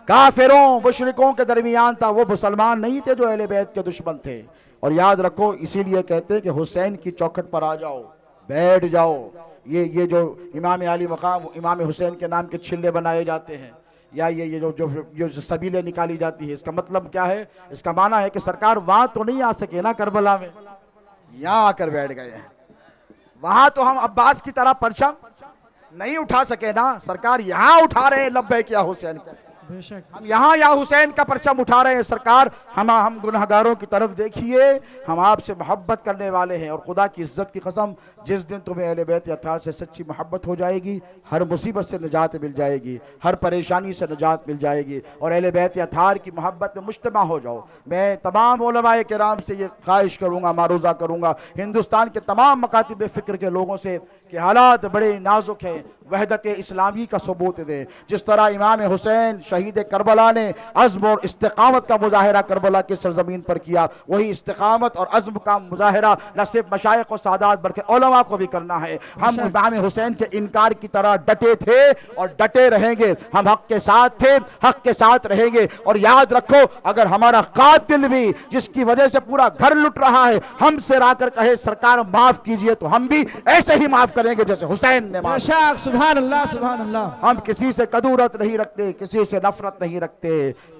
काफिरों मुशरिकों के दरमियान था, वो मुसलमान नहीं थे जो अहले बैत के दुश्मन थे। और याद रखो, इसीलिए कहते हैं कि हुसैन की चौखट पर आ जाओ, बैठ जाओ। ये जो इमाम आली मकाम, इमाम हुसैन के नाम के छिल्ले बनाए जाते हैं, या ये जो सबीलें निकाली जाती है, इसका मतलब क्या है? इसका माना है कि सरकार वहां तो नहीं आ सके ना करबला में, यहां आकर बैठ गए हैं। वहां तो हम अब्बास की तरह परचम नहीं उठा सके ना, सरकार यहां उठा रहे हैं लब्बैक या हुसैन का। बेशक हम यहाँ या हुसैन का परचम उठा रहे हैं। सरकार हम गुनहगारों की तरफ देखिए, हम आपसे मोहब्बत करने वाले हैं। और खुदा की इज्जत की कसम, जिस दिन तुम्हें अहले बैत अत्हार से सच्ची मोहब्बत हो जाएगी, हर मुसीबत से निजात मिल जाएगी, हर परेशानी से निजात मिल जाएगी, और अहले बैत अत्हार की मोहब्बत में मुज्तमा हो जाओ। मैं तमाम उलमाए किराम से ये ख्वाहिश करूँगा, मारूज़ा करूँगा, हिंदुस्तान के तमाम मकातिब फ़िक्र के लोगों से कि हालात बड़े नाजुक हैं, वहदत इस्लामी का सबूत दें। जिस तरह इमाम हुसैन शहीद करबला ने अज़्म और इस्तिक़ामत का मुजाहिरा करबला की सरजमीन पर किया, वही इस्तिक़ामत और अज़्म का मुजाहिरा न सिर्फ मशाइख़ और सादात बल्कि उलमा को भी करना है। हम इमाम हुसैन के इनकार की तरह डटे थे और डटे रहेंगे। हम हक़ के साथ थे, हक़ के साथ रहेंगे। और याद रखो, अगर हमारा कातिल भी, जिसकी वजह से पूरा घर लुट रहा है, हमसे आकर कहे सरकार माफ़ कीजिए, तो हम भी ऐसे ही माफ़ करेंगे जैसे हुसैन ने माफ़। सुभान अल्लाह सुभान अल्लाह। हम किसी से कदूरत नहीं रखते, किसी से नफरत नहीं रखते।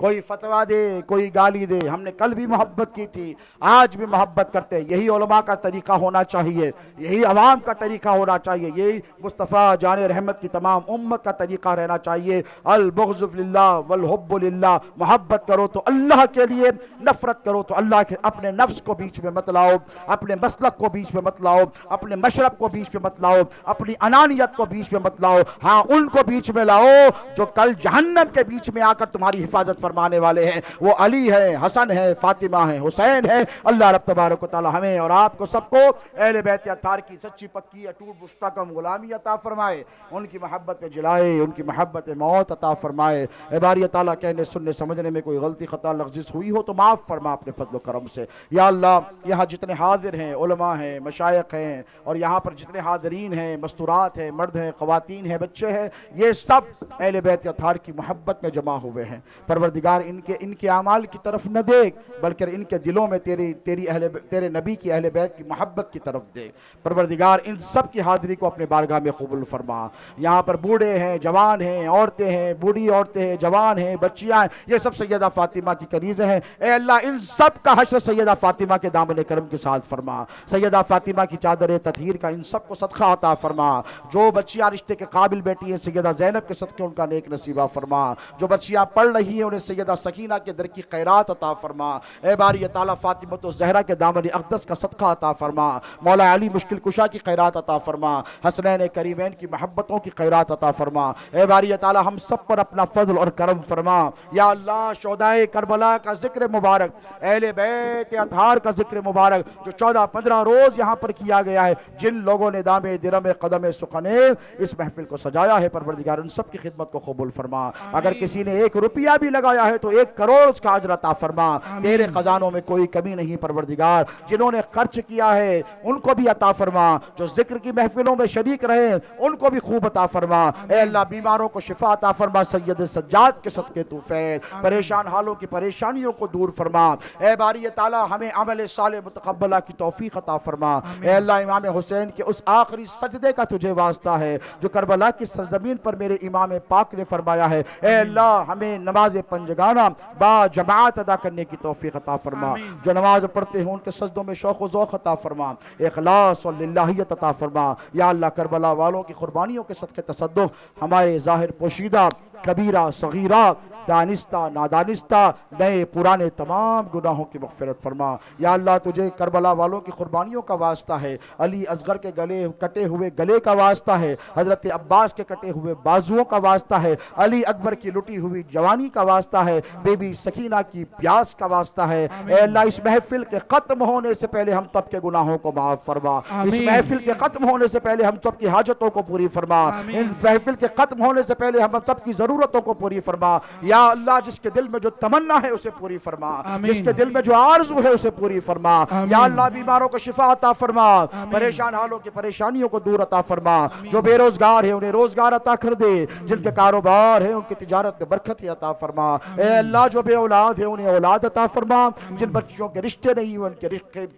कोई फतवा दे, कोई गाली दे, हमने कल भी मोहब्बत की थी, आज भी मोहब्बत करते। यही उलमा का तरीका होना चाहिए, यही अवाम का तरीका होना चाहिए, यही मुस्तफ़ा जान रहमत की तमाम उम्मत का तरीका रहना चाहिए। अल बुग़्ज़ु लिल्लाह वल हुब्बु लिल्लाह। मोहब्बत करो तो अल्लाह के लिए, नफरत करो तो अल्लाह के। अपने नफ्स को बीच में मत लाओ, अपने मसलक को बीच में मत लाओ, अपने मशरब को बीच में मत लाओ, अपनी अनानियत को बीच में मत लाओ। हाँ, उनको बीच में लाओ जो कल जहन्नम के बीच में आकर तुम्हारी हिफाजत फरमाने वाले हैं। वो अली है, हसन है, फातिमा है, हुसैन है। अल्लाह रब तबारक व तआला हमें और आपको सबको अहले बैत अत्हार की सच्ची पक्की अटूट मुस्तकम गुलामी अता फरमाए, उनकी मोहब्बत में जिलाए, उनकी मोहब्बत मौत अता फरमाए। ए बारी ताला, कहने सुनने समझने में कोई गलती खता लफ्ज़िश हुई हो तो माफ़ फरमा अपने फजल करम से। या अल्लाह, यहाँ जितने हाजिर हैं, उलमा हैं, मशाइख हैं, और यहाँ पर जितने हाज़रीन हैं, मस्तूरात हैं, मर्द हैं, ख़वातीन हैं, बच्चे हैं, ये सब अहले बैत अत्हार की मोहब्बत में जमा हुए हैं। परवरदिगार इनके अमाल की तरफ न देख, बल्कि इनके दिलों में तेरे नबी की अहले बैत की मोहब्बत की तरफ देख। परवरदिगार इन सब की हाज़िरी को अपने बारगाह में कबूल फरमा। यहाँ पर बूढ़े हैं, जवान हैं, औरतें हैं, बूढ़ी औरतें हैं, जवान हैं, बच्चियाँ हैं, ये सब सैयदा फ़ातिमा की कनीज़ें हैं। ए अल्लाह, इन सब का हश्र सैयदा फ़ातिमा के दामन करम के साथ फरमा। सैयदा फ़ातिमा की चादर ततहीर का इन सब को सदका अता फरमा। जो बच्चियाँ रिश्ते के काबिल बेटी हैं, सैयदा ज़ैनब के सदक़े उनका नेक नसीबा फरमा। जो बच्चियाँ पढ़ रही हैं, उन्हें सैयदा सकीना के दर की खैरात अता फरमा। ए बारी ताला, फ़ातिमा ज़हरा के दामन अक़दस का सदका अता फरमा। मौला अली मुश्किल कुशा की खैरात अता फरमा। हसनैन करीमैन की मोहब्बतों की खैरात अता फरमा। ए बारी ताला, हम सब पर अपना फजल और करम फरमा। या अल्लाह, शोहदाए करबला का जिक्र मुबारक, अहले बैत अत्हार का जिक्र मुबारक जो 14-15 रोज़ यहाँ पर किया गया है, जिन लोगों ने दामे दिरम कदम सुखने इस महफिल को सजाया है, परवरदिगार उन सब की खिदमत को कबूल फरमा। अगर किसी ने 1 रुपया भी लगाया है तो 1 करोड़ उसका अजर अता फरमा। तेरे खजानों में कोई कमी नहीं परवरदिगार। जिन्होंने खर्च किया है उनको भी अता फरमा, जो जिक्र की महफिलों में शरीक रहे उनको भी खूब अता फरमा। ए अल्लाह, बीमारों को शिफा अता फरमा, सैयद सज्जाद के सदके तू फैल, परेशान हालों की परेशानियों को दूर फरमा। ए बारी ताला, हमें अमल साले मुतकब्बला की तौफीक अता फरमा। ए अल्लाह, इमाम हुसैन के उस आखिरी सजदे का तुझे वास्ता है जो करबला की सरजमीन पर मेरे इमाम पाक ने फरमाया है। ए अल्लाह, हमें नमाज पंजगाना बा जमात अदा करने की तौफीक अता फरमा। जो नमाज पढ़ते हैं उनके सजदों में शौक़ व ज़ौक़ अता फरमा, इखलास और लिल्लाहियत अता फरमा। या अल्लाह, करबला वालों की कुर्बानियों के सदक़े तसद्दुक़ हमारे ज़ाहिर पोशीदा कबीरा सगीरा, दानिस्ता नादानिस्ता, नए पुराने तमाम गुनाहों की मग़फ़िरत फरमा। या अल्लाह तुझे करबला वालों की कुर्बानियों का वास्ता है, अली असगर के गले कटे हुए गले का वास्ता है, हज़रत अब्बास के कटे हुए बाजुओं का वास्ता है, अली अकबर की लुटी हुई जवानी का वास्ता है, बेबी सकीना की प्यास का वास्ता है। ए अल्लाह इस महफिल के ख़त्म होने से पहले हम सब के गुनाहों को माफ़ फरमा, इस महफिल के ख़त्म होने से पहले हम सब की हाजतों को पूरी फरमा, इन महफिल के ख़त्म होने से पहले हम सब की ज़रूरतों को पूरी फरमा। या अल्लाह जिसके दिल में जो तमन्ना है उसे पूरी फरमा, जिसके दिल में जो आरज़ू है उसे पूरी फरमा। या अल्लाह बीमारों को शिफा अता फरमा, परेशान हालों की परेशानियों को दूर अता फरमा, जो बेरोजगार है उन्हें रोजगार अता कर दे, जिनके कारोबार है उनकी तिजारत में बरकत अता फरमा। ए अल्लाह जो बे औलाद है उन्हें औलाद अता फरमा, जिन बच्चों के रिश्ते नहीं हुए उनके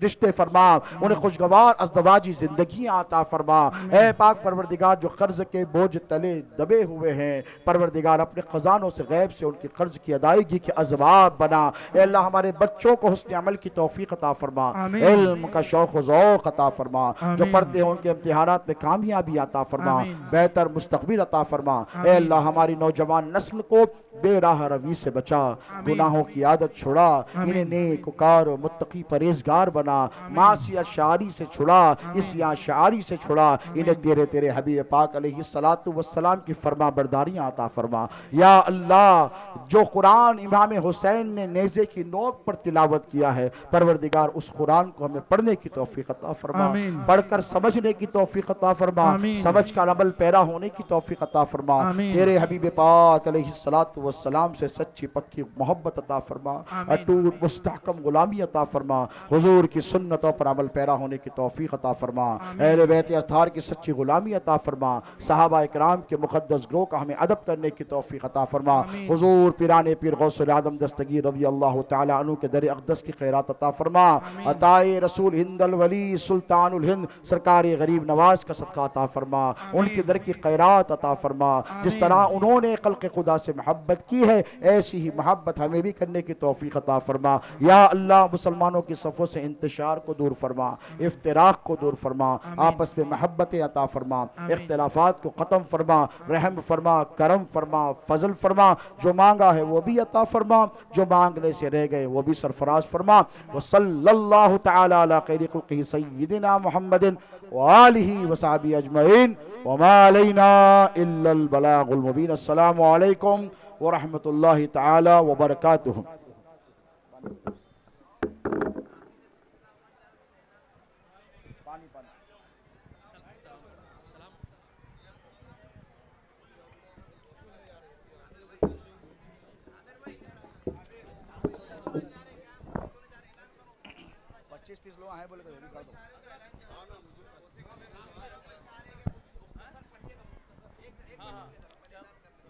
रिश्ते फरमा, उन्हें खुशगवार अज़दवाजी जिंदगी अता फरमा। ए पाक परवरदिगार जो कर्ज के बोझ तले दबे हुए हैं, परवरदिगार अपने खजानों से गैब से उनकी कर्ज की अदायगी के असबाब बना। ए अल्लाह हमारे बच्चों को हुस्न अमल की तौफीक अता फरमा, इल्म का शौक़ ज़ौक़ अता फरमा, जो पढ़ते हैं उनके इम्तिहानात में कामयाबी अता फरमा, बेहतर मुस्तक़बिल अता फरमा। ए अल्लाह हमारी नौजवान नस्ल को बेराह रवी से बचा, गुनाहों की आदत छुड़ा, इन्हें नेक कार मुत्तकी परहेजगार बना, मासिया शारी से छुड़ा, इस्या शारी से छुड़ा, इन्हें तेरे तेरे हबीब पाक अलैहिस्सलातु वस्सलाम की फरमा बरदारियाँ अता फरमा। या अल्लाह जो कुरान इमाम हुसैन ने नेज़े की नोक पर तिलावत किया है, परवरदिगार उस कुरान को हमें पढ़ने की तौफीक अता फरमा, पढ़कर समझने की तौफीक अता फरमा, समझ कर अमल पैरा होने की तौफीक अता फरमा। तेरे हबीब पाक अलैहिस्सलातु वस्सलाम से सच्ची पक्की मोहब्बत अता फरमा, अटूट मुस्तहकम गुलामी अता फरमा, हुजूर की सुन्नतों पर अमल पैरा होने की तौफीक अता फरमा, अहले बैत अत्हार की सच्ची गुलामी अता फरमा, सहाबा इकराम के मुक़द्दस ग्रोह का हमें अदब करने की तौफीक अता फरमा। हुजूर पिराने पीर गौसुल आदम दस्तगीर रज़ी अल्लाह तआला अन्हु के दर अक़दस की खैरात अता फरमा, अताए रसूल हिंदल वली सुल्तानुल हिंद सरकार गरीब नवाज का सदका अता फरमा, उनके दर की खैरात अता फरमा। जिस तरह उन्होंने खल्क़ खुदा से मोहब्बत की है, ऐसी ही मोहब्बत हमें भी करने की तौफीक अता फरमा। या अल्लाह मुसलमानों की सफ़ों से इंतशार को दूर फरमा, इफ्तिराक को दूर फरमा, आपस में मोहब्बतें अता फरमा, इख्तिलाफात को ख़त्म फरमा, रहम फरमा, करम फरमा, फजल फरमा। जो मांगा है वो भी अता फरमा, जो मांगने से रह गए वो भी सरफराज फरमा। व सल्लल्लाहु तआला अला खैरि ख़ल्क़िही सय्यिदिना मुहम्मदिन व आलिहि व सहबिही अजमईन व मा अलैना इल्लल बलागुल मुबीन। अस्सलामु अलैकुम व रहमतुल्लाहि तआला व बरकातुहू।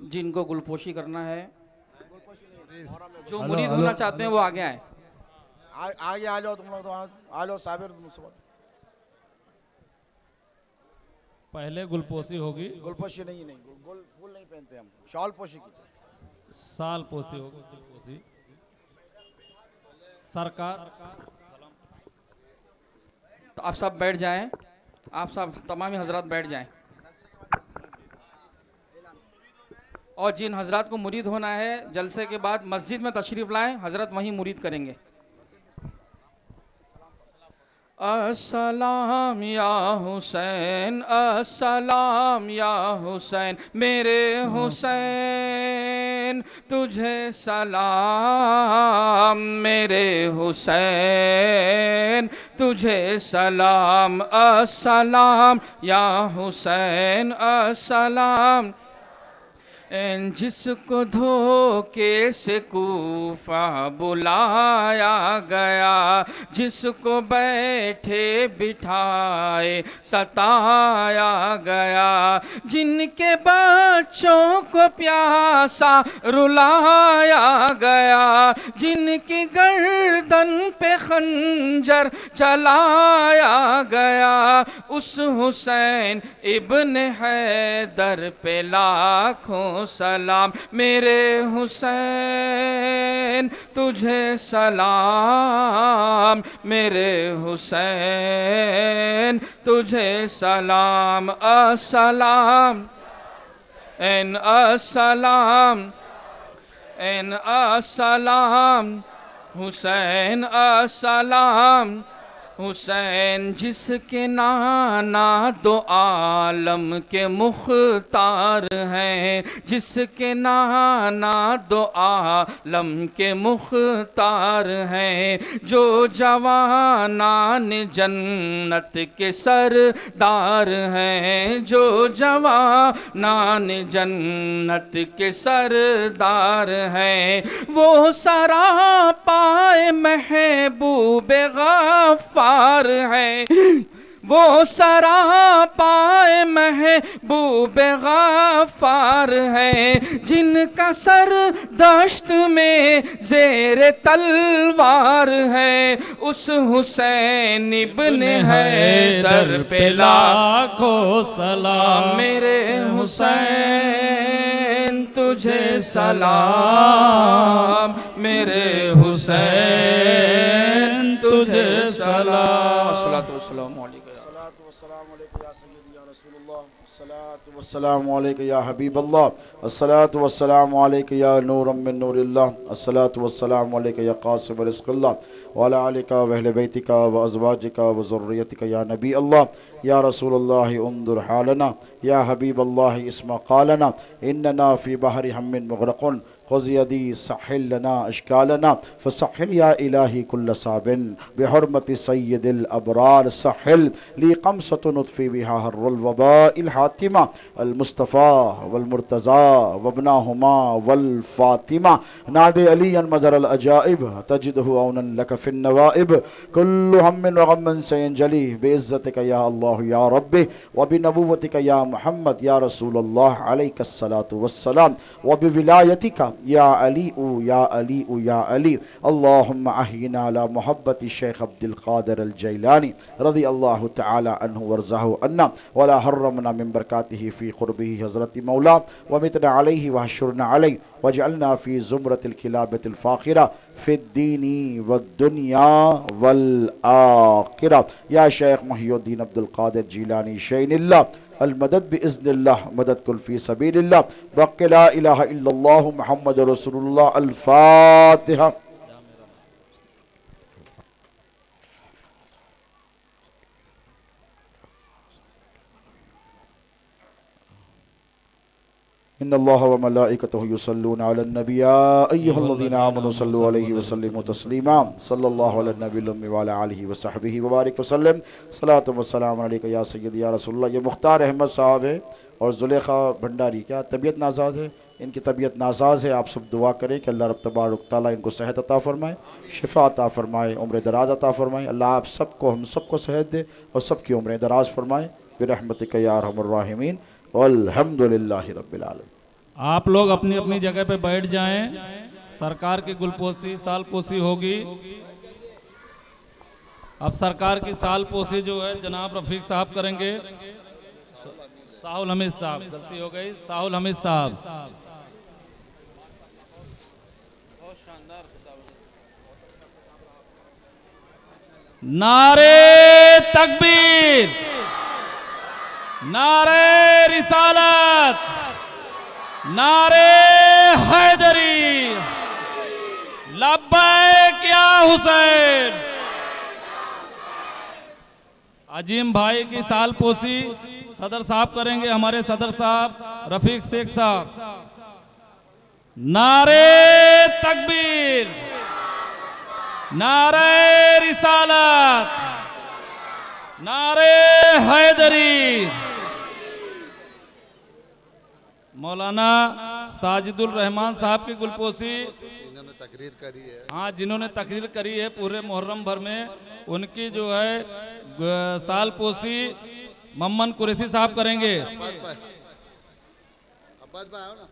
जिनको गुलपोशी करना है, जो मुरीद होना चाहते हैं वो आगे आए। आगे आ जाओ, तुम लोग तो आ जाओ साबिर। पहले गुलपोशी होगी, गुलपोशी नहीं, गुल नहीं पहनते हम, शॉल पोशी की। साल पोशी होगी, गुलपोशी। सरकार तो आप सब बैठ जाएं, आप सब तमामी हजरात बैठ जाएं। और जिन हजरात को मुरीद होना है जलसे के बाद मस्जिद में तशरीफ लाएं, हजरत वहीं मुरीद करेंगे। अस्सलाम या हुसैन, अस्सलाम या हुसैन, मेरे हुसैन तुझे सलाम, मेरे हुसैन तुझे सलाम, अस्सलाम या हुसैन अस्सलाम। जिसको धोखे से कूफा बुलाया गया, जिसको बैठे बिठाए सताया गया, जिनके बच्चों को प्यासा रुलाया गया, जिनकी गर्दन पे खंजर चलाया गया, उस हुसैन इब्न हैदर पे लाखों सलाम, मेरे हुसैन तुझे सलाम, मेरे हुसैन तुझे सलाम, अस्सलाम। एन अस्सलाम, एन अस्सलाम, हुसैन अस्सलाम, हुसैन जिसके नाना दो आलम के मुख्तार हैं, जिसके नाना दो आलम के मुख्तार हैं, जो जवानान जन्नत के सरदार हैं, जो जवानान जन्नत के सरदार हैं, वो सरापाए महबूब गफ्फार है, वो सरापाए महबूब गफ्फार है, जिनका सर दश्त में जेर तलवार है, उस हुसैन इब्न हैदर पे लाखों सलाम। मेरे हुसैन तुझे सलाम, मेरे हुसैन तुझे सलाम। अस्सलातु वस्सलामु अलैका अस्सलामु अलैका या हबीब अल्लाह, अस्सलातु वस्सलामु अलैका या नूरम मिन नूरिल्लाह, अस्सलातु वस्सलामु अलैका या कासिम रिज़्क़िल्लाह व अला आलिका व अहले बैतिका व अज़वाजिका व ज़ुर्रियतिका या नबी अल्लाह, या रसूलल्लाह उन्ज़ुर हालना, या हबीब अल्लाह इस्मा क़ालना, इन्नना फ़ी बहरि हम्मिन मुग़रक़ुन ख़ुज़ यदी सहिल लना अश्कालना फ़सहिल या इलाही कुल्ल साबिन बिहुर्मति सय्यदिल अबरार सहिल ली क़म्सतु नुत्फ़ी बिहा हर्रुल वबाइल हातिमा अल मुस्तफ़ा वल मुर्तज़ा वब्नाहुमा वल फ़ातिमा नादे अलियन मज़र अल अजाइब तजिदहु औनन लक फ़िन नवाइब कुल्लु हम्मिन व गम्मिन सयंजली बिइज़्ज़तिका या अल्लाह या रब्बी व बिनबुव्वतिका या मुहम्मद या रसूलल्लाह अलैहिस्सलातु वस्सलाम व बिविलायतिका या अली या अली या अली। अल्लाहुम्मा अहीना अला मुहब्बति शेख अब्दुल क़ादिर अल जैलानी रज़ी अल्लाहु तआला अन्हु वरज़ाहु अन्ना वला हर्रमना मिन बरकातिही फ़ी क़ुर्बिही हज़रत मौला व मितना अलैहि व हशुरना अलैहि वजअलना फ़ी ज़ुमरतिल किलाबतिल फ़ाख़िरा फ़िद्दीनी वद्दुनिया वल आख़िरा। या शेख मुहियुद्दीन अब्दुल क़ादिर जीलानी शैनिल्लाह अल मदद बिइज़्निल्लाह मदद कुल फ़ी सबीलिल्लाह बक़ि ला इलाहा इल्लल्लाह मुहम्मद रसूलुल्लाह। अल फ़ातिहा। इन्नल्लाह व मलाइकतहु युसल्लूना अलन नबी या अय्युहल्लज़ीना आमनू सल्लु अलैहि व सल्लिमू तस्लीमा सल्लल्लाहु अला नबिय्यिल उम्मी व अला आलिहि व सहबिहि व बारिक वसल्लम। सलातु व सलाम अलैका या सय्यदी या रसूलल्लाह। ये मुख्तार अहमद साहब है और जुलेखा भंडारी, क्या तबीयत नासाज है? इनकी तबीयत नासाज है। आप सब दुआ करें कि अल्लाह रब तबारक तआला इनको सेहत अता फ़रमाए, शिफ़ा अता फ़रमाए, उम्र दराज अता फ़रमाए। अल्लाह आप सबको, हम सबको सेहत दे और सबकी उम्र दराज फ़रमाए बिरहमतिका या अरहमर राहिमीन वल्हम्दुलिल्लाहि रब्बिल आलमीन। आप लोग अपनी अपनी जगह पे बैठ जाएं। सरकार की गुलपोशी सालपोशी होगी। अब सरकार की सालपोशी जो है जनाब रफीक साहब करेंगे। साहुल हमीद साहब, गलती हो गई, साहुल हमीद साहब। नारे तकबीर, नारे रिसालत, नारे हैदरी, लब्बैक या हुसैन। अजीम भाई की सालपोशी सदर साहब करेंगे, हमारे सदर साहब रफीक शेख साहब। नारे तकबीर, नारे रिसालत, नारे हैदरी। मौलाना साजिदुल रहमान साहब की गुलपोशी इन्होंने तकरीर करी है। हाँ, जिन्होंने तकरीर करी है पूरे मुहर्रम भर में, उनकी जो है सालपोशी मम्मन कुरैशी साहब करेंगे। अब्बास भाई आओ ना।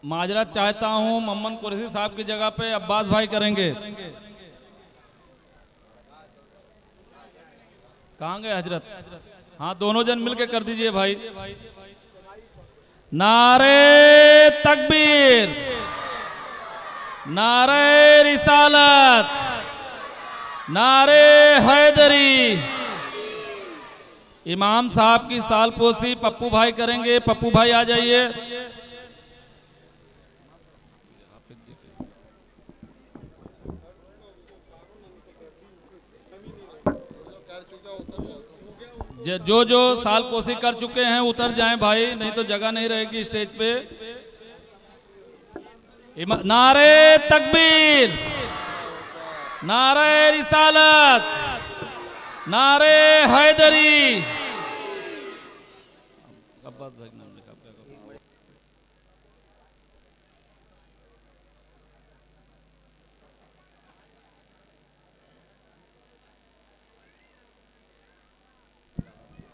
माजरत चाहता हूँ, मम्मन कुरैशी साहब की जगह पे अब्बास भाई करेंगे। कहाँ गए हजरत? हाँ, दोनों जन मिलके कर दीजिए भाई। नारे तकबीर, नारे रिसालत, नारे हैदरी। इमाम साहब की सालपोशी पप्पू भाई करेंगे। पप्पू भाई आ जाइए। जो जो सालपोशी कर चुके हैं उतर जाएं भाई, नहीं तो जगह नहीं रहेगी स्टेज पे। नारे तकबीर, नारे रिसालत, नारे हैदरी।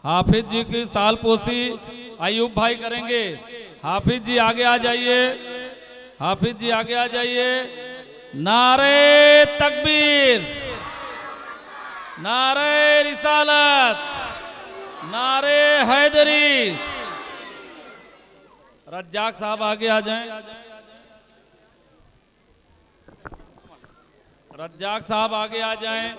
हाफिज जी की सालपोशी अयूब भाई करेंगे। हाफिज जी आगे आ जाइए। हाफिज जी आगे आ जाइए। नारे तकबीर, नारे रिसालत, नारे हैदरी। रज्जाक साहब आगे आ जाएं। रज्जाक साहब आगे आ जाएं।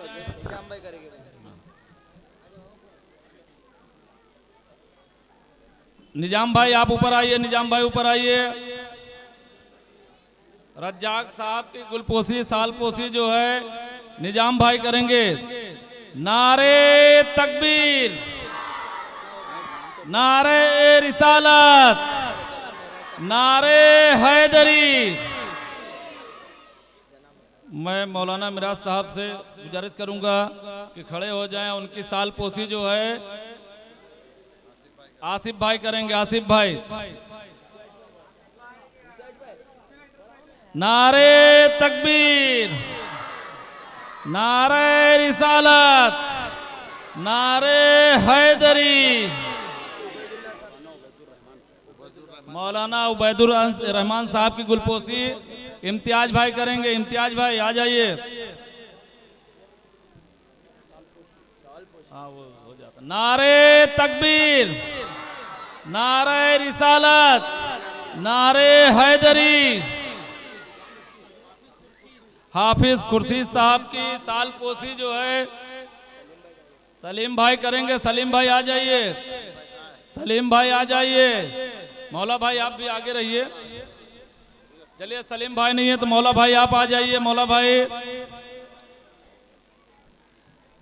निजाम भाई आप ऊपर आइए। निजाम भाई ऊपर आइए। रज्जाक साहब की गुलपोशी सालपोशी जो है निजाम भाई करेंगे। नारे तकबीर, नारे रिसालत, नारे हैदरी। मैं मौलाना मिराज साहब से गुजारिश करूंगा कि खड़े हो जाएं। उनकी सालपोशी जो है आसिफ भाई करेंगे। आसिफ भाई। नारे तकबीर, नारे रिसालत, नारे हैदरी। मौलाना उबैदुर रहमान साहब की गुलपोशी इम्तियाज भाई करेंगे। इम्तियाज भाई आ जाइए। हाँ वो हो जाता। नारे तकबीर, नारे रिसालत, नारे हैदरी। हाफिज खुर्शीद साहब की सालपोशी जो है सलीम भाई करेंगे। सलीम भाई आ जाइए। सलीम भाई आ जाइए। मौला भाई आप भी आगे रहिए। चलिए सलीम भाई नहीं है तो मौला भाई आप आ जाइए। मौला भाई।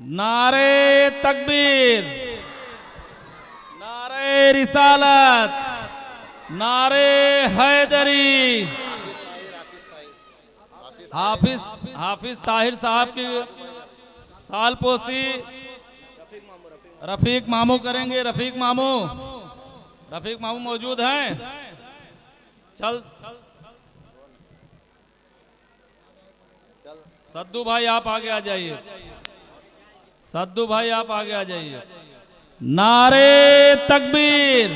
नारे तकबीर, नारे रिसालत, नारे हैदरी। हाफिज ताहिर साहब की सालपोशी रफीक मामू करेंगे। रफीक मामू। रफीक मामू मौजूद हैं? चल सद्दू भाई आप आगे आ जाइए। सद्दू भाई आप आगे आ जाइए। नारे तकबीर,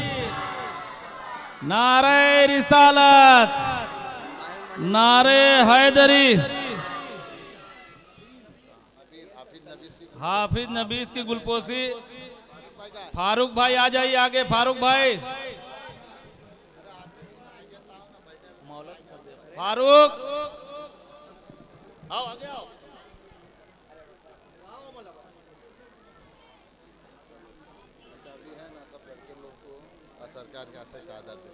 नारे रिसालत, नारे हैदरी। हाफिज नबीस की गुलपोशी फारूक भाई आ जाइए आगे। फारूक भाई। फारूक आओ आगे आओ। सरकार के से चादर दे।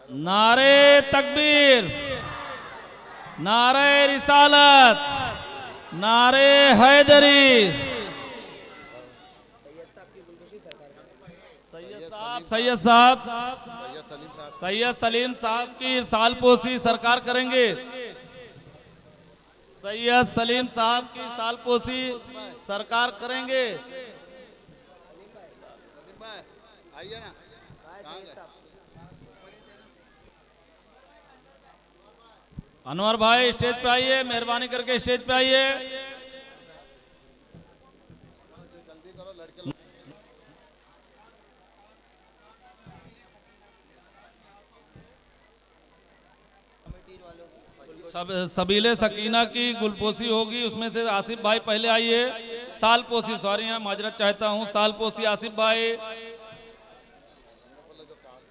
नारे तकबीर, नारे रिसालत, नारे हैदरी। सैयद सलीम साहब की सालपोशी सरकार करेंगे। सैयद सलीम साहब की सालपोशी सरकार करेंगे। आइए ना। अनवर भाई स्टेज पे आइए। मेहरबानी करके स्टेज पे आइए। सबीले सकीना की गुलपोशी होगी। उसमें से आसिफ भाई पहले आइए। सालपोशी सॉरी है माजरत चाहता हूँ। सालपोशी आसिफ भाई।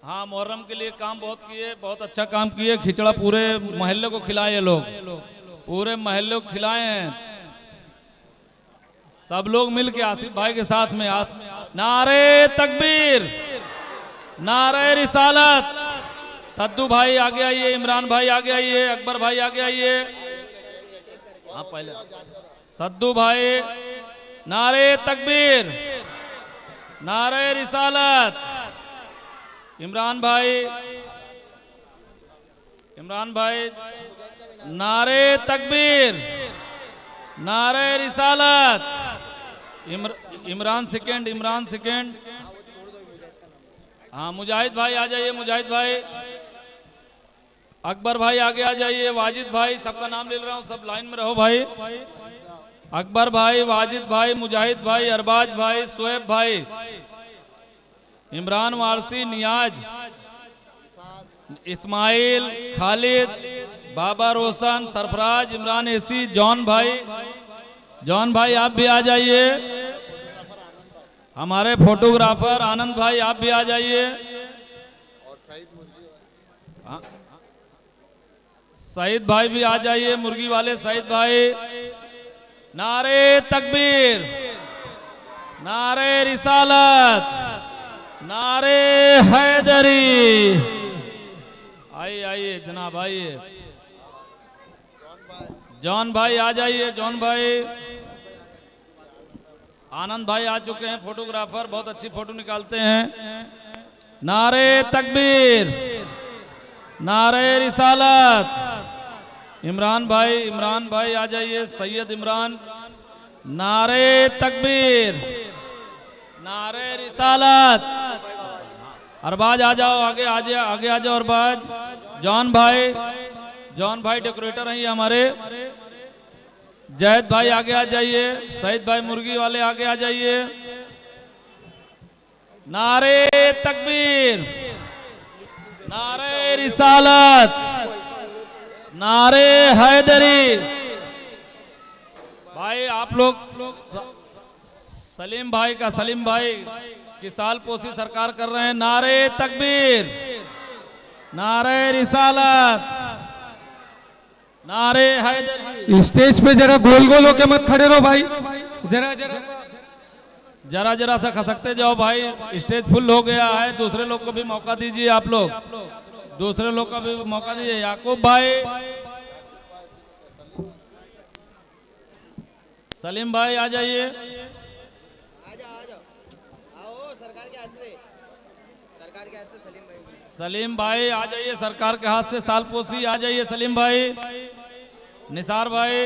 हाँ मुहर्रम के लिए काम बहुत किए। बहुत अच्छा काम किए। खिचड़ा पूरे मोहल्ले को खिलाए। ये लोग पूरे मोहल्ले को खिलाए हैं। सब लोग मिल के आसिफ भाई के साथ में नारे तकबीर, नारे रिसालत। सद्दू भाई आगे आइए, इमरान भाई आगे आइए, अकबर भाई आगे आइए। हाँ पहले सद्दू भाई, नारे तकबीर, नारे रिसालत। इमरान भाई, इमरान भाई, नारे तकबीर, नारे रिसालत। Imran second, Imran second. हाँ मुजाहिद भाई आ जाइए, मुजाहिद भाई। अकबर भाई आगे आ जाइए, वाजिद भाई, सबका नाम ले रहा हूँ, सब लाइन में रहो भाई। अकबर भाई, वाजिद भाई, मुजाहिद भाई, अरबाज भाई, शोएब भाई, इमरान वारसी, नियाज, इस्माइल, खालिद, बाबा रोशन, सरफराज, इमरान एसी, जॉन भाई। जॉन भाई आप भी आ जाइए। हमारे फोटोग्राफर आनंद भाई आप भी आ जाइए। और सईद मुर्गी, हाँ। सईद भाई भी आ जाइए, मुर्गी वाले सईद भाई। नारे तकबीर, नारे रिसालत, नारे हैदरी। आइए आइए जनाब आइए। जॉन भाई आ जाइए, जॉन भाई। आनंद भाई आ चुके हैं, फोटोग्राफर, बहुत अच्छी फोटो निकालते हैं। नारे तकबीर, नारे रिसालत। इमरान भाई, इमरान भाई आ जाइए, सैयद इमरान। नारे तकबीर, नारे रिसालत। अरबाज आ जाओ, आगे आ जाओ, आगे आ जाओ अरबाज। जॉन भाई, जॉन भाई डेकोरेटर हैं ये हमारे। जैद भाई आगे आ जाइए, सईद भाई मुर्गी वाले आगे आ जाइए। नारे तकबीर, नारे रिसालत, नारे हैदरी। भाई आप लोग सलीम भाई का, सलीम भाई की साल पोसी सरकार कर रहे हैं। नारे तकबीर, नारे रिसालत, नारे हैदरी। स्टेज पे जरा गोल गोल होके मत खड़े रहो भाई, जरा जरा जरा जरा सा खसकते जाओ भाई। स्टेज फुल हो गया है, दूसरे लोग को भी मौका दीजिए। आप लोग दूसरे लोग का भी मौका दीजिए। याकूब भाई, सलीम भाई आ जाइए। सलीम भाई आ जाइए, सरकार के हाथ से साल पोसी आ जाइए। सलीम भाई, निसार भाई,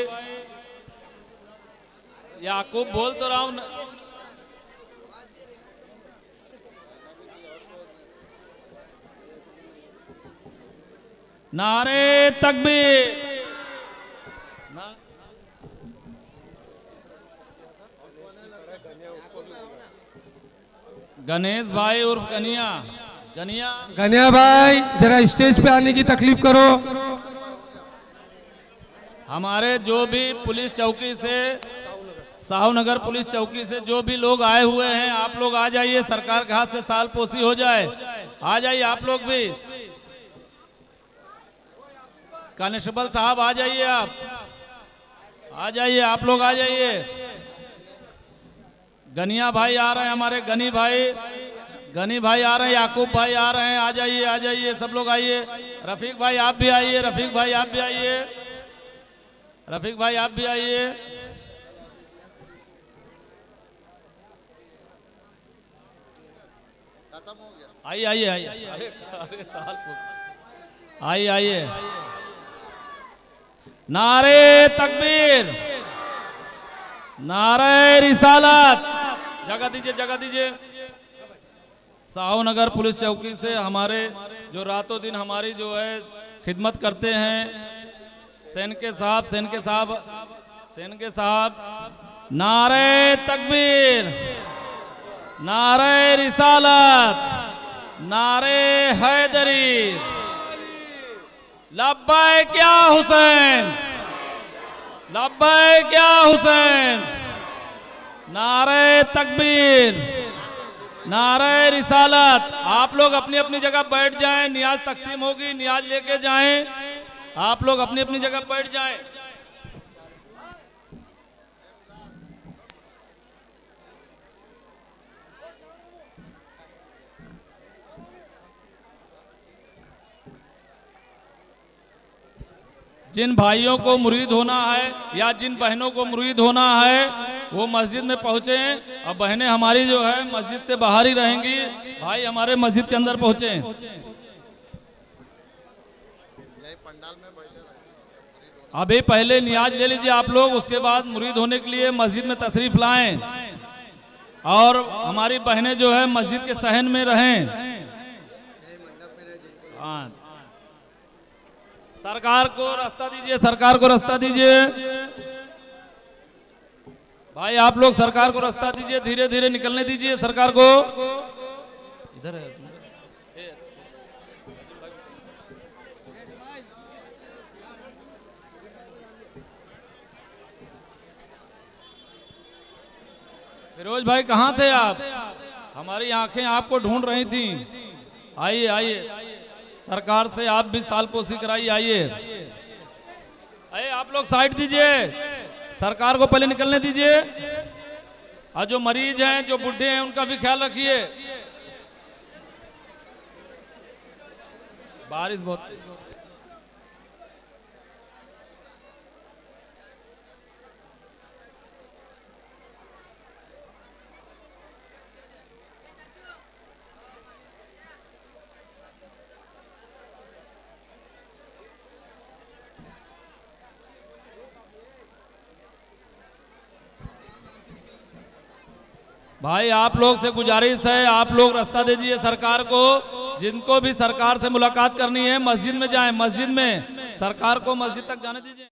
याकूब बोल तो रहा हूं। नारे तकबीर, गणेश भाई उर्फ गनिया, गनिया, गनिया भाई जरा स्टेज पे आने की तकलीफ करो। हमारे जो भी पुलिस चौकी से, साहूनगर पुलिस चौकी से जो भी लोग आए हुए हैं, आप लोग आ जाइए, सरकार के हाथ से साल पोसी हो जाए। आ जाइए आप लोग भी। कांस्टेबल साहब आ जाइए, आप आ जाइए, आप लोग आ जाइए। गनिया भाई आ रहे हैं, हमारे गनी भाई, गनी भाई आ रहे हैं, याकूब भाई आ रहे हैं। आ जाइए, आ जाइए, सब लोग आइए। रफीक भाई आप भी आइए, रफीक भाई आप भी आइए, रफीक भाई आप भी आइए। खत्म हो गया। आइए आइए आइए, अरे साल आइए आइए। नारे तकबीर, नारे रिसालत। जगह दीजिए, जगह दीजिए। साहूनगर पुलिस चौकी से हमारे जो रातों दिन हमारी जो है खिदमत करते हैं, सेन के साहब, सेन के साहब, सेन के साहब। नारे तकबीर, नारे रिसालत, नारे हैदरी। लब्बैक या हुसैन, लब्बैक या हुसैन। नारे तकबीर, नारे रिसालत। आप लोग अपनी अपनी जगह बैठ जाएं, नियाज तकसीम होगी, नियाज लेके जाएं। आप लोग अपनी अपनी जगह बैठ जाएं। जिन भाइयों को मुरीद होना है या जिन बहनों को मुरीद होना है वो मस्जिद में पहुंचे। अब बहनें हमारी जो है मस्जिद से बाहर ही रहेंगी, भाई हमारे मस्जिद के अंदर पहुंचे। यही पंडाल में बैठे रहे। अभी पहले नियाज ले लीजिए आप लोग, उसके बाद मुरीद होने के लिए मस्जिद में तशरीफ लाएं और हमारी बहनें जो है मस्जिद के सहन में रहें। हाँ, सरकार को रास्ता दीजिए, सरकार को रास्ता दीजिए भाई, आप लोग सरकार को रास्ता दीजिए, धीरे धीरे निकलने दीजिए सरकार को। इधर है फिरोज भाई, कहाँ थे आप? हमारी आंखें आपको ढूंढ रही थी। आइए आइए, सरकार से आप भी सालपोशी कराइए। आइए आइए, आप लोग साइड दीजिए, सरकार को पहले निकलने दीजिए। और जो मरीज हैं, जो बुढ़े हैं, उनका भी ख्याल रखिए। बारिश बहुत तेज। भाई आप लोग से गुजारिश है, आप लोग रास्ता दे दीजिए सरकार को। जिनको भी सरकार से मुलाकात करनी है मस्जिद में जाएं, मस्जिद में, सरकार को मस्जिद तक जाने दीजिए।